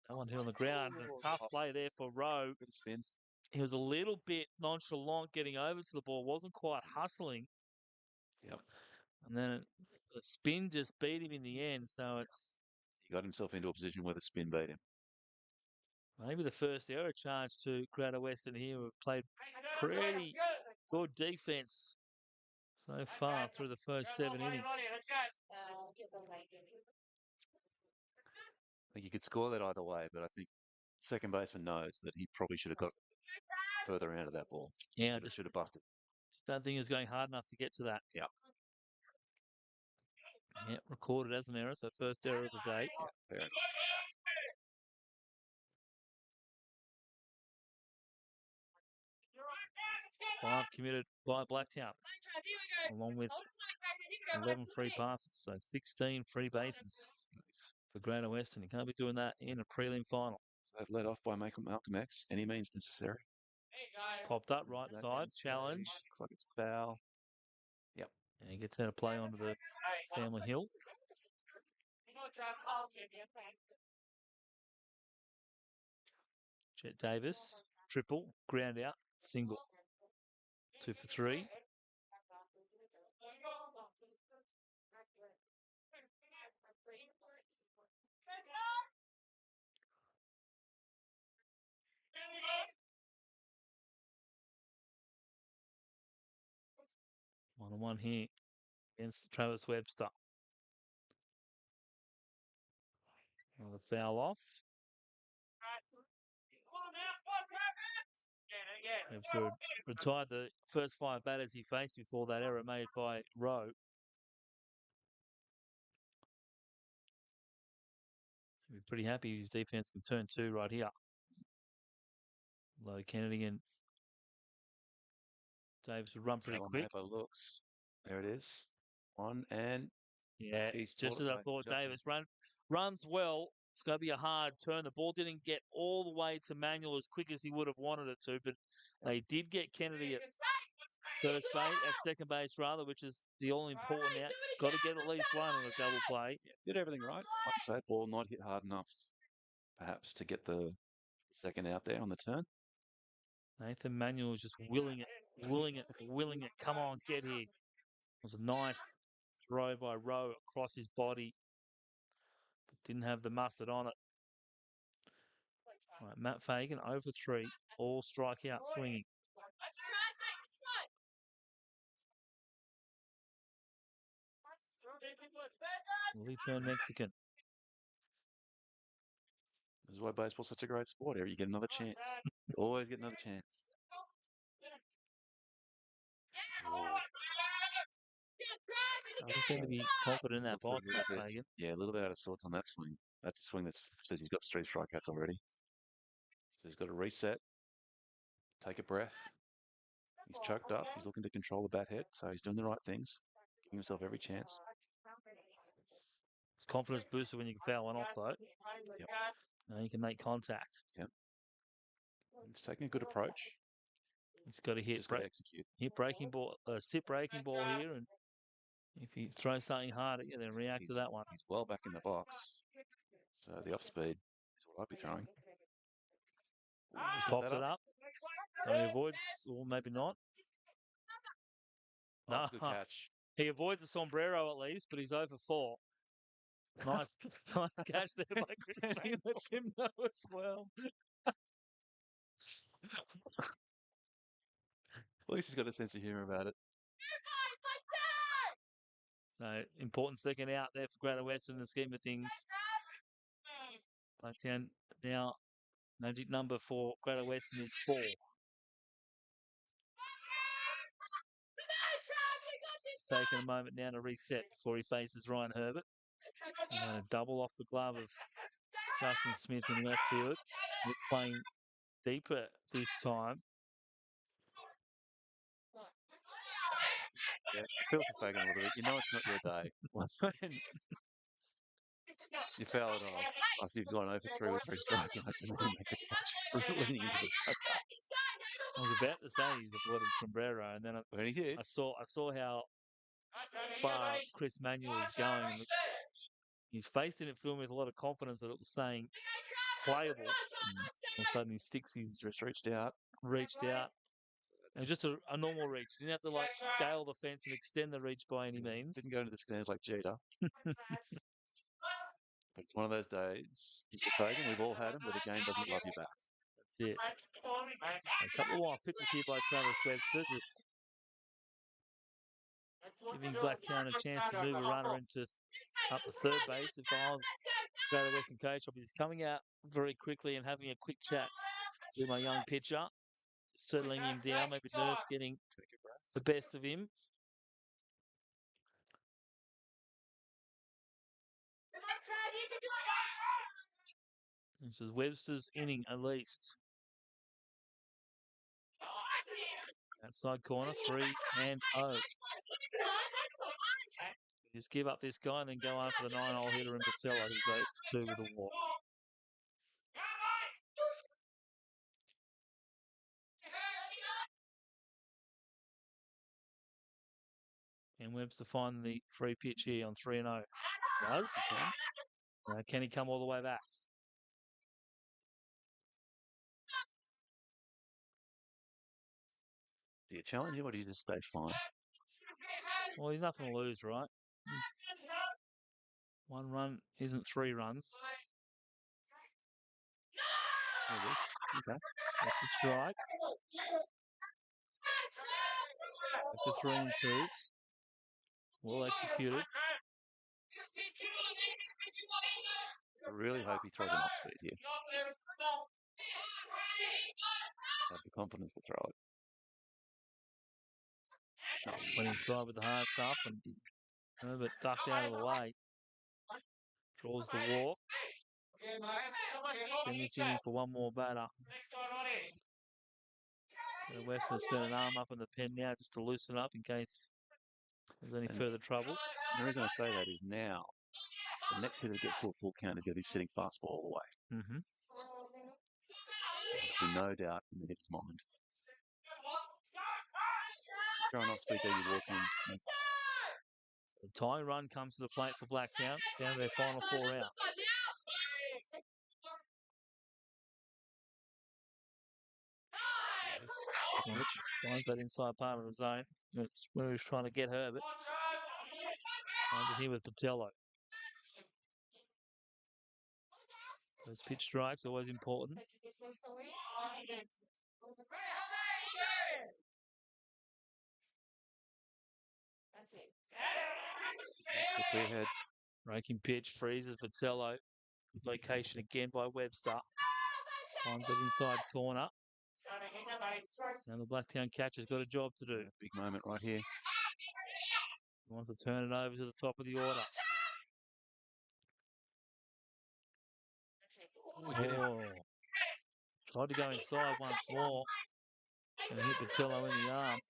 That one hit on the ground. A tough play there for Rowe. Good spin. He was a little bit nonchalant getting over to the ball, wasn't quite hustling. Yep. And then the spin just beat him in the end. So it's He got himself into a position where the spin beat him. maybe the first error charge to Greater Western here, who have played pretty good defence so far through the first 7 innings. I think you could score that either way, but I think second baseman knows that he probably should have got further out of that ball. Yeah, should have buffed it. Just don't think he was going hard enough to get to that. Yeah. Yeah, recorded as an error, so first error of the day. Yeah, fair enough. 5 committed by Blacktown, along with 11 free passes, so 16 free bases for Greater Western. You can't be doing that in a prelim final. So they've led off by Malcolm X. Any means necessary. Popped up right side, challenge. Looks like it's foul. Yep. And he gets out of play onto the family hill. Chet Davis, triple, ground out, single. 2 for 3. One here against Travis Webster. Another foul off. Webster retired the first 5 batters he faced before that error made by Rowe. He'll be pretty happy his defense can turn 2 right here. Low Kennedy and Davis would run pretty quick. Looks. There it is. One, and Yeah, he's just as I thought, Davis runs well. It's going to be a hard turn. The ball didn't get all the way to Manuel as quick as he would have wanted it to, but they did get Kennedy at second base rather, which is the all important out. Got to get at least one on a double play. Yeah, did everything right. Like you say, ball not hit hard enough, perhaps, to get the second out there on the turn. Nathan Manuel was just willing it. Come on, get here. It was a nice throw by Rowe across his body, but didn't have the mustard on it. Right, Matt Fagan over 3, all strikeout swinging. Will he turn Mexican? This is why baseball's such a great sport. Here, you get another chance. You always get another chance. Oh. Doesn't seem to be confident in that box, Matt Fagan. Yeah, a little bit out of sorts on that swing. That's a swing that says he's got 3 strikeouts already. So he's got to reset, take a breath. He's choked up. He's looking to control the bat head, so he's doing the right things, giving himself every chance. It's confidence booster when you can foul one off, though. Yep. Now you can make contact. Yep. He's taking a good approach. He's got to got to execute. Hit breaking ball, sit breaking ball here, and if he throws something hard at you, then react to that one. He's well back in the box, so the off speed is what I'd be throwing. He's popped it up. So he avoids, or maybe not. No, good catch. He avoids the sombrero at least, but he's over 4. Nice catch there by Chris. And he lets him know as well. At least he's got a sense of humour about it. So important second out there for Greater Western in the scheme of things. Blacktown now, magic number for Greater Western is 4. Taking a moment now to reset before he faces Ryan Herbert. And a double off the glove of Justin Smith in left field. Smith playing deeper this time. Yeah, I feel for Fagan a little bit. You know it's not your day. You foul it off after you've gone over 3 with 3 strikeouts and then he makes a catch leaning into the dugout. I was about to say he's avoided sombrero, and then I saw how far Chris Manuel is going. And he's faced in it film with a lot of confidence that it was saying playable. All of a sudden, his sticks, he's just reached out. And just a normal reach. You didn't have to scale the fence and extend the reach by any means. Didn't go into the stands like Jeter. But it's one of those days, Mr. Fagan, we've all had them, where the game doesn't love you back. That's it. A couple of wild pitches here by Travis Webster, just giving Blacktown a chance to move a runner up to third base. If I was Greater Western coach, I'll be just coming out very quickly and having a quick chat to my young pitcher, settling him down, maybe nerves getting the best of him. This is Webster's inning at least. Outside corner, 3-0. Just give up this guy and then go after the 9-hole hitter in Patella, who's 0-2 with a walk. And Webster finding the free pitch here on 3-0. Does? Can he come all the way back? Do you challenge him or do you just stay fine? Well, he's nothing to lose, right? 1 run isn't 3 runs. There it is. Okay. That's the strike. That's a 3-2. Well executed. I really hope he throws an off speed here. Have the confidence to throw it. Went inside with the hard stuff and Herbert ducked out of the way. Draws the walk. Then this inning for one more batter. Western set an arm up in the pen now just to loosen up in case there's any And- further trouble. The reason I say that is now the next hitter that gets to a full count is going to be sitting fastball all the way. Mm-hmm. There'll be no doubt in the hitter's mind. Throwing off speed there, you walk in. The tying run comes to the plate for Blacktown, down to their final 4 outs. Finds that inside part of the zone. It's where he's trying to get Herbert. Finds it here with Patello. Those pitch strikes, always important. Quickly ahead. Breaking pitch, freezes Patello. Good location again by Webster. Finds that inside corner. Now the Blacktown catcher's got a job to do. Big moment right here. He wants to turn it over to the top of the order. Oh. Tried to go inside once more. And hit Patello in the arm.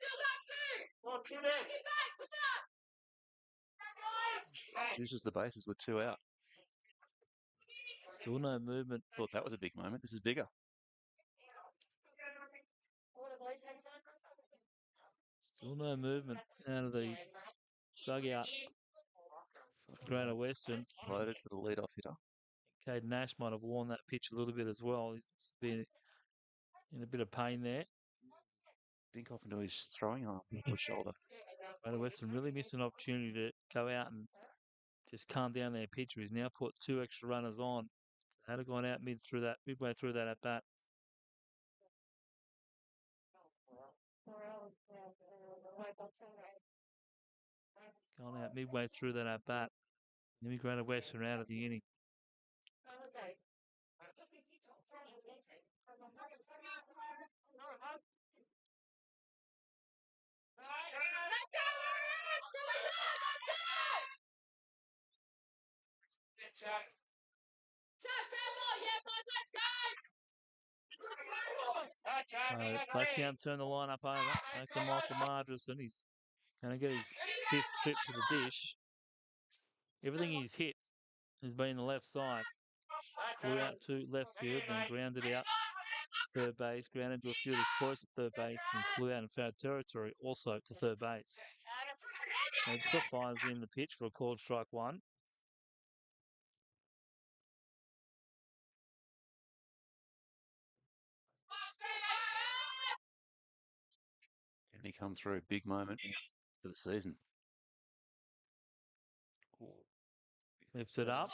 Juices the bases with 2 out. Still no movement. Thought that was a big moment. This is bigger. Still no movement out of the dugout. Greater Western. Loaded for the leadoff hitter. Caden Nash might have worn that pitch a little bit as well. He's been in a bit of pain there. Dink off into his throwing arm or shoulder. Greater Western really missed an opportunity to go out and just calm down their pitcher. He's now put 2 extra runners on. They had have gone out midway through that at bat. Gone out midway through that at bat. Maybe Greater Western out of the inning. Blacktown turned the lineup over. Back to Michael Mardrason. He's going to get his 5th trip to the dish. Everything he's hit has been the left side. Flew out to left field, then grounded out third base, grounded to a fielder's choice at third base, and flew out in foul territory, also to third base. Webster fires in the pitch for a called strike 1. Can he come through? Big moment for the season. Lifts it up.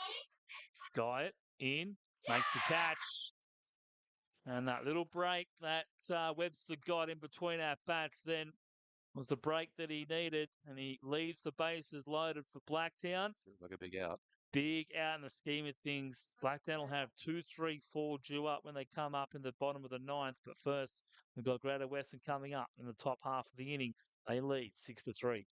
Guy it in. Makes the catch. And that little break that Webster got in between our bats then was the break that he needed. And he leaves the bases loaded for Blacktown. Feels like a big out. Big out in the scheme of things. Blacktown will have 2, 3, 4 due up when they come up in the bottom of the 9th. But first, we've got Greater Western coming up in the top half of the inning. They lead 6-3.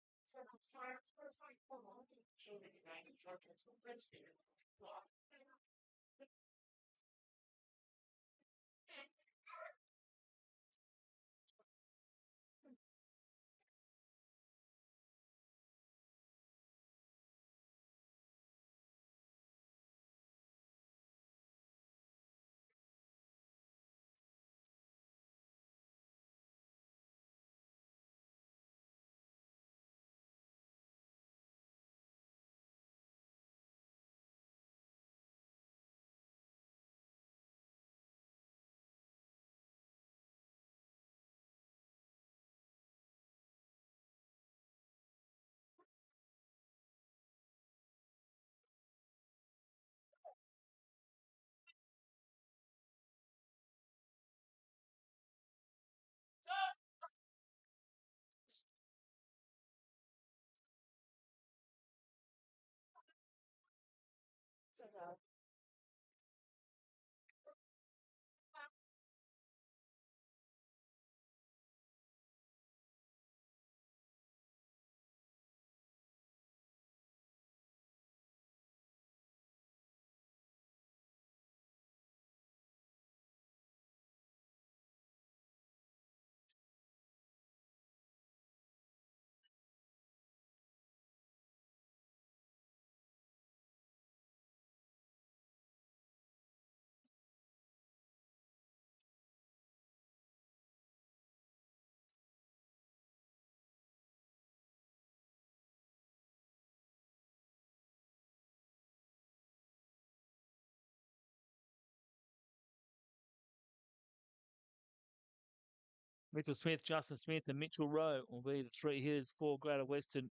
Mitchell Smith, Justin Smith, and Mitchell Rowe will be the three hitters for Greater Western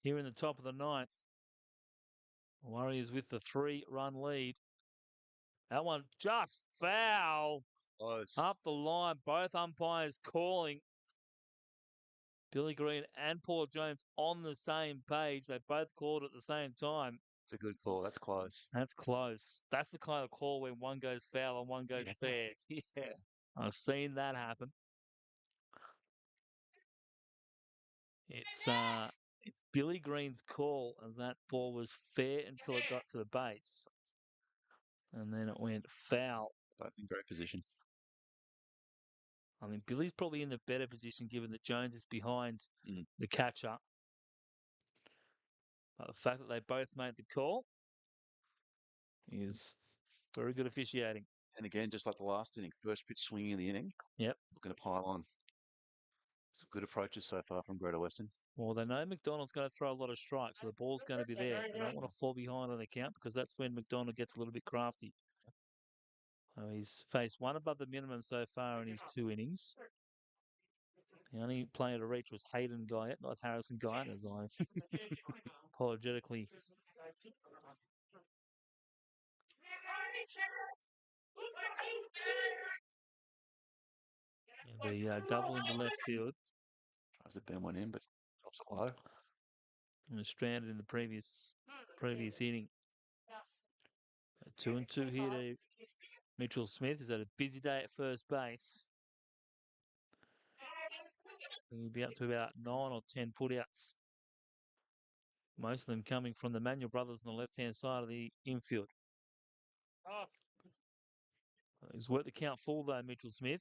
here in the top of the ninth. Warriors with the 3-run lead. That one just foul. Close. Up the line, both umpires calling. Billy Green and Paul Jones on the same page. They both called at the same time. It's a good call. That's close. That's close. That's the kind of call when one goes foul and one goes fair. Yeah. I've seen that happen. It's Billy Green's call as that ball was fair until it got to the base. And then it went foul. Both in great position. I mean, Billy's probably in the better position given that Jones is behind Mm. the catcher. But the fact that they both made the call is very good officiating. And again, just like the last inning, first pitch swinging in the inning. Yep. Looking to pile on. Some good approaches so far from Greater Western. Well, they know McDonald's going to throw a lot of strikes, so the ball's going to be there. They don't want to fall behind on the count because that's when McDonald gets a little bit crafty. So he's faced one above the minimum so far in his 2 innings. The only player to reach was Hayden Guyatt, not Harrison Guyatt, as I apologetically. The double into left field. Tries to bend one in, but drops it low. And was stranded in the previous inning. 2-2 here to Mitchell Smith, who's had a busy day at first base. He'll be up to about 9 or 10 putouts. Most of them coming from the Manuel brothers on the left-hand side of the infield. He's worked the count full though, Mitchell Smith.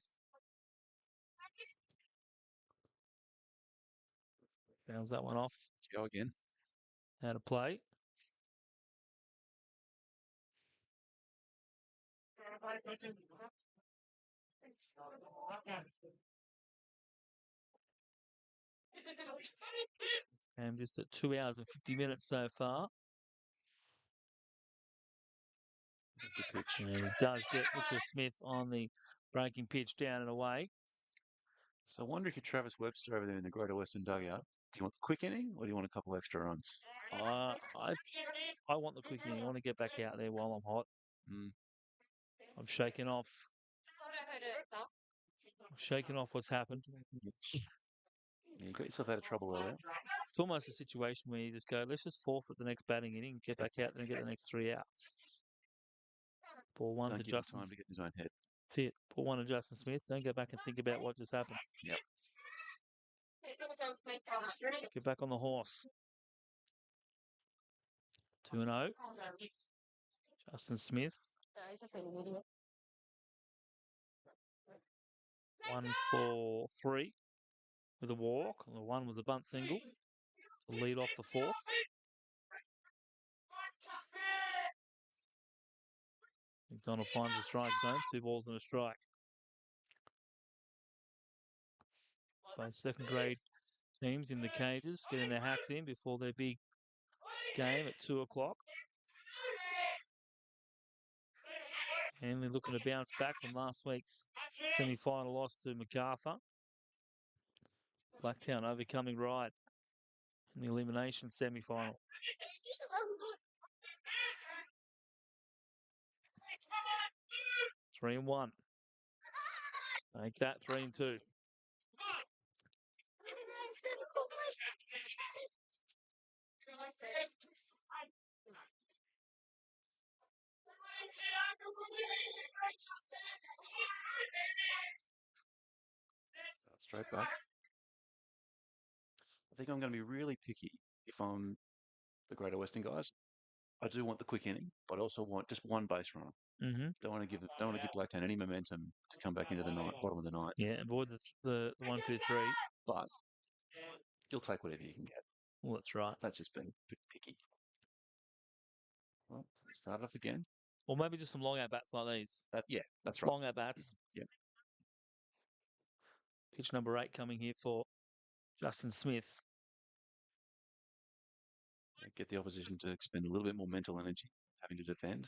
Fouls that one off. Let's go again. Out of play. And just at 2 hours and 50 minutes so far. Good pitch. And he does get Mitchell Smith on the breaking pitch down and away. So I wonder if you're Travis Webster over there in the Greater Western dugout. Do you want the quick inning or do you want a couple extra runs? I want the quick inning. I want to get back out there while I'm hot. Mm. I'm shaking off what's happened. Yeah, you got yourself out of trouble earlier. It's almost a situation where you just go, let's just forfeit the next batting inning, get back out there and get the next 3 outs. Ball one Don't to give him Justin. time to get in his own head. That's it. Ball one to Justin Smith. Don't go back and think about what just happened. Yep. Get back on the horse. 2-0. Justin Smith. 1 for 3 with a walk. The one was a bunt single to lead off the fourth. McDonald finds the strike zone. 2 balls and a strike. Both second grade teams in the cages getting their hacks in before their big game at 2 o'clock. Henley looking to bounce back from last week's semi-final loss to MacArthur. Blacktown overcoming Ryde in the elimination semi-final. 3-1. Make that 3-2. Straight back. I think I'm going to be really picky if I'm the Greater Western guys. I do want the quick inning, but I also want just one base runner. Mm-hmm. Don't want to give Blacktown any momentum to come back into the bottom of the ninth. Yeah, avoid the 1, 2, 3. But you'll take whatever you can get. Well, that's right. That's just being a bit picky. Well, start off again. Or maybe just some long at bats like these. That's right. Long at bats. Yep. Pitch number 8 coming here for Justin Smith. Get the opposition to expend a little bit more mental energy having to defend.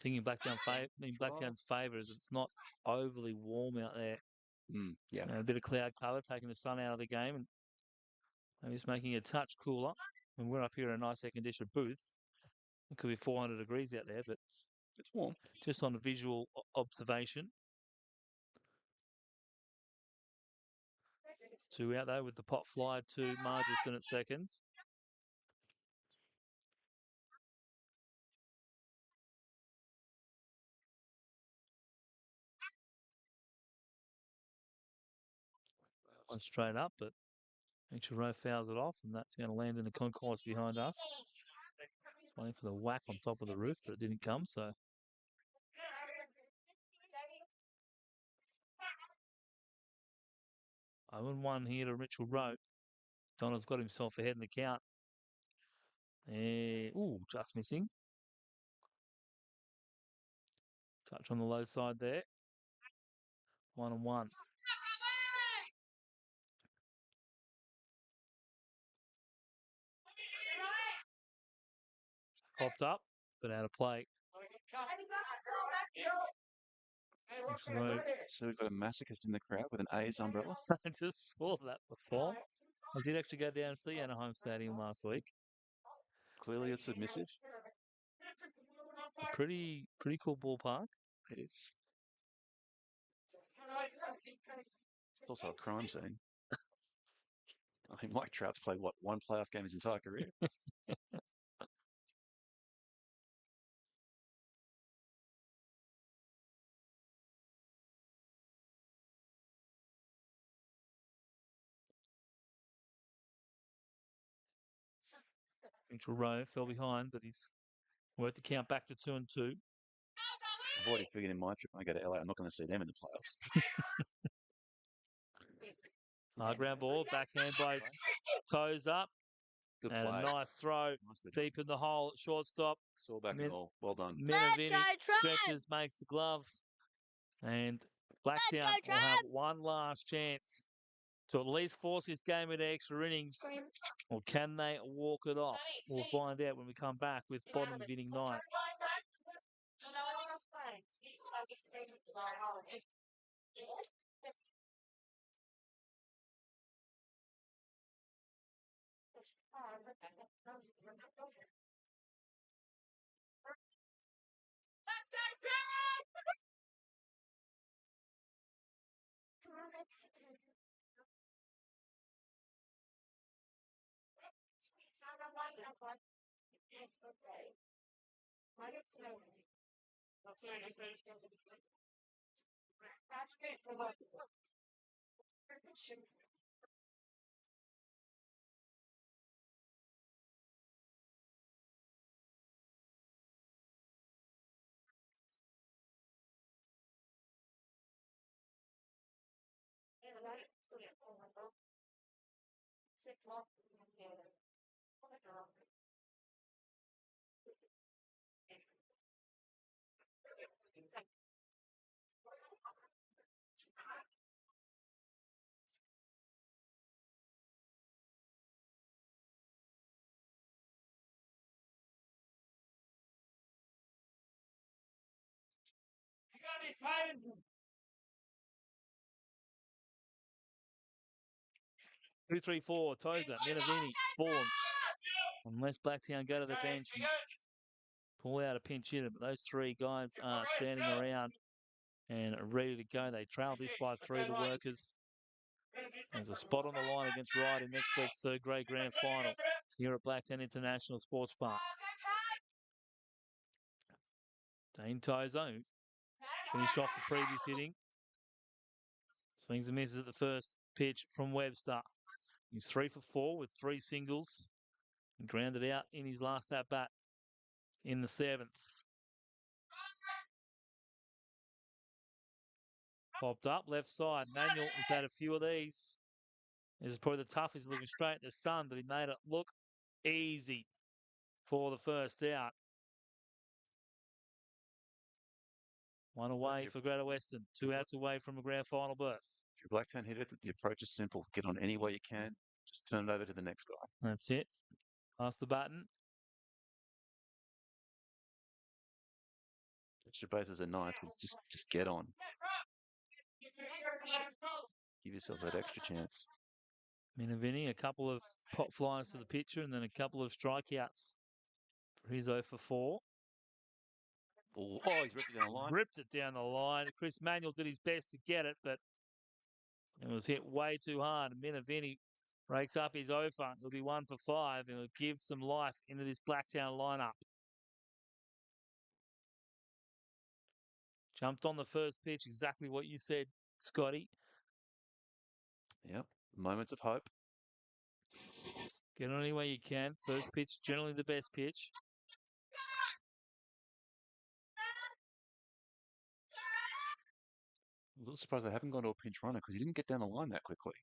thing in Blacktown's favour is it's not overly warm out there. Yeah. A bit of cloud cover, taking the sun out of the game, and maybe it's making it a touch cooler. And we're up here in a nice air-conditioned booth. It could be 400 degrees out there, but it's warm. Just on a visual observation. 2 out, though, with the pot fly to Margerson at second. One straight up, but Mitchell Rowe fouls it off, and that's going to land in the concourse behind us. Waiting for the whack on top of the roof, but it didn't come, so. 0-1 here to Mitchell Rowe. Donald's got himself ahead in the count. Just missing. Touch on the low side there. 1-1. Popped up, but out of play. So we've got a masochist in the crowd with an A's umbrella. I just saw that before. I did actually go down and see Anaheim Stadium last week. Clearly it's submissive. It's a pretty cool ballpark. It is. It's also a crime scene. I mean, Mike Trout's played, one playoff game his entire career? Mitchell Rowe fell behind, but he's worked the count back to 2-2. I've already figured in my trip when I go to LA, I'm not going to see them in the playoffs. Ground ball, backhand by Toes up. Good and play. A nice throw deep in the hole at shortstop. Saw back and all. Well done. Minavini stretches, makes the glove. And Blacktown will have one last chance to at least force this game into extra innings. Or can they walk it off? We'll find out when we come back with bottom of inning 9. Two, 3, 4. Toza, Minavini, Vaughan. Unless Blacktown go to the bench and pull out a pinch hitter, but those three guys are standing around and are ready to go. They trail this by 3, the Workers. There's a spot on the line against Ryde in next week's third grade grand final here at Blacktown International Sports Park. Dane Tozo finished off the previous inning. Swings and misses at the first pitch from Webster. He's 3 for 4 with 3 singles and grounded out in his last at bat in the 7th. Popped up left side. Manuel has had a few of these. This is probably the toughest, looking straight at the sun, but he made it look easy for the first out. One away for Greater Western. 2 outs away from a grand final berth. If you're a Blacktown hitter, the approach is simple. Get on any way you can. Just turn it over to the next guy. That's it. Pass the button. Extra bases are nice, but just get on. Give yourself that extra chance. Minervini, a couple of pop flyers to the pitcher and then a couple of strikeouts for his 0 for 4. Oh, he's ripped it down the line. Ripped it down the line. Chris Manuel did his best to get it, but it was hit way too hard. Minervini breaks up his 0 for. It'll be 1 for 5 and it'll give some life into this Blacktown lineup. Jumped on the first pitch, exactly what you said, Scotty. Yep. Moments of hope. Get on any way you can. First pitch, generally the best pitch. I'm a little surprised they haven't gone to a pinch runner because he didn't get down the line that quickly.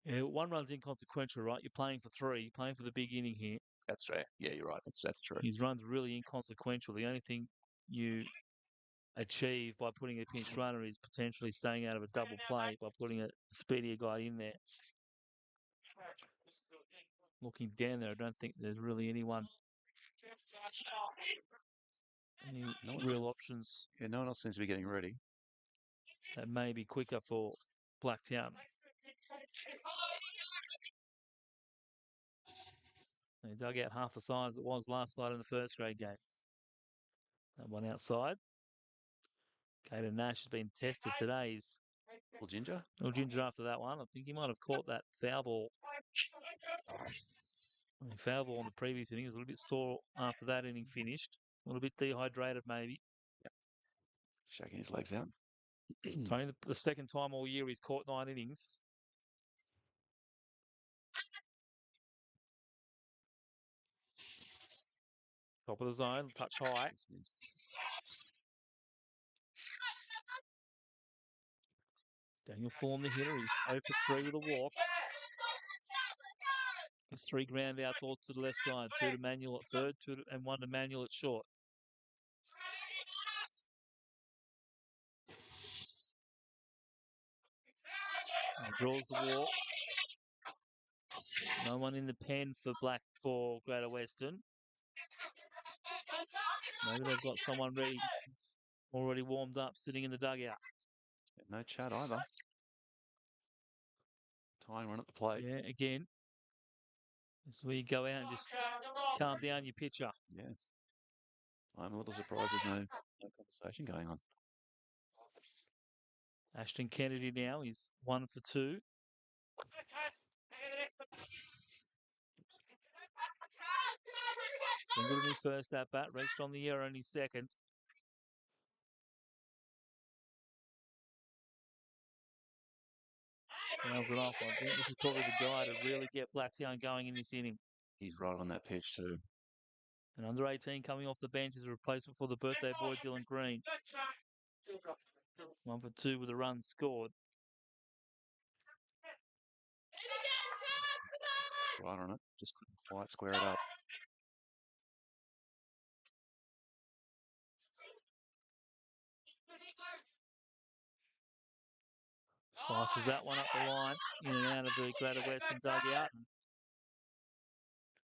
Yeah, 1 run's inconsequential, right? You're playing for 3. You're playing for the big inning here. That's right. Yeah, you're right. That's true. His run's really inconsequential. The only thing you achieve by putting a pinch runner is potentially staying out of a double play by putting a speedier guy in there. Looking down there, I don't think there's really any real options. Yeah, no one else seems to be getting ready. That may be quicker for Blacktown. They dug out half the size it was last night in the first grade game. That one outside. Caden Nash has been tested today. He's Little Ginger? little ginger after that one. I think he might have caught that foul ball. Foul ball in the previous inning. He was a little bit sore after that inning finished. A little bit dehydrated maybe. Yep. Shaking his legs out. It's only the second time all year he's caught 9 innings. Top of the zone, touch high. Daniel Thorne, the hitter, is 0 for 3 with a walk. There's 3 ground outs all to the left side. 2 to Manuel at third, and 1 to Manuel at short. He draws the walk. No one in the pen for Greater Western. Maybe they've got someone already warmed up, sitting in the dugout. No chat either. Tying run at the plate. Yeah, again. This is where you go out and just calm down your pitcher. Yeah. I'm a little surprised there's no conversation going on. Ashton Kennedy now, he's 1 for 2. Singled in his first at bat, reached on the air only second. Fouls it off. I think this is probably the guy to really get Blacktown going in this inning. He's right on that pitch too. And under 18 coming off the bench as a replacement for the birthday boy, Dylan Green. 1 for 2 with a run scored. Right on it. Just couldn't quite square it up. Slices that one up the line, in and out of the Greater Western dugout.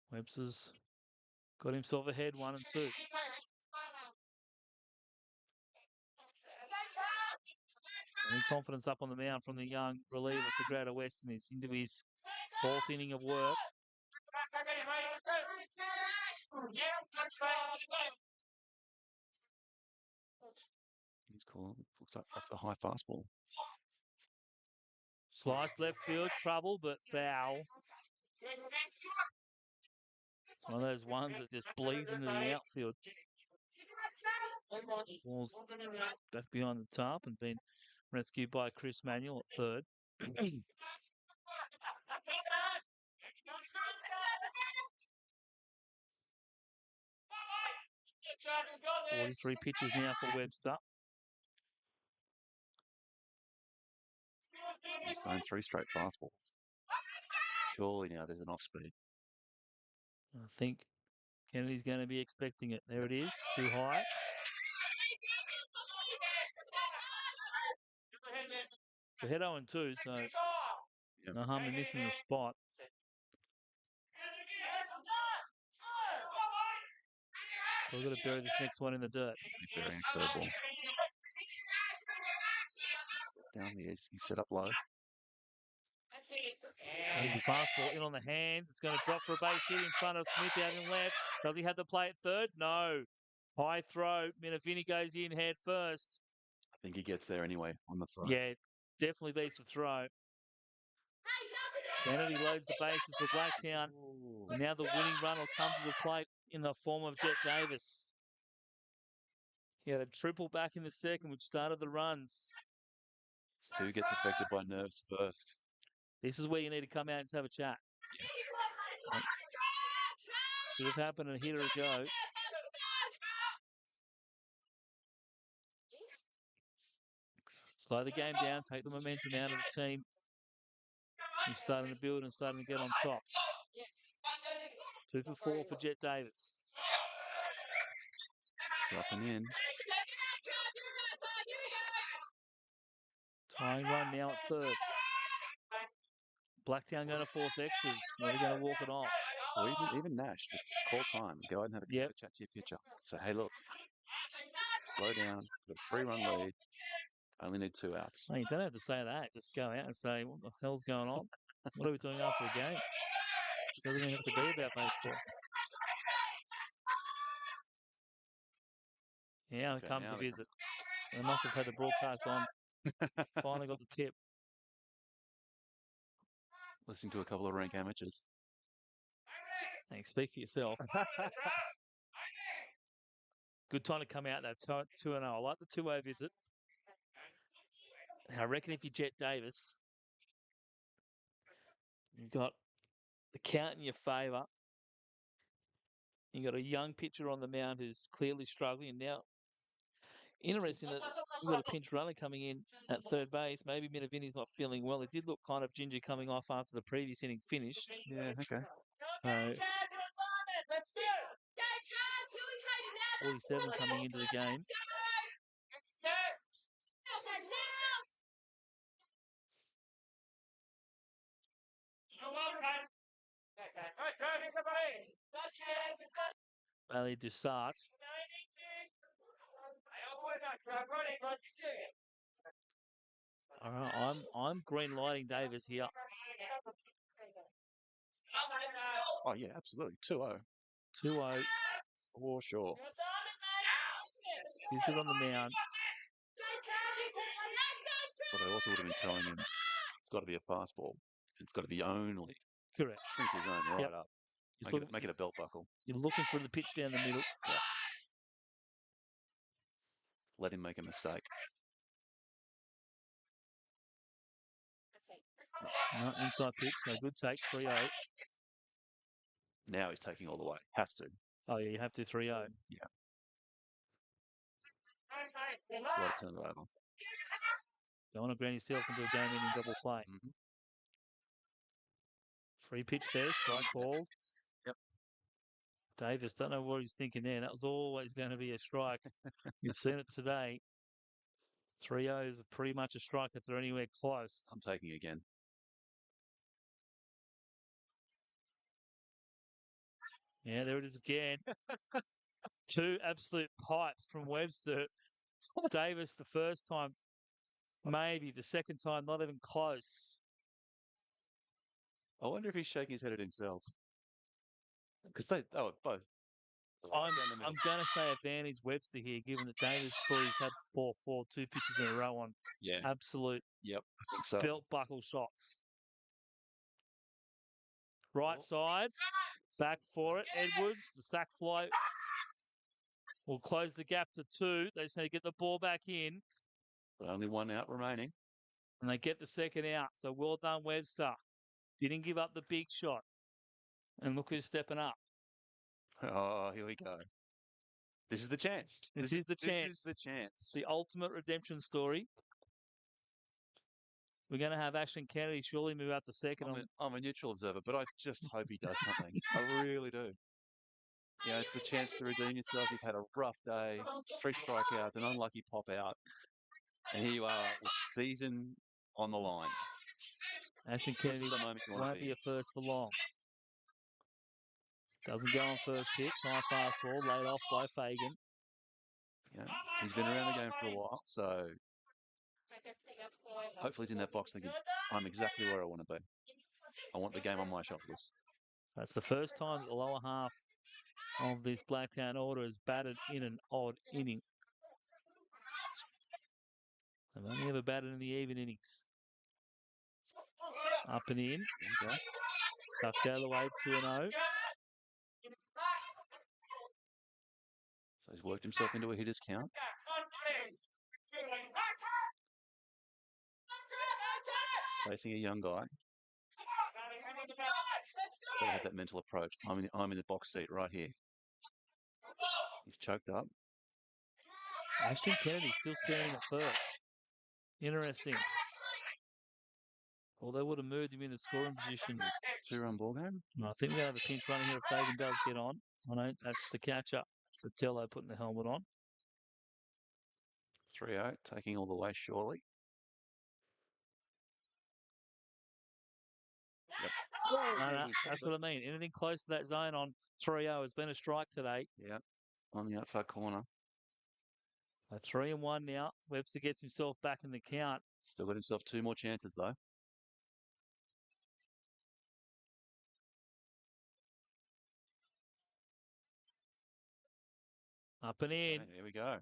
Webster's got himself ahead, 1 and 2. Any confidence up on the mound from the young reliever for Greater Western. He's into his 4th inning of work. He's cool. Looks like the high fastball. Sliced left field, trouble, but foul. It's one of those ones that just bleeds into the outfield. Falls back behind the top and been rescued by Chris Manuel at third. 43 pitches now for Webster. He's thrown 3 straight fastballs. Surely now there's an off speed. I think Kennedy's going to be expecting it. There it is, too high. So head 0 and 2, so no harm in missing the spot. So we've got to bury this next one in the dirt. Burying a curveball. Down the east. He's set up low. Easy fastball in on the hands. It's going to drop for a base hit in front of Smith out in left. Does he have to play at third? No. High throw. Minavini goes in head first. I think he gets there anyway on the throw. Yeah, definitely beats the throw. Kennedy loads the bases for Blacktown. And now the winning run will come to the plate in the form of Jet Davis. He had a triple back in the second, which started the runs. So who gets affected by nerves first? This is where you need to come out and have a chat. Should have happened a hit or ago. Slow the game down, take the momentum out of the team. He's starting to build and starting to get on top. 2 for 4 for Jet Davis. It's up and in. Tying run now at third. Blacktown going to force extras. Are they going to walk it off? Or even Nash, just call time. Go out and have a chat to your pitcher. So, hey, look, slow down. Got a 3-run lead. Only need 2 outs. No, you don't have to say that. Just go out and say, what the hell's going on? What are we doing after the game? It doesn't even have to be about baseball. Now comes the visit. They must have had the broadcast on. Finally got the tip. Listening to a couple of rank amateurs. Hey, speak for yourself. Good time to come out that 2-0. I like the 2-0 visit. I reckon if you Jet Davis, you've got the count in your favour. You've got a young pitcher on the mound who's clearly struggling. And now, interesting that we've got a pinch runner coming in at third base. Maybe Minavini's not feeling well. He did look kind of ginger coming off after the previous inning finished. Yeah, okay. 47 coming into the game. Bailey Dussart. All right, I'm green lighting Davis here. Oh yeah, absolutely. 2-0. 2-0. For sure. Visit on the mound. But I also would have been telling him it's got to be a fastball. It's got to be only. Correct. Shrink his zone right up. Make it a belt buckle. You're looking for the pitch down the middle. Yeah. Let him make a mistake. No, inside pitch. So good take. 3-0. Now he's taking all the way. Has to. Oh, yeah, you have to 3-0. Yeah. Got to turn it over. Don't want to ground yourself into a game-ending double play. Mm-hmm. Free pitch there. Strike called. Yep. Davis, don't know what he's thinking there. That was always going to be a strike. You've seen it today. 3-0 is pretty much a strike if they're anywhere close. I'm taking again. Yeah, there it is again. 2 absolute pipes from Webster. Davis the first time, maybe. The second time, not even close. I wonder if he's shaking his head at himself. Because they were both. I'm going to say advantage Webster here, given that Davis thought he's had 4-4, 2 pitches in a row on absolute I think so. belt buckle shots. Right side, back for it. Edwards, the sack fly will close the gap to 2. They just need to get the ball back in. But only 1 out remaining. And they get the second out. So well done, Webster. Didn't give up the big shot. And look who's stepping up. Oh, here we go. This is the chance. This is the chance. This is the chance. The ultimate redemption story. We're going to have Ashton Kennedy surely move out to second. I'm a neutral observer, but I just hope he does something. I really do. You know, it's the chance to redeem yourself. You've had a rough day, 3 strikeouts, an unlucky pop out. And here you are with the season on the line. Ashton Kennedy won't be a first for long. Doesn't go on first pitch. High fastball laid off by Fagan. He's been around the game for a while, so hopefully he's in that box thinking, I'm exactly where I want to be. I want the game on my shoulders. That's the first time that the lower half of this Blacktown order has batted in an odd inning. They've only ever batted in the even innings. Up and in. There you go. Ducks out of the way, 2-0. So he's worked himself into a hitter's count. Facing a young guy. Got to have that mental approach. I'm in the box seat right here. He's choked up. Ashton Kennedy still standing at first. Interesting. Well, they would have moved him into scoring position. 2-run ball game. I think we're going to have a pinch runner here if Fagan does get on. I know that's the catcher. Patello putting the helmet on. 3-0, taking all the way surely. Yep. No, that's what I mean. Anything close to that zone on 3-0 has been a strike today. Yep, on the outside corner. So 3-1 now. Webster gets himself back in the count. Still got himself 2 more chances, though. Up and in. Okay, here we go.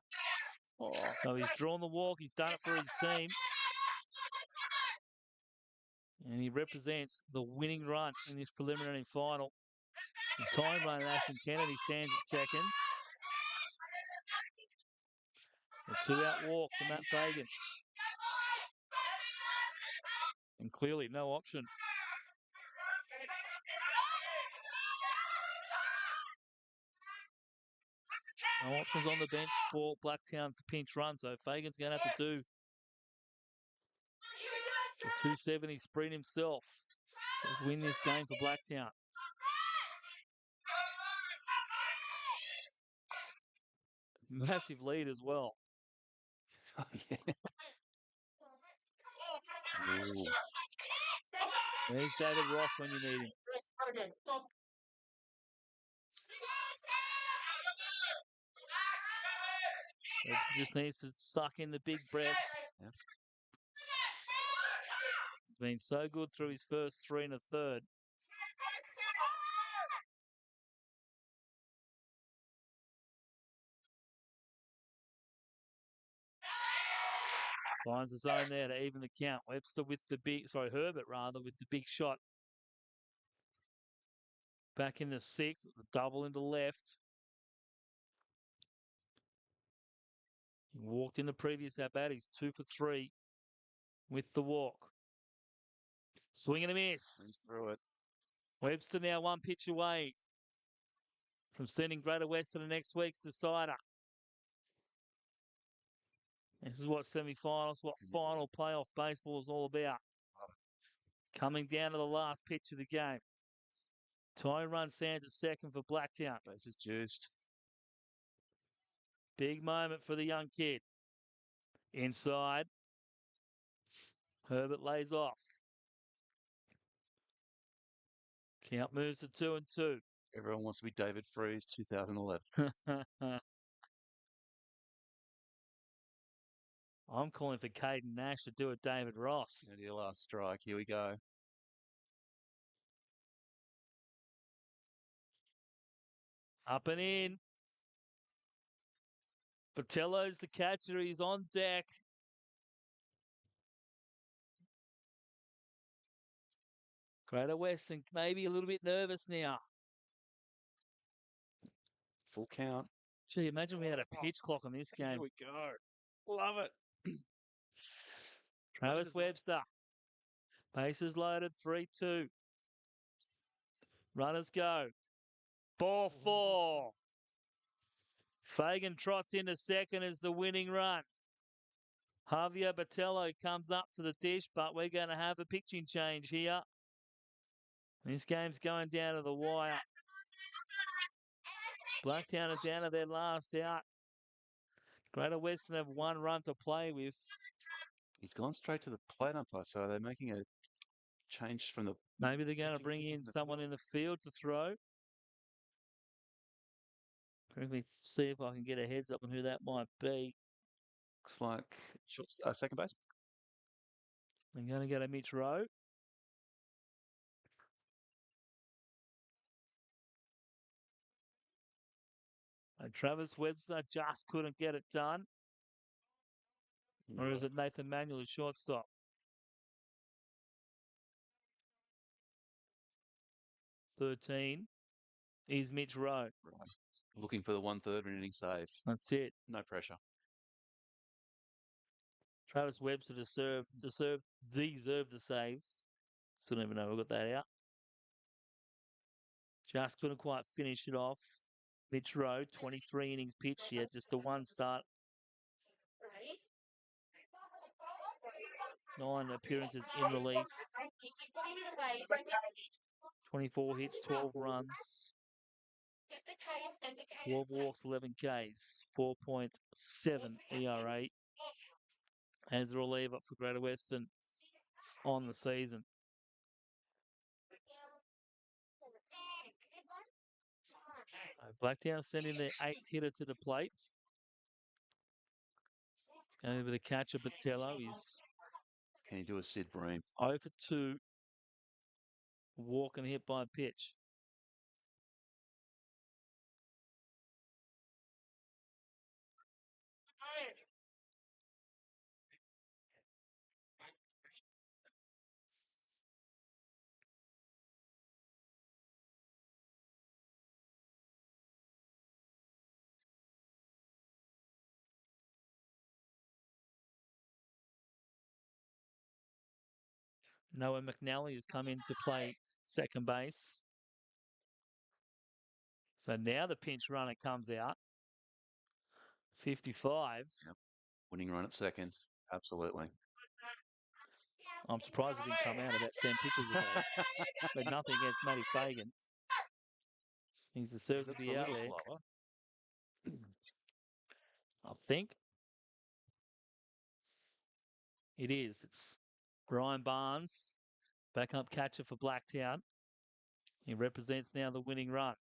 Oh. So he's drawn the walk. He's done it for his team. And he represents the winning run in this preliminary final. The time run, Ashton Kennedy stands at second. A 2-out walk to Matt Fagan. And clearly no option. No options on the bench for Blacktown to pinch run, so Fagan's going to have to do the 270 sprint himself to win this game for Blacktown. Massive lead as well. Oh, yeah. Ooh. There's David Ross when you need him. He just needs to suck in the big breaths. Yep. He's been so good through his first 3 1/3. Finds the zone there to even the count. Webster with the Herbert rather, with the big shot. Back in the 6th, the double into left. He walked in the previous at-bat. He's 2 for 3 with the walk. Swing and a miss. Through it. Webster now 1 pitch away from sending Greater West to the next week's decider. This is what semi-finals, what final playoff baseball is all about. Coming down to the last pitch of the game. Tyne run stands at second for Blacktown. Bases juiced. Big moment for the young kid. Inside. Herbert lays off. Count moves to 2-2. Everyone wants to be David Freese 2011. I'm calling for Caden Nash to do a David Ross. And your last strike. Here we go. Up and in. Patello's the catcher. He's on deck. Greater Western maybe a little bit nervous now. Full count. Gee, imagine we had a pitch clock on this game. Here we go. Love it. Travis Webster. Bases loaded, 3-2. Runners go. Ball 4. Fagan trots into second as the winning run. Javier Botello comes up to the dish, but we're going to have a pitching change here. This game's going down to the wire. Blacktown is down to their last out. Greater Western have 1 run to play with. He's gone straight to the plate umpire, so they're making a change from the... Maybe they're going to bring in someone in the field to throw. Quickly see if I can get a heads up on who that might be. Looks like second base. I'm going to go to Mitch Rowe. And Travis Webster just couldn't get it done. Or is it Nathan Manuel, shortstop? "13" is Mitch Rowe. Right. Looking for the 1/3 inning save. That's it. No pressure. Travis Webster deserved the save. Still don't even know who got that out. Just couldn't quite finish it off. Mitch Rowe, 23 innings pitched. He had just the one start. 9 appearances in relief. 24 hits, 12 runs. 12 walks, 11 Ks. 4.7 ERA. As a reliever for Greater Western on the season. Blacktown sending their 8th hitter to the plate. It's going to be the catcher, Botello. He's Can he do a Sid Bream? 0 for 2. Walk and hit by pitch. Noah McNally has come in to play second base. So now the pinch runner comes out. 55. Yep. Winning run at second. Absolutely. I'm surprised it didn't come out about 10 pitches ago. But nothing against Matty Fagan. He's deserved to Looks be a out little there. slower. I think it is. It's Brian Barnes, backup catcher for Blacktown. He represents now the winning run.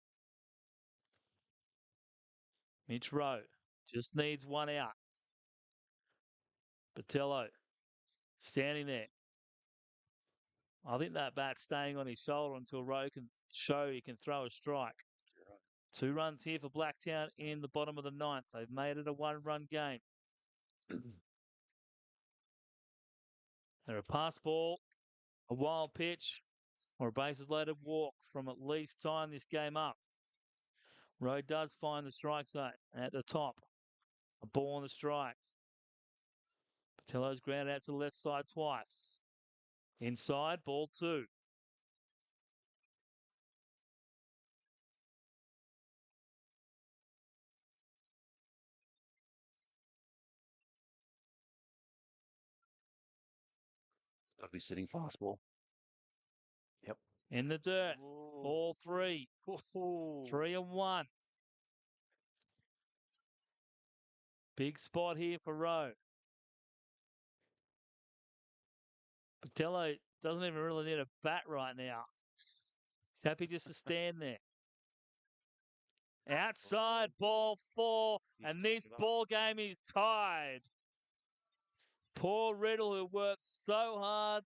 Mitch Rowe just needs one out. Botello standing there. I think that bat's staying on his shoulder until Rowe can show he can throw a strike. Right. 2 runs here for Blacktown in the bottom of the 9th. They've made it a 1-run game. They're a pass ball, a wild pitch, or a bases loaded walk from at least tying this game up. Rowe does find the strike zone at the top. A ball on the strike. Patello's grounded out to the left side twice. Inside, ball 2. Got to be sitting fastball. Yep. In the dirt. Ooh. Ball 3. Ooh. 3-1. Big spot here for Rowe. Patello doesn't even really need a bat right now. He's happy just to stand there. Outside, ball 4, and this ball game is tied. Poor Riddle, who worked so hard,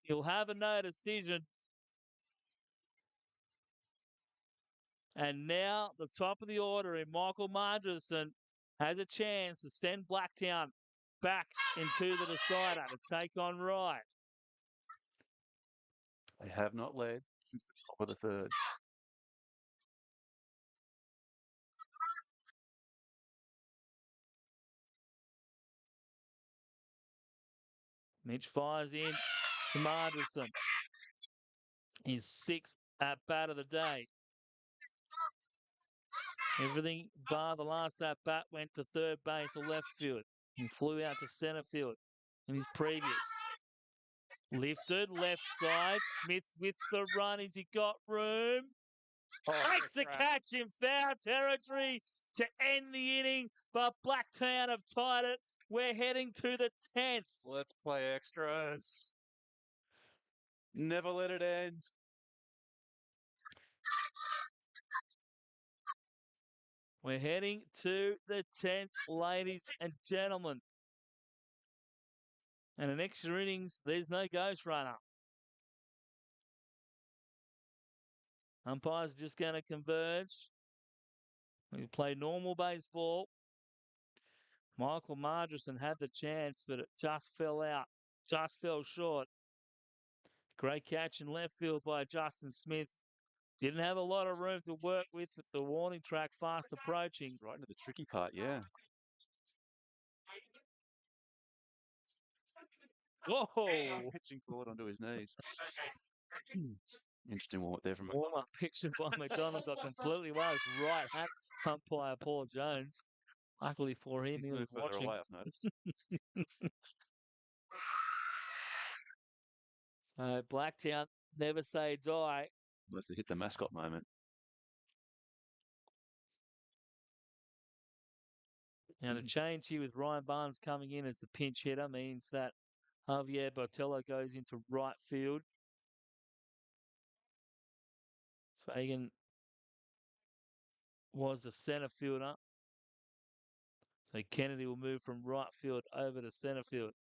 he'll have a no decision. And now the top of the order in Michael Margerson has a chance to send Blacktown back into the decider to take on Wright. They have not led since the top of the 3rd. Mitch fires in to Margerson. His 6th at bat of the day. Everything bar the last at bat went to third base or left field. He flew out to center field in his previous. Lifted left side. Smith with the run. Has he got room? Makes the catch in foul territory to end the inning, but Blacktown have tied it. We're heading to the 10th. Let's play extras. Never let it end. We're heading to the 10th, ladies and gentlemen. And an extra innings, there's no ghost runner. Umpires are just going to converge. We play normal baseball. Michael Margerson had the chance, but it just fell out. Just fell short. Great catch in left field by Justin Smith. Didn't have a lot of room to work with the warning track fast approaching. Right into the tricky part, yeah. Whoa! Pitching forward onto his knees. Interesting one there from Warm-up picture by McDonald got completely waved right at umpire Paul Jones. Luckily for him, He's he was moved further watching. away, I've noticed. So Blacktown, never say die. Unless they hit the mascot moment. Now the change here with Ryan Barnes coming in as the pinch hitter means that Javier Botello goes into right field. Fagan was the centre fielder. So Kennedy will move from right field over to centre field.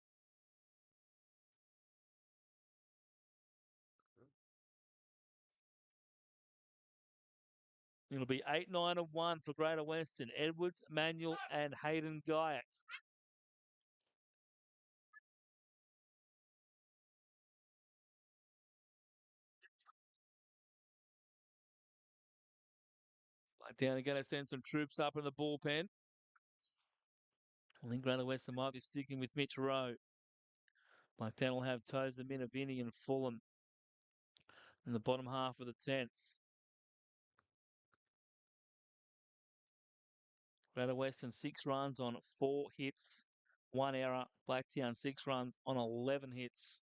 It'll be 8, 9, and 1 for Greater Western. Edwards, Manuel, and Hayden Guyot. Blacktown are going to send some troops up in the bullpen. I think Greater Western might be sticking with Mitch Rowe. Blacktown will have Tozer, Minavini, and Fulham in the bottom half of the 10th. Greater Western 6 runs on 4 hits, 1 error. Blacktown 6 runs on 11 hits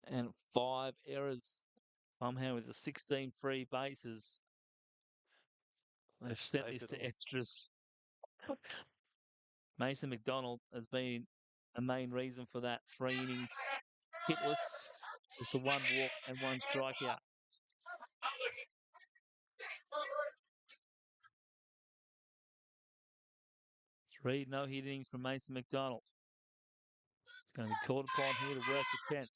and 5 errors. Somehow with the 16 free bases, they've sent this to extras. Mason McDonald has been a main reason for that. 3 innings hitless, just the 1 walk and 1 strikeout. 3 no-hit innings from Mason McDonald. He's going to be called upon here to work the 10th.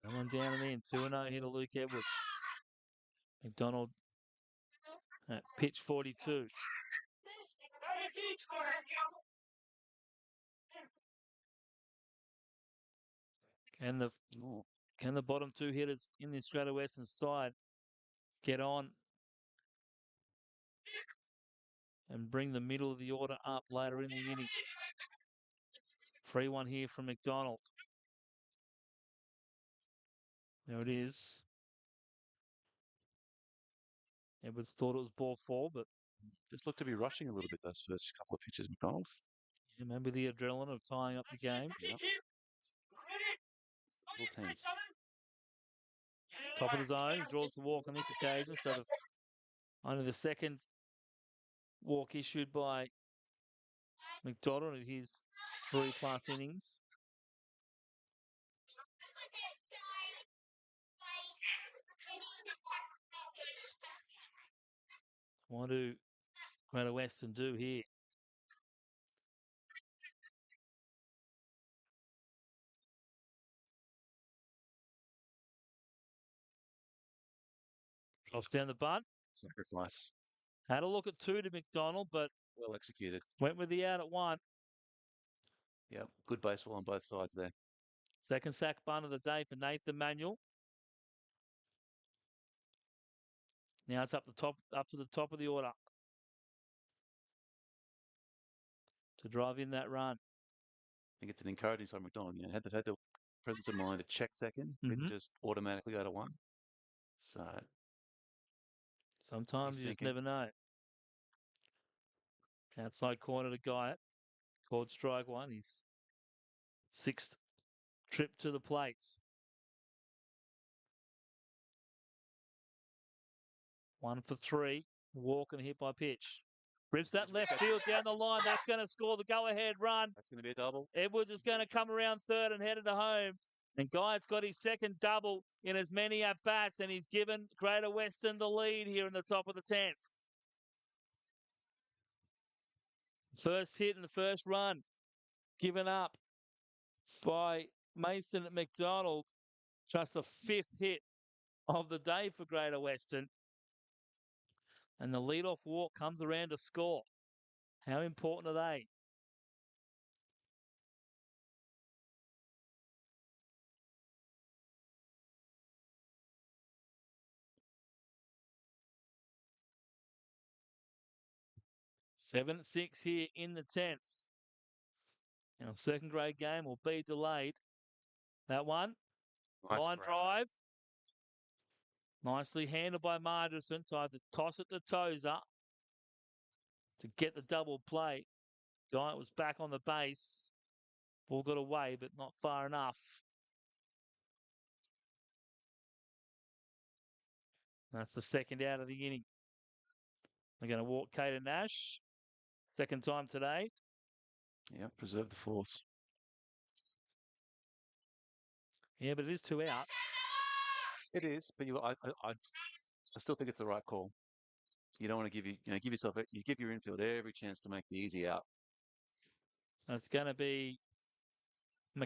Come on down and in. 2-0 here to Luke Edwards. McDonald at pitch 42. Can the bottom 2 hitters in the Greater Western side get on and bring the middle of the order up later in the inning? 3-1 here from McDonald. There it is. Edwards thought it was ball 4, but Just looked to be rushing a little bit those first couple of pitches, McDonald. yeah, maybe the adrenaline of tying up the game. Yep. Little tense. Top of the zone. He draws the walk on this occasion. So only the second walk issued by McDonald in his 3+ innings. What do Greater Western do here? Drops down the bunt. Sacrifice. Had a look at 2 to McDonald, but Well executed. went with the out at 1. Yep. Good baseball on both sides there. Second sack bunt of the day for Nathan Manuel. Now it's up to the top of the order to drive in that run. I think it's an encouraging side, McDonald. You know, had the presence of mind to check second, didn't just automatically go to 1. So sometimes you just never know. Outside corner to Guyot. Called strike 1. His 6th trip to the plate. One for 3. Walk and hit by pitch. Rips that left field down the line. That's going to score the go-ahead run. That's going to be a double. Edwards is going to come around third and headed to home. And Guy's got his second double in as many at-bats, and he's given Greater Western the lead here in the top of the 10th. First hit in the first run given up by Mason McDonald. Just the fifth hit of the day for Greater Western. And the leadoff walk comes around to score. How important are they? Seven at 6 here in the 10th. Now, second grade game will be delayed. That one, Nice line grab. drive. Nicely handled by Margerson. Tried to toss it to Tozer to get the double play. Guy was back on the base. Ball got away, but not far enough. That's the second out of the inning. They're going to walk Caden Nash. Second time today. Yeah, preserve the force. Yeah, but it is 2 out. It is, but I still think it's the right call. You don't want to give yourself, you give your infield every chance to make the easy out. So it's going to be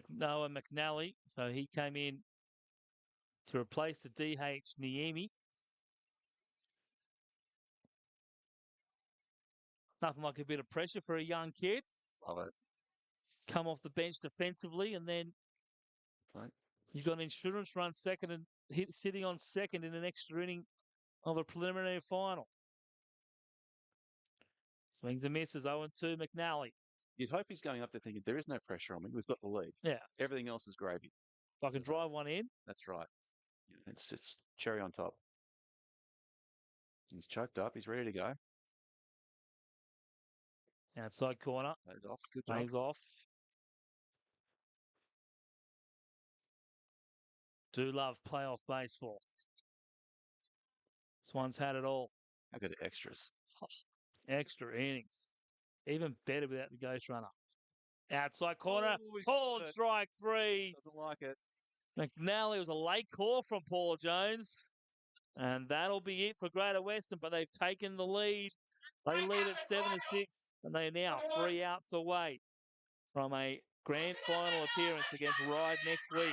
Noah McNally. So he came in to replace the DH Niemi. Nothing like a bit of pressure for a young kid. Love it. Come off the bench defensively, and then Right. you've got an insurance run second and sitting on second in an extra inning of a preliminary final. Swings and misses, 0-2 McNally. You'd hope he's going up there thinking, there is no pressure on me. We've got the lead. Yeah. Everything else is gravy. If I can drive one in. That's right. It's just cherry on top. He's choked up. He's ready to go. Outside corner. Laid off. Good job. Lays off. Do love playoff baseball. This one's had it all. How good are extras? Extra innings. Even better without the ghost runner. Outside corner. he's Paul got it. strike 3. Doesn't like it. McNally was a late call from Paul Jones. And that'll be it for Greater Western, but they've taken the lead. They lead at 7-6, and they are now 3 outs away from a grand final appearance against Ryde next week.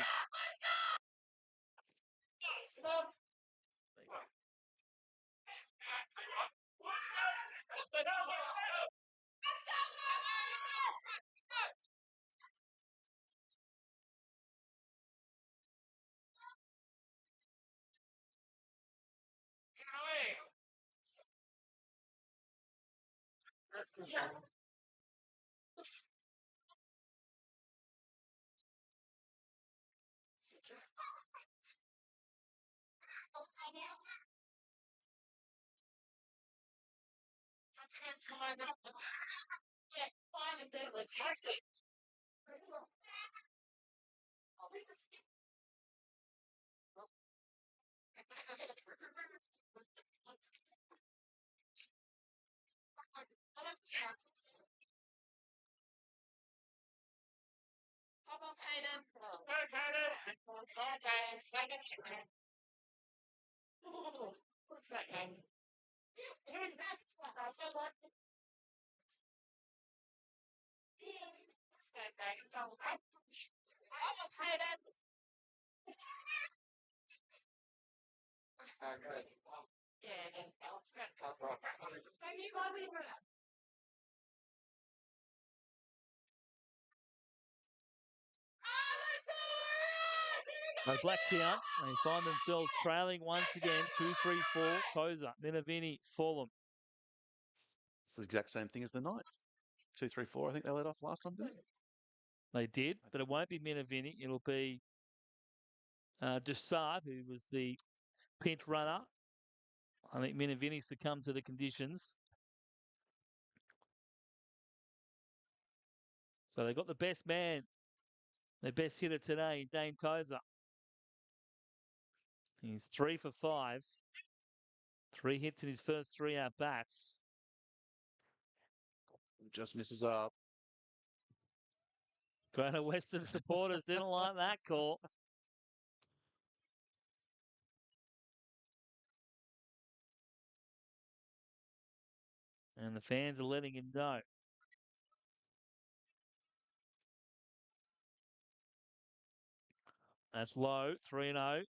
So Blacktown, they find themselves trailing once again, 2-3-4, Tozer, Minavini, Fulham. It's the exact same thing as the Knights. 2, 3, 4. I think they led off last time, didn't They did, but it won't be Minavini. It'll be Dessart, who was the pinch runner. I think Minavini succumbed to the conditions. So they got the best man, their best hitter today, Dane Tozer. He's 3 for 5. 3 hits in his first 3 at-bats. Just misses up. Greater Western supporters didn't like that call. And the fans are letting him know. That's low, 3-0.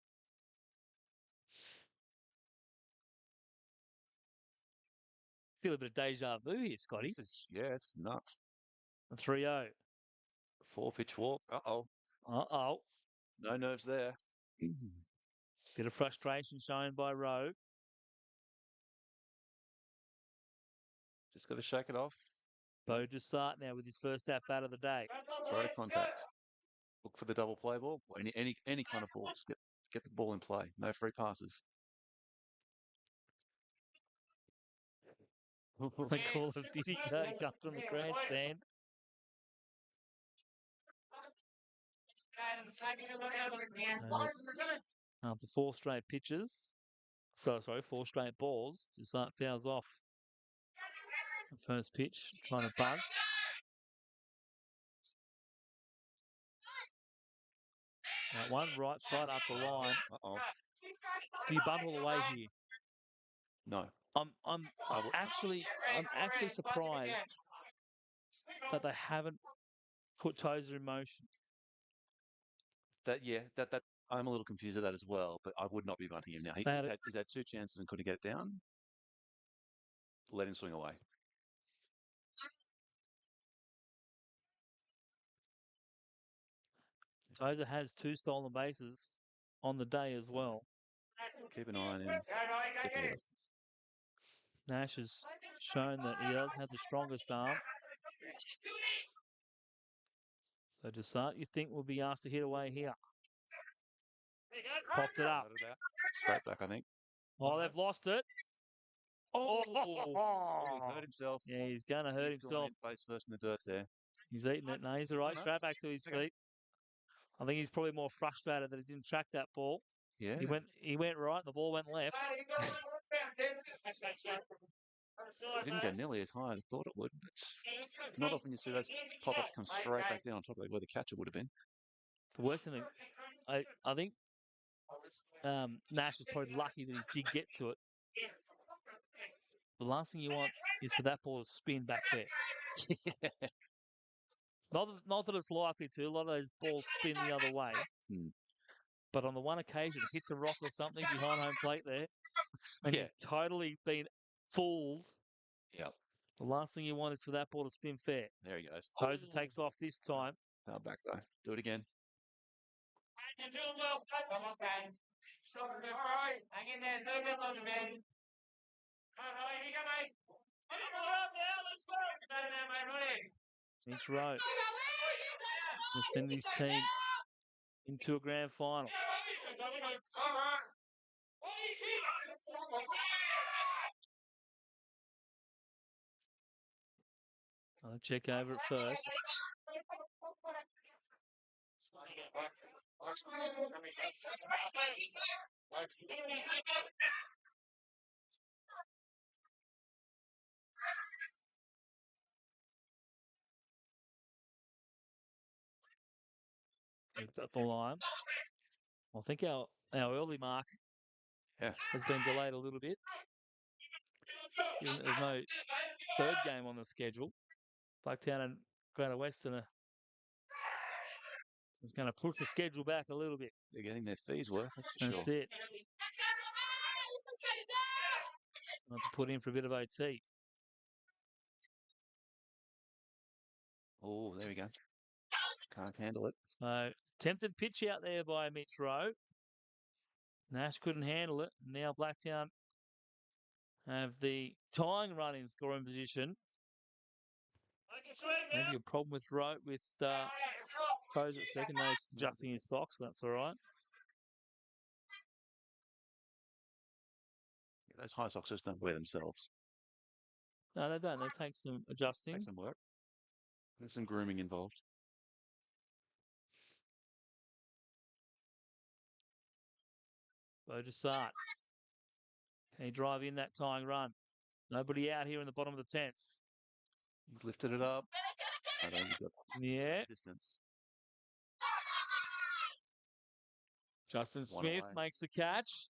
Feel a bit of deja vu here, Scotty. It's nuts. 3-0. 4-pitch walk. Uh-oh. Uh-oh. No nerves there. Bit of frustration shown by Rowe. Just got to shake it off. Bo Desart now with his first at bat of the day. Throw to contact. Look for the double play ball. Any kind of ball. Just get the ball in play. No free passes. The call of Diddy Go comes from the grandstand. After 4 straight pitches. Four straight balls. Desart fouls off. The first pitch, trying to bunt. That one, right side up the line. Uh-oh. Do you bunt all the way here? No. I'm actually surprised that they haven't put Tozer in motion. That I'm a little confused with that as well, but I would not be bunting him now. He's had 2 chances and couldn't get it down. Let him swing away. Tozer has 2 stolen bases on the day as well. Keep an eye on him. Get the head off. Nash has shown that he doesn't have the strongest arm. So Desart, you think, will be asked to hit away here. Popped it up. Straight back, I think. Oh, they've lost it. Oh, he's hurt himself. Yeah, he's going to hurt himself. Face first in the dirt there. He's eating it. No, he's all right. Straight back to his feet. I think he's probably more frustrated that he didn't track that ball. Yeah. He went right, the ball went left. It didn't go nearly as high as I thought it would. It's not often you see those pop-ups come straight back down on top of where the catcher would have been. The worst thing, I think Nash is probably lucky that he did get to it. The last thing you want is for that ball to spin back there. Yeah. Not that it's likely to. A lot of those balls spin the other way. But on the one occasion, it hits a rock or something behind home plate there, and you've totally been fooled. Yep. The last thing you want is for that ball to spin fair. There he goes. Tozer takes off this time. Foul back though. Do it again. Mitch Rowe will send his team into a grand final. I'll check over it first. It's at the line. I think our early mark has been delayed a little bit. There's no third game on the schedule. Blacktown and Greater Western is going to push the schedule back a little bit. They're getting their fees worth, that's for sure. That's it. Not to put in for a bit of OT. Oh, there we go. Can't handle it. So, tempted pitch out there by Mitch Rowe. Nash couldn't handle it. Now Blacktown have the tying run in scoring position. Maybe a problem with Rowe with Tozer at second. No, he's adjusting his socks. That's all right. Yeah, those high socks just don't wear themselves. No, they don't. They take some adjusting. Takes some work. There's some grooming involved. Bo Desart. Can he drive in that tying run? Nobody out here in the bottom of the 10th. He's lifted it up. I don't think Yeah. distance. Justin One Smith away. makes the catch.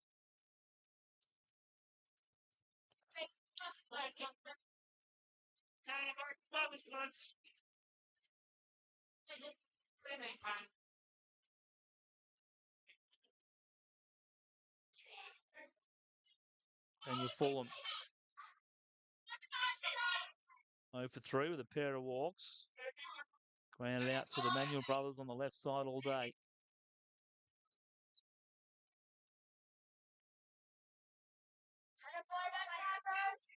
And you Fulham 0 for 3 with a pair of walks. Grounded out to the Manuel brothers on the left side all day.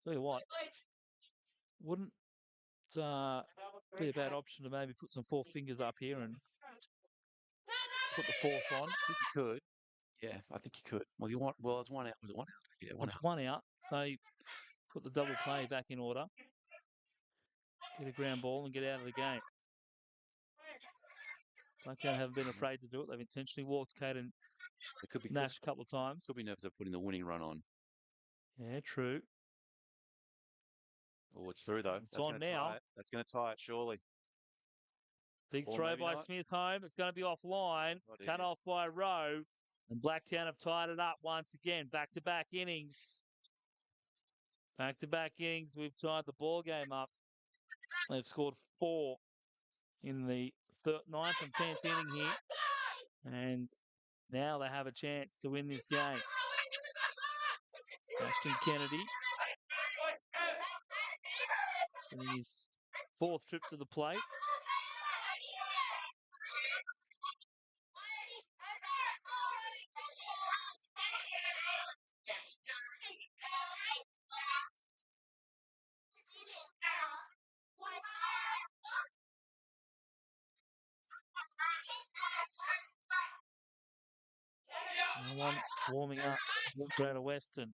Tell you what, wouldn't be a bad option to maybe put some four fingers up here and put the force on. I think you could. Yeah, I think you could. Well, it's one out. Was it one out? Yeah, one It's out. one out, so you put the double play back in order. Get a ground ball and get out of the game. Blacktown haven't been afraid to do it. They've intentionally walked Caden It could be Nash a couple of times. Could be nervous of putting the winning run on. Yeah, true. Oh, it's through though. It's on now. That's going to tie it, surely. Big Or throw maybe by not. Smith home. It's going to be offline. Oh, dear. Cut off by Rowe. And Blacktown have tied it up once again. Back-to-back innings. Back-to-back innings. We've tied the ball game up. They've scored 4 in the 9th and 10th inning here. And now they have a chance to win this game. Ashton Kennedy in his 4th trip to the plate. No one warming up. Greater Western.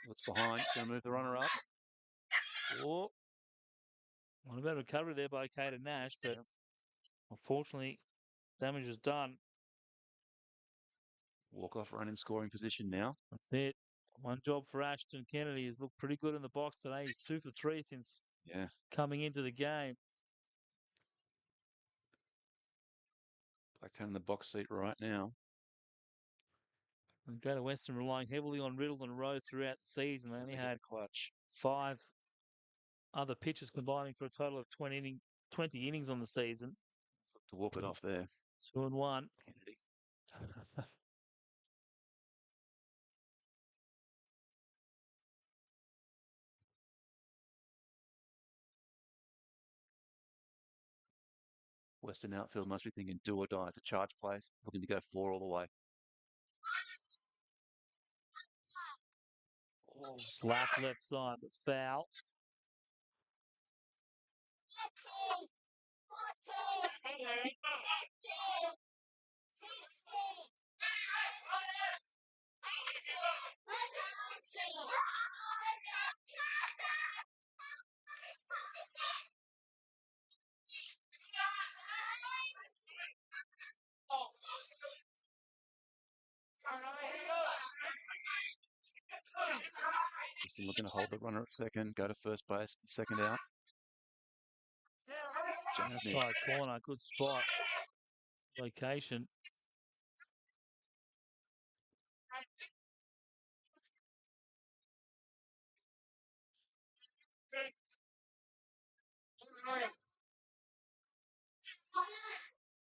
What's behind? It's going to move the runner up. Oh, not a bad recovery there by Caden Nash, but unfortunately, damage is done. Walk-off run in scoring position now. That's it. One job for Ashton Kennedy. He's looked pretty good in the box today. He's 2 for 3 since coming into the game. Blacktown in the box seat right now. And Greater Western relying heavily on Riddle and Rowe throughout the season. They only had clutch. 5 other pitchers combining for a total of 20 innings on the season. To walk it off there. 2 and 1. Kennedy. Western outfield must be thinking do or die. It's a charge place, looking to go 4 all the way. Oh. Slapped left side, but foul. Western looking to hold the runner at second, go to first base, second out. Outside corner, good spot. Location.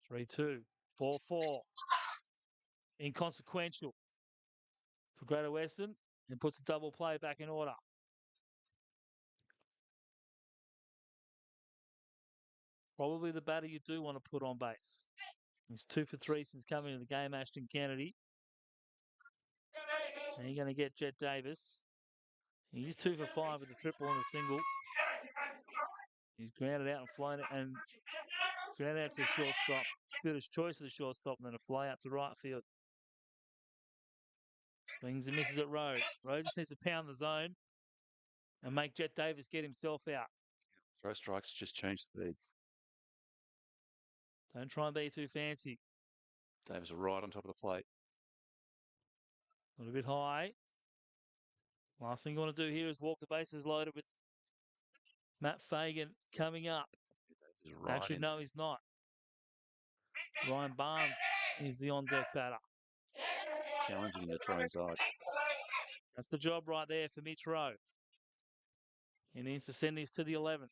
Three-two. 4-4. Inconsequential for Greater Western and puts a double play back in order. Probably the batter you do want to put on base. He's 2 for 3 since coming to the game, Ashton Kennedy. And you're going to get Jet Davis. He's 2 for 5 with a triple and a single. He's grounded out and flown it and grounded out to the shortstop. Fielder's choice of the shortstop and then a fly out to right field. Swings and misses at Rowe. Rowe just needs to pound the zone and make Jet Davis get himself out. Throw strikes just change speeds. Don't try and be too fancy. Davis right on top of the plate. A little bit high. Last thing you want to do here is walk the bases loaded with Matt Fagan coming up. Davis is right Actually, in no, he's not. Ryan Barnes is the on-deck batter. challenging him to throw inside. That's the job right there for Mitch Rowe. He needs to send this to the 11th.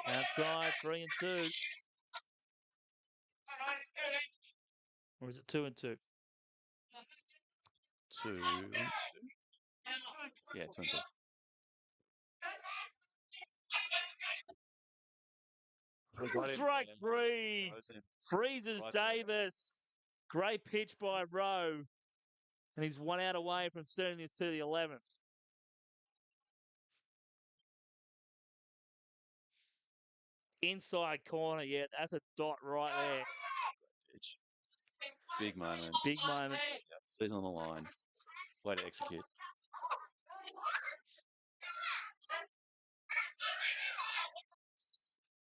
Outside, 3-2. Or is it 2-2? 2-2. Yeah, 2-2. Strike three. Freezes Right. Davis. Great pitch by Rowe. And he's 1 out away from sending this to the 11th. Inside corner, yeah, that's a dot right there. Pitch. Big moment. Big moment. Yeah, season on the line. Way to execute.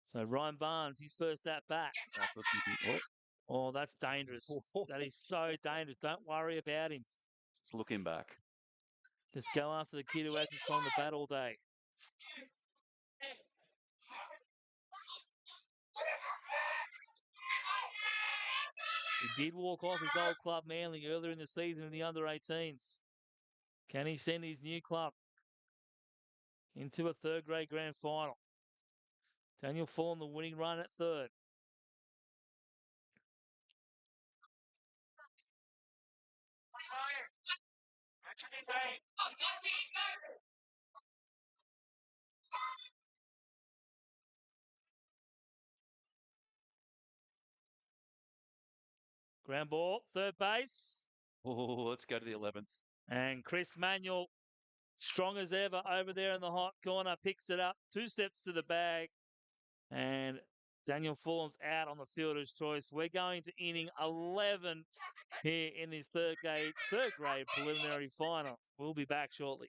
So Ryan Barnes, his first at bat. After thinking, Oh, that's dangerous. That is so dangerous. Don't worry about him. just looking back. Just go after the kid who hasn't swung the bat all day. He did walk off his old club Manly earlier in the season in the under-18s. Can he send his new club into a third-grade grand final? Daniel Fulham, the winning run at third. Ground ball, third base. Oh, let's go to the 11th. And Chris Manuel, strong as ever over there in the hot corner, picks it up. 2 steps to the bag. And Daniel Fulham's out on the fielder's choice. We're going to inning 11 here in this third grade preliminary final. We'll be back shortly.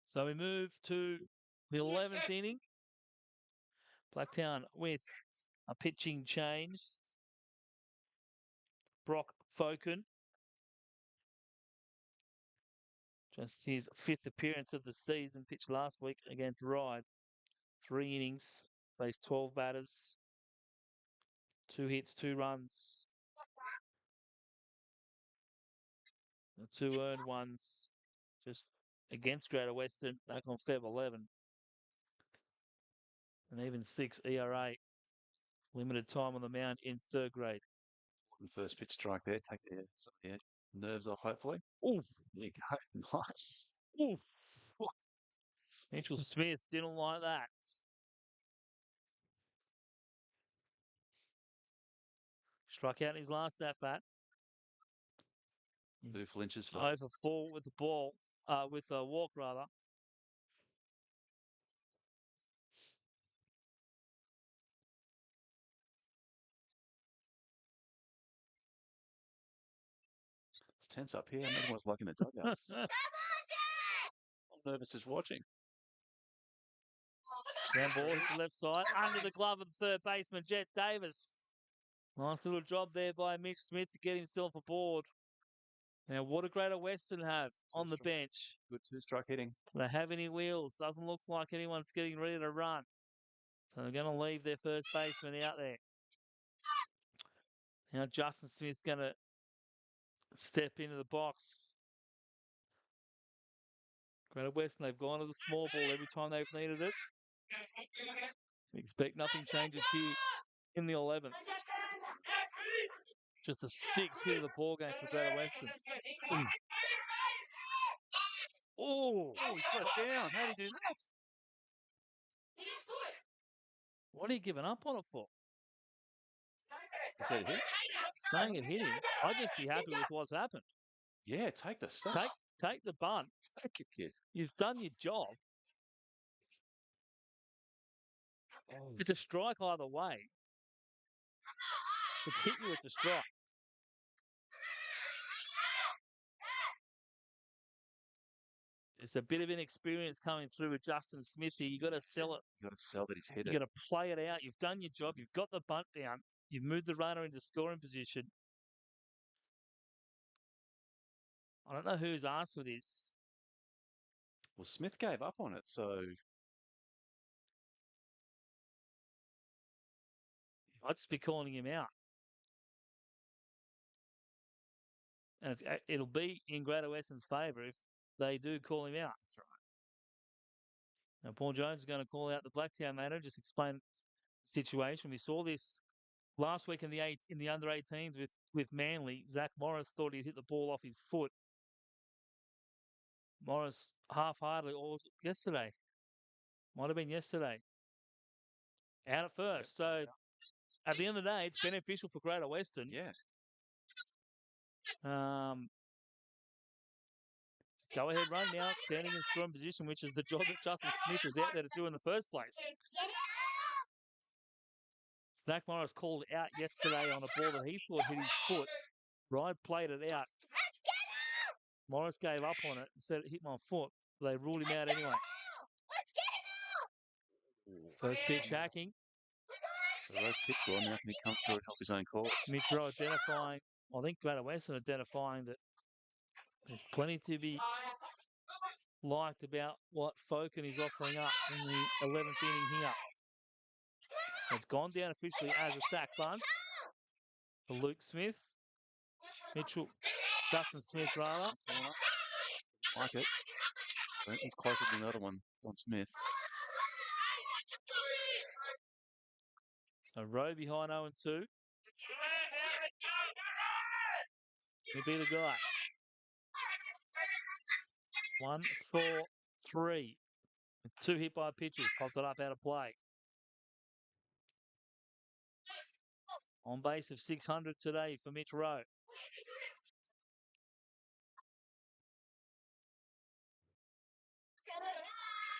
So we move to the 11th inning. Blacktown with a pitching change. Brock Foken. Just his 5th appearance of the season, pitched last week against Ryde. 3 innings, faced 12 batters. 2 hits, 2 runs. 2 earned ones. just against Greater Western back on Feb 11. And even 6 ERA. Limited time on the mound in third grade. First pitch strike there. Take the nerves off, hopefully. Ooh, There you go. Nice. ooh. Mitchell Smith didn't like that. Struck out in his last at bat. 2 flinches for 0 for 4 with the ball, with a walk rather. It's tense up here. Imagine what it's like in the dugouts. I'm nervous just watching. Ground ball hits the left side, under the glove of the third baseman, Jet Davis. Nice little job there by Mitch Smith to get himself aboard. Now, what do Greater Western have on the bench? Good 2-strike hitting. Do they have any wheels? Doesn't look like anyone's getting ready to run. So they're going to leave their first baseman out there. Now Justin Smith's going to step into the box. Greater Western, they've gone to the small ball every time they've needed it. Expect nothing changes here in the 11th. Just a 6 hit of the ball game for Greater Western. Oh, he's got it down. How did he do that? What are you giving up on it for? He said it hit. Saying it hit him. I'd just be happy with what's happened. Yeah, take the stuff. Take the bunt. Take it, kid. You've done your job. It's a strike either way. If it's hit you, it's a strike. It's a bit of inexperience coming through with Justin Smith here. You've got to sell it. You've got to sell that he's hit it. You've got to play it out. You've done your job. You've got the bunt down. You've moved the runner into scoring position. I don't know who's asked for this. Well, Smith gave up on it, so I'd just be calling him out. And it'll be in Greater Western's favour if they do call him out. That's right. Now, Paul Jones is going to call out the Blacktown manager, just explain the situation. We saw this last week in the under 18s with Manly. Zach Morris thought he'd hit the ball off his foot. Morris half-heartedly, or yesterday. Might have been yesterday. Out at first. So at the end of the day, it's beneficial for Greater Western. Yeah. Go ahead, run now, standing in scoring position, which is the job that Justin Smith was out there to do in the first place. Zach Morris called out yesterday on a ball that he thought hit his foot. Ride played it out. Morris gave up on it and said it hit my foot. They ruled him out anyway. First pitch hacking. So those pitch ball, now can he come through and help his own cause? Mitro identifying, I think Greater Western identifying that there's plenty to be liked about what Foken is offering up in the 11th inning here. It's gone down officially as a sack bunt for Luke Smith. Justin Smith rather. Like it. He's closer than the other one, Don Smith. So Rowe behind 0-2. He'll be the guy. 1 for 3. 2 hit by pitches. Popped it up out of play. On base of 600 today for Mitch Rowe.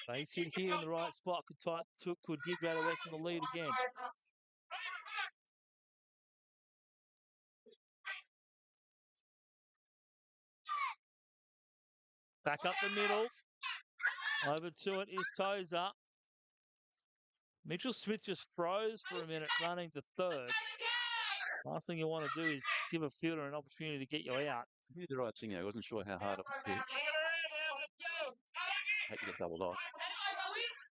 Base hit here in the right spot could give Greater Western the lead again. Back up the middle. Over to it is Tozer. Mitchell Smith just froze for a minute running to third. Last thing you want to do is give a fielder an opportunity to get you out. He did the right thing. I wasn't sure how hard it was hit. I hate to get doubled off.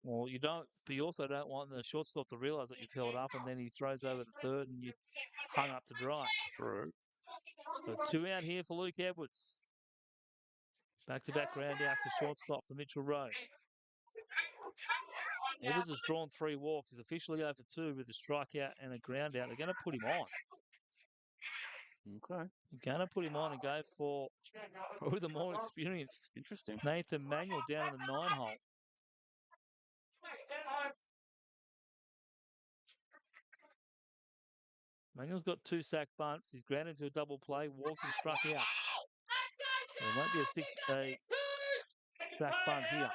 Well, you don't, but you also don't want the shortstop to realise that you've held up and then he throws over to third and you hung up to dry. True. So 2 out here for Luke Edwards. Back-to-back ground outs to shortstop for Mitchell Rowe. Edwards has drawn 3 walks. He's officially over 2 with a strikeout and a ground out. They're going to put him on. Okay. They're going to put him on and go for probably the more experienced Interesting. Nathan Manuel down in the 9-hole. Manuel's got 2 sack bunts. He's grounded to a double play, walked and struck out. There won't be a sack bunt here.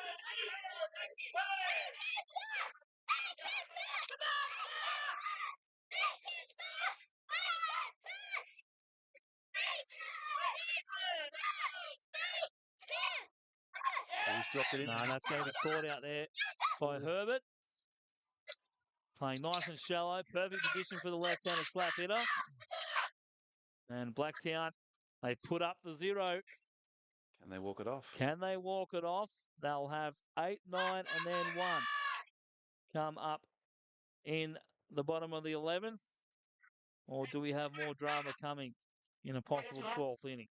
Oh, he's dropped it in. No, that's going to be caught out there by Herbert. Playing nice and shallow. Perfect position for the left-handed slap hitter. And Blacktown, they put up the 0. Can they walk it off? Can they walk it off? They'll have 8, 9, and then 1 come up in the bottom of the 11th. Or do we have more drama coming in a possible 12th inning?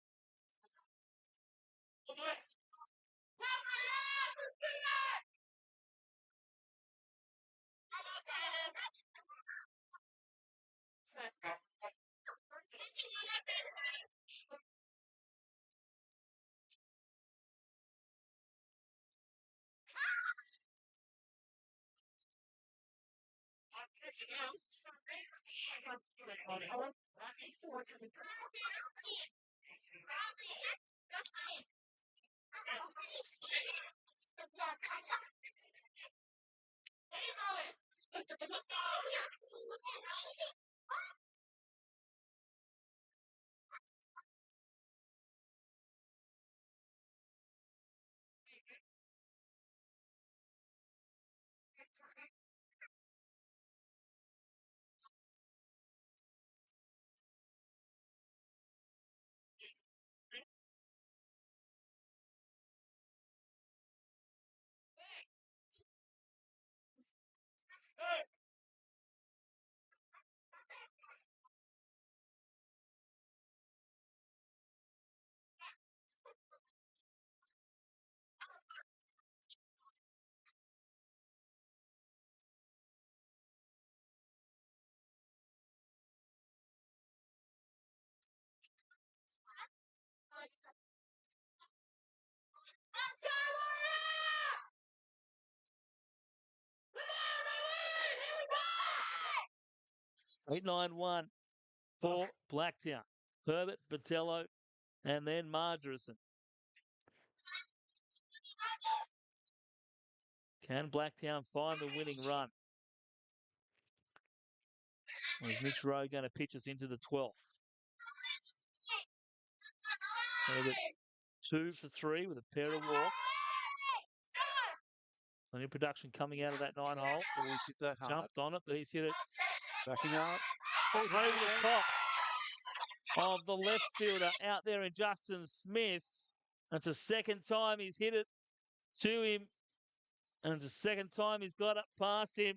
Eight, 9, 1 for Blacktown. Herbert, Botello, and then Margerison. Can Blacktown find the winning run? Or is Mitch Rowe going to pitch us into the 12th? Herbert's 2 for 3 with a pair of walks. Plenty of production coming out of that 9-hole. Oh, he's hit that hard. Jumped on it, but he's hit it Backing up. over the top of the left fielder out there in Justin Smith. That's the second time he's hit it to him. And it's the second time he's got it past him.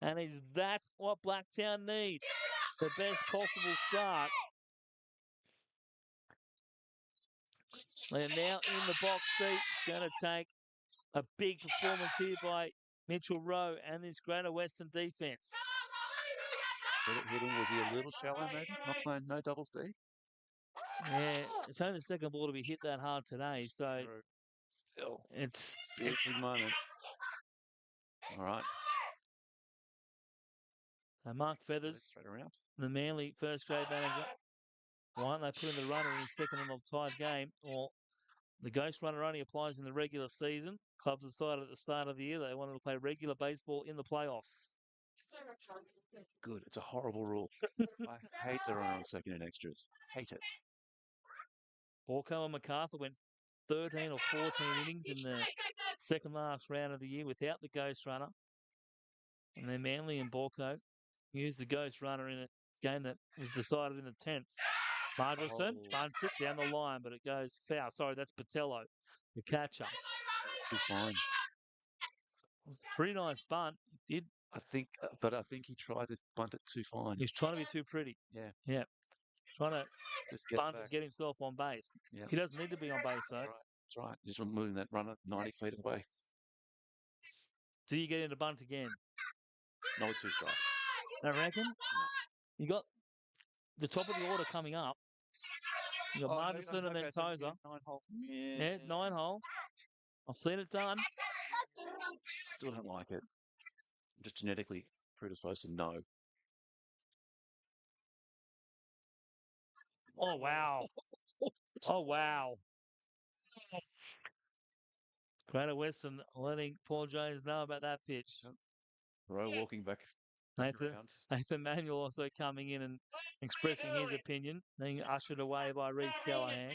And is that what Blacktown need? The best possible start. They're now in the box seat. It's going to take a big performance here by Mitchell Rowe and this Greater Western defence. Hitting, was he a little shallow maybe? Not playing no doubles D? Yeah, it's only the second ball to be hit that hard today. So True. Still. It's Big moment. All right. Mark Feathers, Straight around. the Manly first grade manager. Why don't they put in the runner in his second and a tied game? Or the ghost runner only applies in the regular season. Clubs decided at the start of the year they wanted to play regular baseball in the playoffs. Good. It's a horrible rule. I hate the runner on second and extras. Hate it. Borco and MacArthur went 13 or 14 innings in the second last round of the year without the ghost runner. And then Manly and Borco used the ghost runner in a game that was decided in the 10th. Margerison bunts it down the line, but it goes foul. Sorry, that's Botello, the catcher. Too fine. It was a pretty nice bunt. He did. I think he tried to bunt it too fine. He's trying to be too pretty. Yeah. Yeah. Trying to Just bunt and get himself on base. Yeah. He doesn't need to be on base, though. That's right. That's right. Just moving that runner 90 feet away. Do you get into bunt again? No, with 2 strikes. I reckon. No. You got the top of the order coming up. You got Oh, Martinson and then so Tozer. 9 hole. Yeah, 9 hole. I've seen it done. Still don't like it. I'm just genetically predisposed to no. Oh, wow. Oh, wow. Greater Western letting Paul Jones know about that pitch. Rowe walking back Nathan, around. Nathan Manuel also coming in and expressing his opinion, being ushered away by Reece Callahan.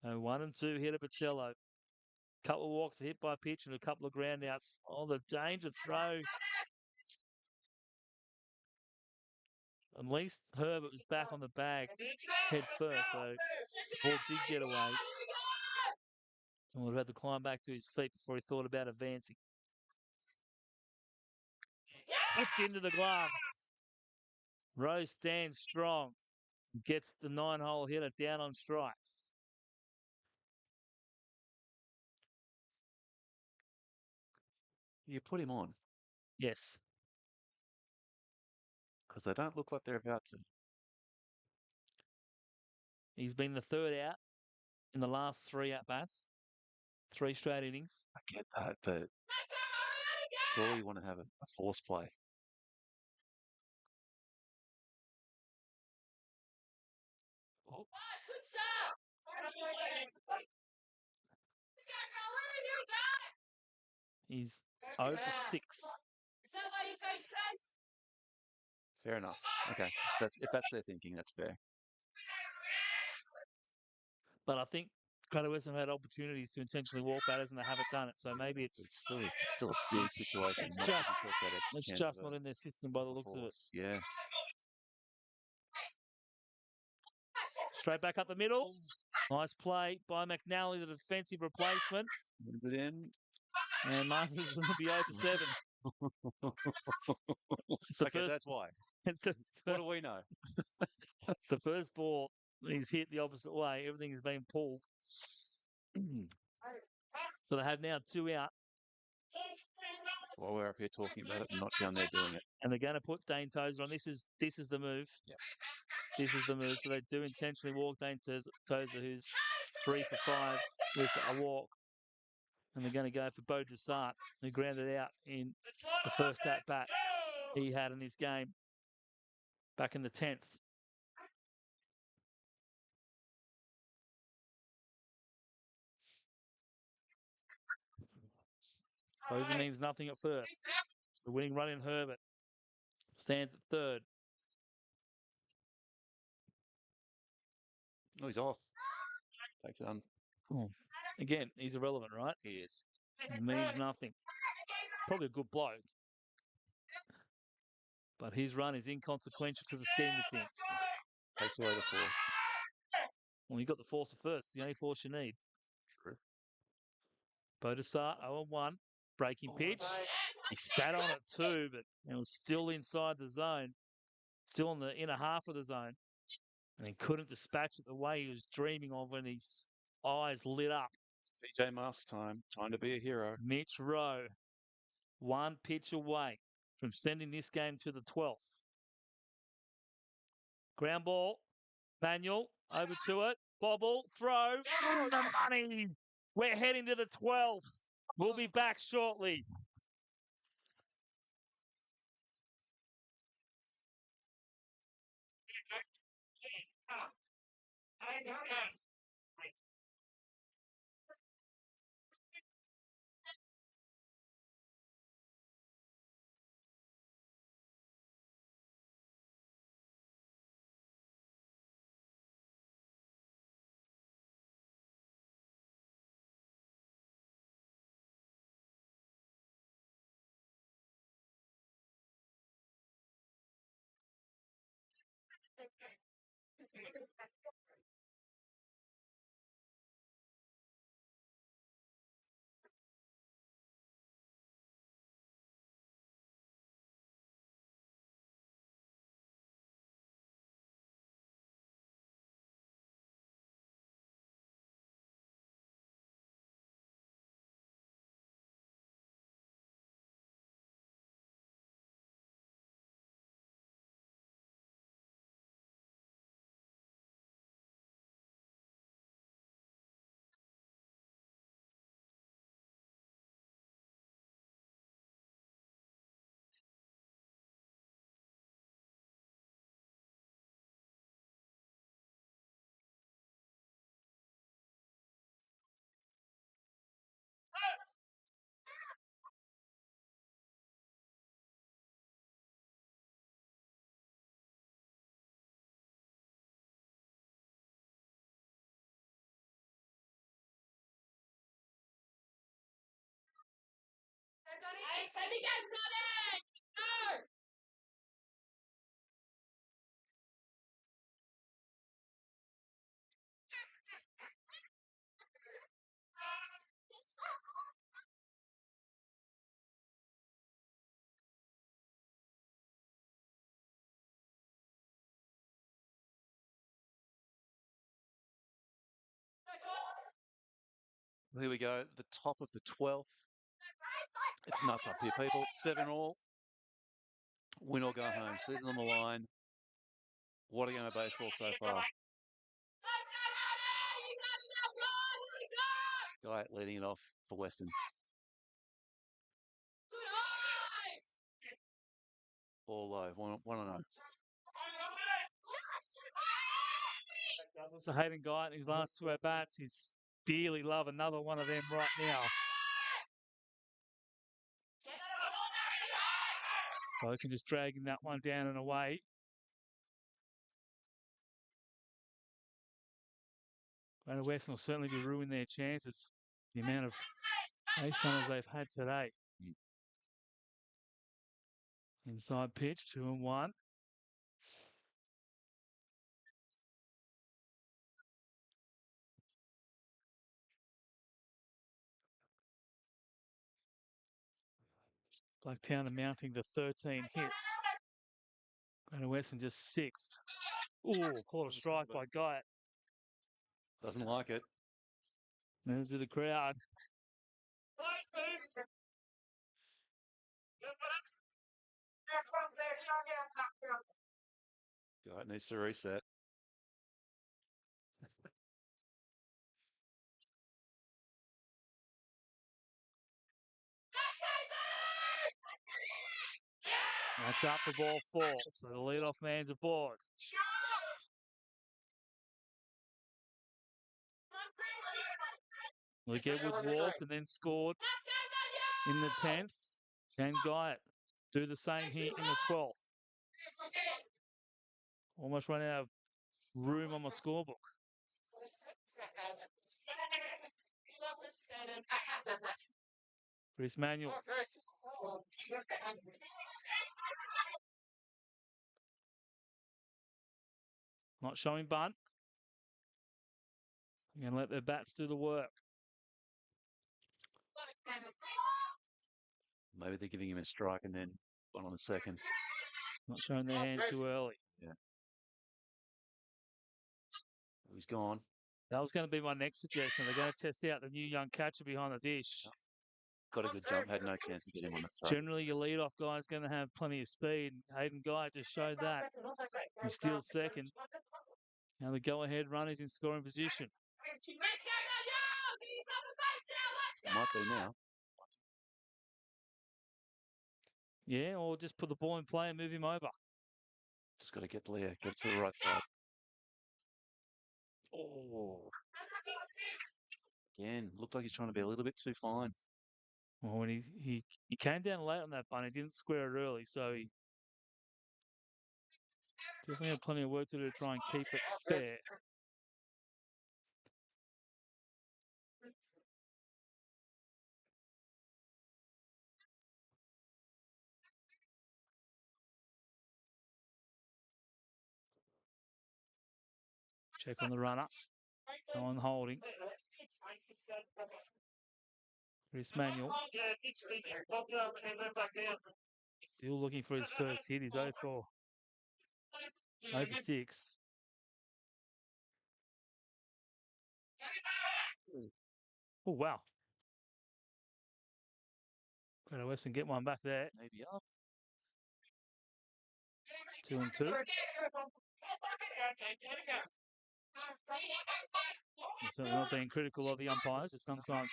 So 1 and 2 hit at Patello. Couple of walks hit by pitch and a couple of ground outs. Oh, the danger throw. At least Herbert was back on the bag head first, so the ball did get away. And would have had to climb back to his feet before he thought about advancing. Whipped into the glove. Rose stands strong. Gets the 9-hole hitter down on strikes. You put him on Yes. because they don't look like they're about to. He's been the third out in the last 3 at-bats. 3 straight innings. I get that, but surely you want to have a force play. Oh, He's 0 for 6. fair enough. Okay, if that's their thinking, that's fair. But I think Greater Western have had opportunities to intentionally walk batters and they haven't done it. So maybe But it's still a big situation. it's Not just to chalk that extra it's chance just of not in their system by the a looks of it. force. Yeah. Straight back up the middle. Nice play by McNally, the defensive replacement. Is it in? And Martin's going to be 0 for 7. It's the Okay, so first. that's why. It's the What first, do we know? it's the first ball. He's hit the opposite way. Everything has been pulled. So they have now 2 out. While we're up here talking about it, and not down there doing it. And they're going to put Dane Tozer on. This is the move. Yep. This is the move. So they do intentionally walk Dane Tozer, who's 3 for 5 with a walk. And they're going to go for Beau Dressart, who grounded out in the first at-bat he had in this game back in the 10th. Tozer means nothing at first. The winning run in Herbert stands at third. Oh, he's off. Takes it on. Oh. Again, he's irrelevant, right? He is. It means nothing. Probably a good bloke. But his run is inconsequential to the scheme of things. Takes away the force. Well, you got the force at first. The only force you need. True. Bodesart 0-1. Breaking pitch. He sat on it too, but it was still inside the zone. Still in the inner half of the zone. And he couldn't dispatch it the way he was dreaming of when his eyes lit up. PJ Masks time. Time to be a hero. Mitch Rowe, 1 pitch away from sending this game to the 12th. Ground ball. Manuel over to it. Bobble. Throw. Oh, the money. We're heading to the 12th. We'll be back shortly. Here we go. The top of the 12th. It's nuts up here, people. 7 all. Win or go home. Season on the line. What a game of baseball so far. Guy leading it off for Western. All low. 1-0. Douglas, the Hayden guy in his last 2 at-bats. He's dearly love another one of them right now. Boken just dragging that one down and away. Greater Western will certainly be ruining their chances. The amount of base runners they've had today. Inside pitch, 2-1. Blacktown amounting to 13 hits. Greater Western just 6. Ooh, caught a strike by Guy. Doesn't like it. Neither did the crowd. Guy needs to reset. That's up for ball 4. So the leadoff man's aboard. Luke Edwards walked and then scored in the 10th. Can Guy do the same here in the 12th? Almost run out of room on the scorebook. Chris Manuel. Not showing bunt. They're going to let their bats do the work. Maybe they're giving him a strike and then one on the second. Not showing their hand too early. Yeah. He's gone. That was going to be my next suggestion. They're going to test out the new young catcher behind the dish. Got a good jump. Had no chance to get him on the throw. Generally, your leadoff guy's going to have plenty of speed. Hayden Guy just showed that. He steals second. Now the go-ahead run is in scoring position. Might be now. Yeah, or just put the ball in play and move him over. Just got to get Leah, get to the right side. Oh. Again, looked like he's trying to be a little bit too fine. Well, when he came down late on that bunt, he didn't square it early, so he definitely had plenty of work to do to try and keep it fair. Check on the runner. No one holding. Chris Manuel. Still looking for his first hit. He's 0-4. Over 6. Oh, wow. Greater Western get one back there. Maybe up. 2-2. I'm certainly not being critical of the umpires. Just sometimes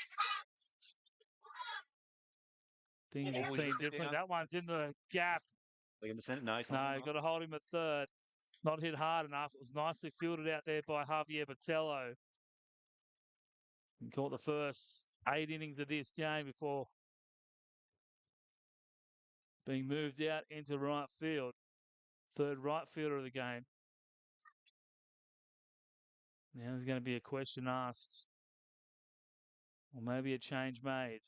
things will seem different. That one's in the gap. Like in the center? No, he's No, not. you've got to hold him at third. It's not hit hard enough. It was nicely fielded out there by Javier Botello. He caught the first 8 innings of this game before being moved out into right field. Third right fielder of the game. Now there's going to be a question asked. Or maybe a change made.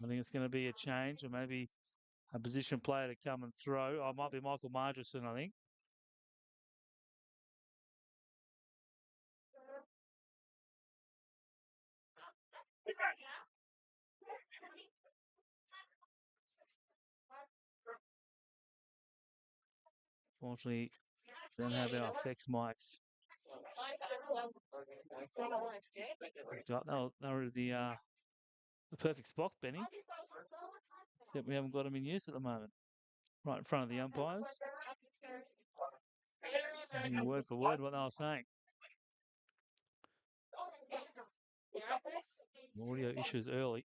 I think it's going to be a change, or maybe a position player to come and throw. Oh, it might be Michael Margerson, I think. Fortunately, we don't have our effects mics. They were the perfect spot, Benny. Except we haven't got them in use at the moment. Right in front of the umpires. Word for word what they were saying. Audio issues early.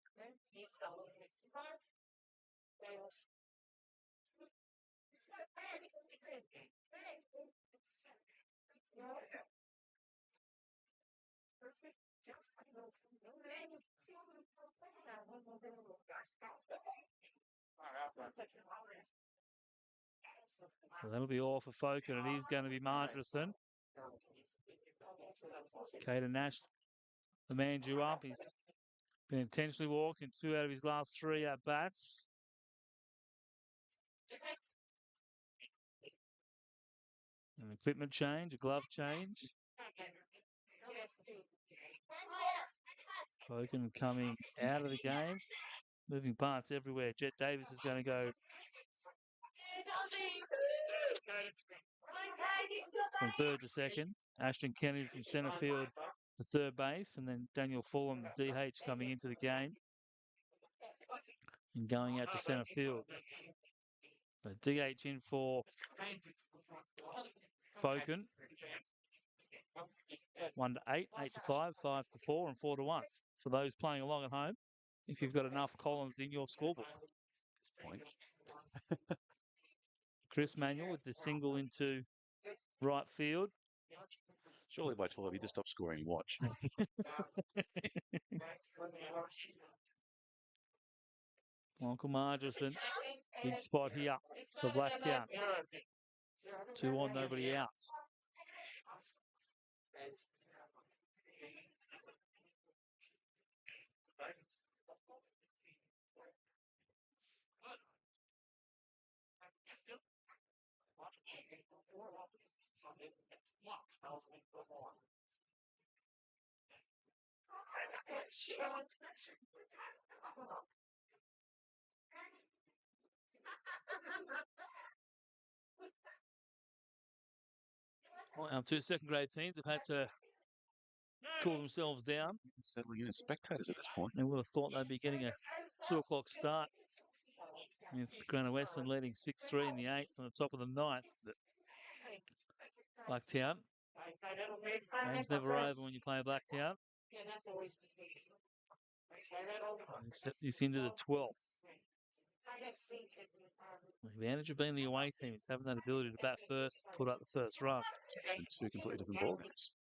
So that'll be all for Foken, and he's going to be Margerson. Caden Nash, the man due up. He's been intentionally walked in 2 out of his last 3 at-bats. An equipment change, a glove change. Foken coming out of the game. Moving parts everywhere. Jet Davis is going to go from third to second. Ashton Kennedy from centre field to third base. And then Daniel Fulham, the DH, coming into the game and going out to centre field. So DH in for Foken. 1 to 8, 8 to 5, 5 to 4, and 4 to 1. For those playing along at home, if you've got enough columns in your scorebook. At this point. Chris Manuel with the single into right field. Surely by 12 you just stop scoring and watch. Michael Margerson, big spot here for Blacktown. 2 on, nobody out. Well, our 2 second-grade teams have had to cool themselves down. Settling in as spectators at this point. They would have thought they'd be getting a 2 o'clock start with Granite Western leading 6-3 in the 8th on the top of the 9th. But Blacktown. Game's never over when you play Blacktown. They set this into the 12th. The advantage of being the away team is having that ability to bat first, put up the first run. And 2 completely different ball games.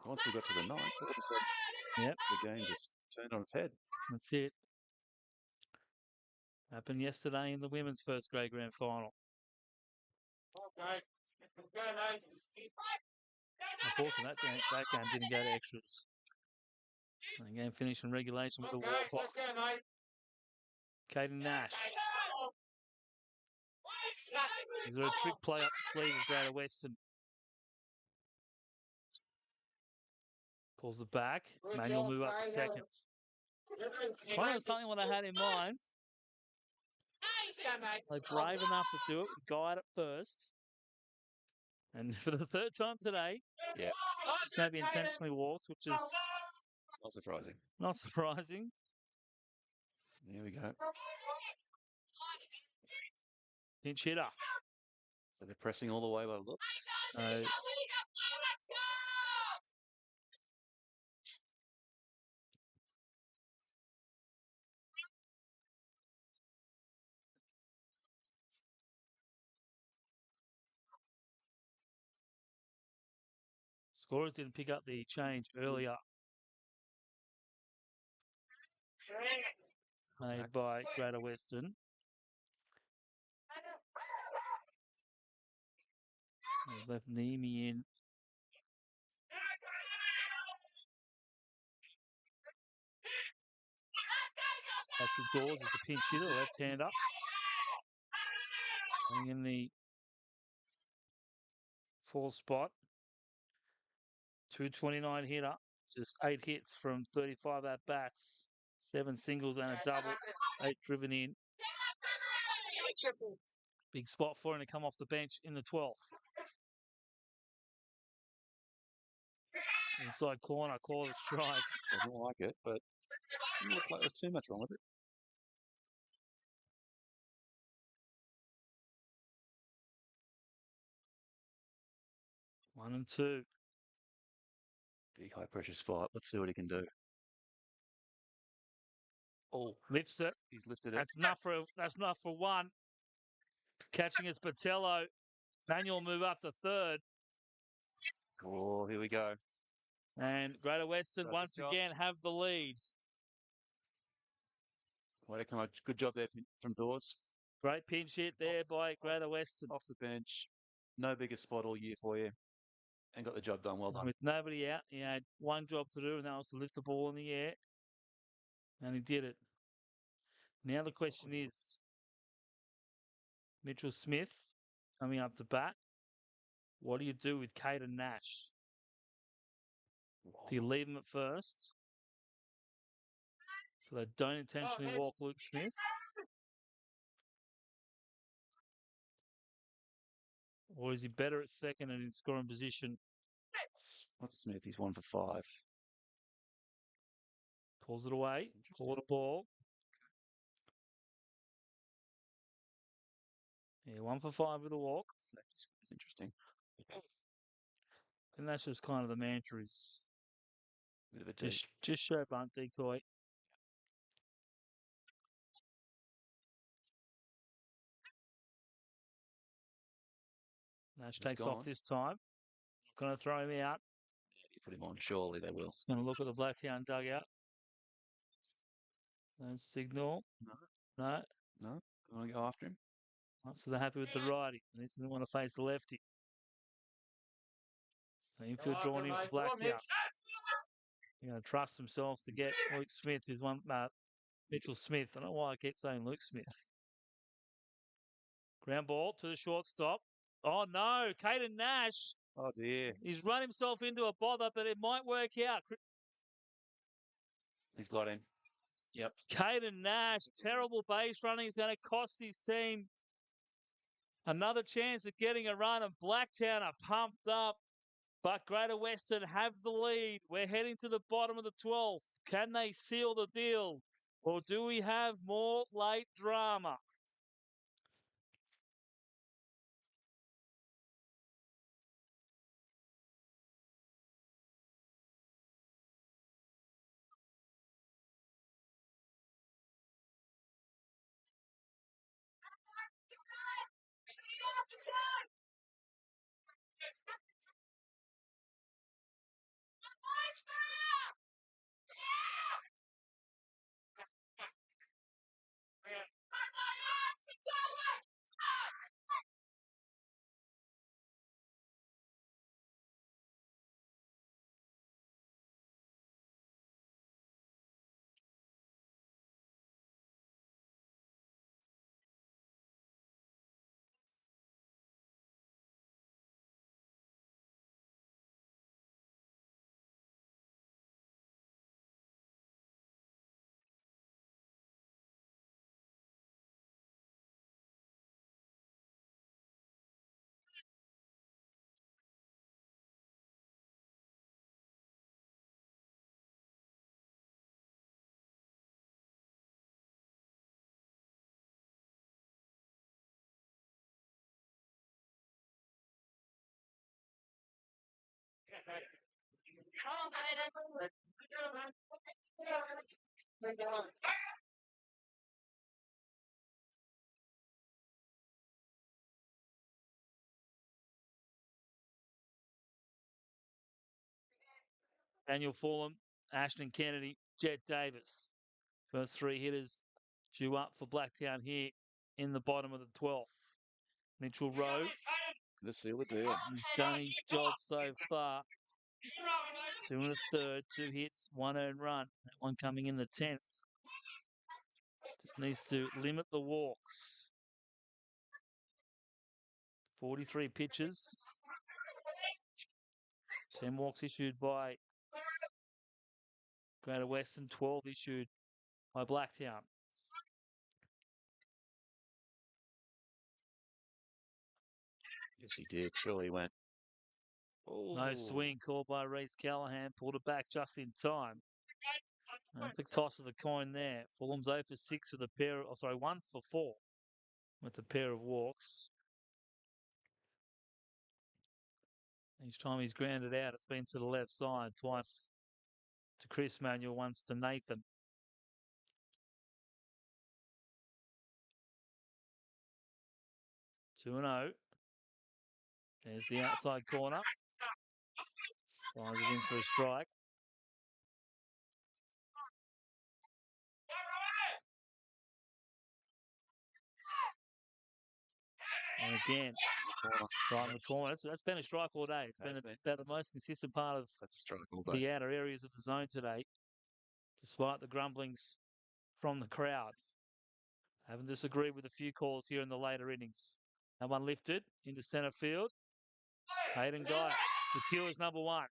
Once we got to the 9th, all of a sudden, the game just turned on its head. That's it. Happened yesterday in the women's first grade grand final. Unfortunately, that game didn't go to extras. The game finished in regulation with a walk-off. Caden Nash. He's got a trick play up the sleeve of Greater Western. Pulls it back. Manual move up to second. Kind of something what I had in mind. Like brave enough to do it with guide at first. And for the 3rd time today, it's going to be intentionally walked, which is not surprising. Not surprising. There we go. Pinch hitter. So they're pressing all the way by the looks. Scorers didn't pick up the change earlier. Made by Greater Western. They've left Neemi in. Patrick Dawes is the pinch hitter, left-hander. Playing in the 4th spot. 229 hitter. Just 8 hits from 35 at-bats. 7 singles and a double. 8 driven in. Big spot for him to come off the bench in the 12th. Inside corner, call it a strike. Doesn't like it, but didn't look like there's too much wrong with it. 1 and 2. Big high pressure spot. Let's see what he can do. Oh, Lifts it. he's lifted it. That's enough for 1. Catching is Patello. Manuel move up to 3rd. Oh, here we go. And Greater Western Does once the job. again have the lead. Way to come out. Good job there from Dawes. Great pinch hit there by Greater Western. Off the bench. No bigger spot all year for you. And got the job done. Well done. With nobody out, he had one job to do, and that was to lift the ball in the air. And he did it. Now the question is, Mitchell Smith coming up to bat. What do you do with Caden Nash? Do you leave him at first so they don't intentionally walk Luke Smith? Or is he better at second and in scoring position? What's Smith? He's 1 for 5. Pulls it away. Call it a ball. Yeah, 1 for 5 with a walk. It's interesting. And that's just kind of the mantra is Bit of a just show bunt decoy. Nash takes off this time. Going to throw him out. Yeah, you put him on. Surely they will. Just going to look at the Blacktown dugout. No signal. No. No? Want to go after him? So they're happy with the righty. And he doesn't want to face the lefty. So infield drawn in for Blacktown. They're going to trust themselves to get Luke Smith, who's one Mitchell Smith. I don't know why I keep saying Luke Smith. Ground ball to the shortstop. Oh no, Caden Nash. Oh dear. He's run himself into a bother, but it might work out. He's got him. Yep. Caden Nash, terrible base running is going to cost his team another chance at getting a run. And Blacktown are pumped up, but Greater Western have the lead. We're heading to the bottom of the 12th. Can they seal the deal, or do we have more late drama? Daniel Fulham, Ashton Kennedy, Jet Davis. First 3 hitters due up for Blacktown here in the bottom of the 12th. Mitchell Rowe. Gonna seal the deal. He's done his job so far. 2 and a third, 2 hits, 1 earned run. That one coming in the 10th. Just needs to limit the walks. 43 pitches. 10 walks issued by Greater Western, 12 issued by Blacktown. Yes, he did. Surely he went. No swing called by Reece Callahan. Pulled it back just in time. That's a toss of the coin there. Fulham's 0 for 6 with a pair. 1 for 4 with a pair of walks. Each time he's grounded out, it's been to the left side. Twice to Chris Manuel, once to Nathan. 2-0. There's the outside corner. Fires it in for a strike. And again, right in the corner. That's been a strike all day. It's been about the most consistent part of the outer areas of the zone today, despite the grumblings from the crowd. Haven't disagreed with a few calls here in the later innings. That one lifted into centre field. Hayden got it. Secures number 1.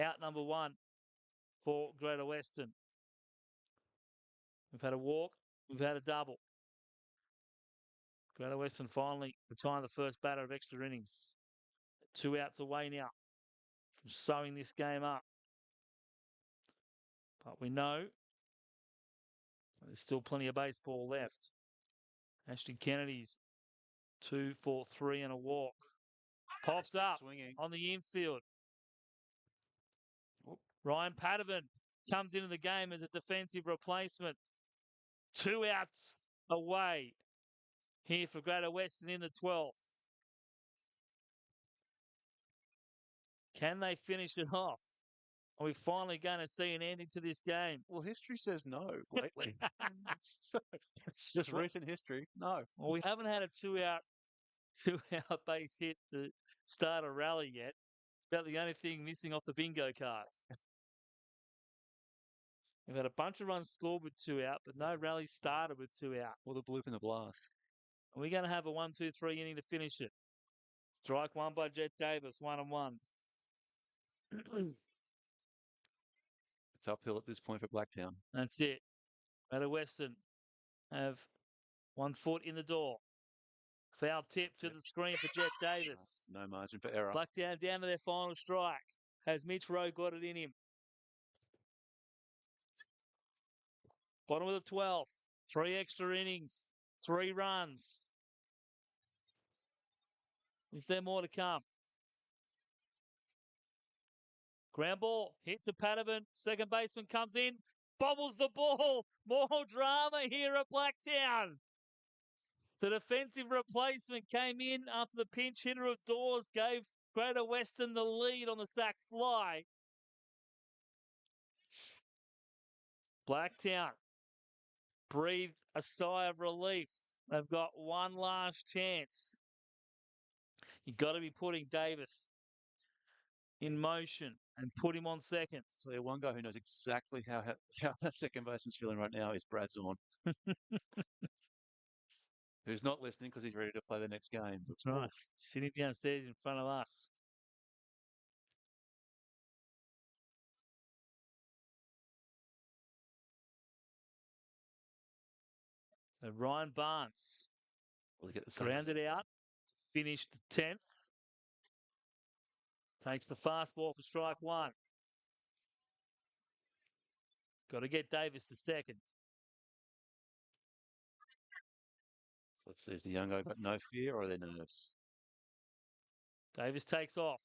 Out number 1 for Greater Western. We've had a walk. We've had a double. Greater Western finally retiring the first batter of extra innings. 2 outs away now from sewing this game up. But we know there's still plenty of baseball left. Ashton Kennedy's 2 for 3 and a walk. Popped up on the infield. Ryan Padovan comes into the game as a defensive replacement. 2 outs away here for Greater Western in the 12th. Can they finish it off? Are we finally going to see an ending to this game? Well, history says no lately. It's just recent history. No. Well, we haven't had a two-out base hit to start a rally yet. It's about the only thing missing off the bingo card. We've had a bunch of runs scored with 2 out, but no rally started with 2 out. Or the bloop in the blast. And we're going to have a 1-2-3 inning to finish it. Strike 1 by Jet Davis, 1-1. It's uphill at this point for Blacktown. That's it. Greater Western have 1 foot in the door. Foul tip to the screen for Jet Davis. No margin for error. Blacktown down to their final strike. Has Mitch Rowe got it in him? Bottom of the 12th. 3 extra innings. 3 runs. Is there more to come? Ground ball hit to Padovan. Second baseman comes in. Bobbles the ball. More drama here at Blacktown. The defensive replacement came in after the pinch hitter of Dawes gave Greater Western the lead on the sac fly. Blacktown breathed a sigh of relief. They've got one last chance. You've got to be putting Davis in motion and put him on second. So one guy who knows exactly how that second baseman's feeling right now is Brad Zorn. Who's not listening because he's ready to play the next game. That's right. Sitting downstairs in front of us. So Ryan Barnes grounded out to finish the 10th. Takes the fastball for strike 1. Got to get Davis to second. So let's see, has the young guy got no fear or are they nerves? Davis takes off.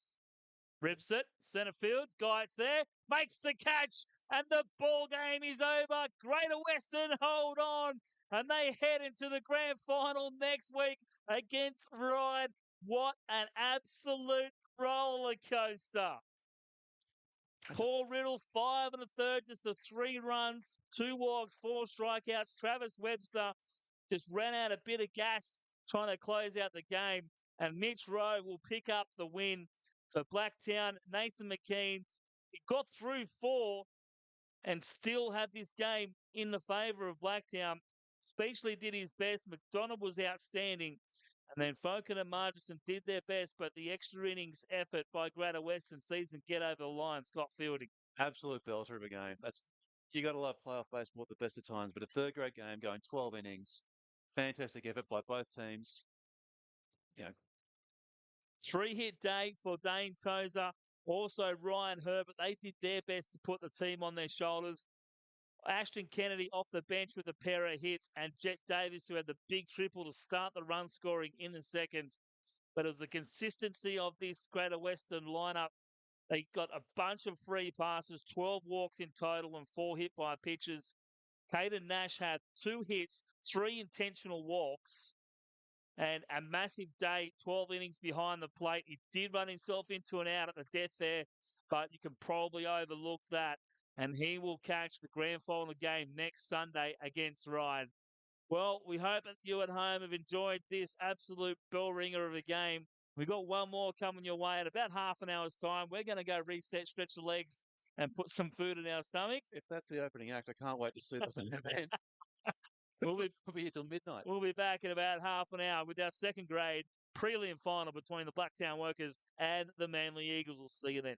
Rips it. Centre field. Guides there. Makes the catch. And the ball game is over. Greater Western hold on. And they head into the grand final next week against Ryde. What an absolute roller coaster. Paul Riddle, 5 1/3, just the 3 runs, 2 walks, 4 strikeouts. Travis Webster just ran out a bit of gas trying to close out the game. And Mitch Rowe will pick up the win for Blacktown. Nathan McKean, he got through 4 and still had this game in the favour of Blacktown. Speechley did his best. McDonald was outstanding. And then Fokin and Margison did their best, but the extra innings effort by Greater Western sees them get over the line. Scott Fielding. Absolute belter of a game. You got to love playoff baseball at the best of times, but a third grade game going 12 innings. Fantastic effort by both teams. You know, 3-hit day for Dane Tozer. Also Ryan Herbert. They did their best to put the team on their shoulders. Ashton Kennedy off the bench with a pair of hits, and Jet Davis, who had the big triple to start the run scoring in the second. But it was the consistency of this Greater Western lineup. They got a bunch of free passes, 12 walks in total and 4 hit by pitches. Caden Nash had 2 hits, 3 intentional walks, and a massive day, 12 innings behind the plate. He did run himself into an out at the death there, but you can probably overlook that. And he will catch the grand final game next Sunday against Ryde. Well, we hope that you at home have enjoyed this absolute bell ringer of a game. We've got one more coming your way at about half an hour's time. We're going to go reset, stretch the legs, and put some food in our stomach. if that's the opening act, I can't wait to see the man. We'll be here till midnight. We'll be back in about half an hour with our second grade prelim final between the Blacktown Workers and the Manly Eagles. We'll see you then.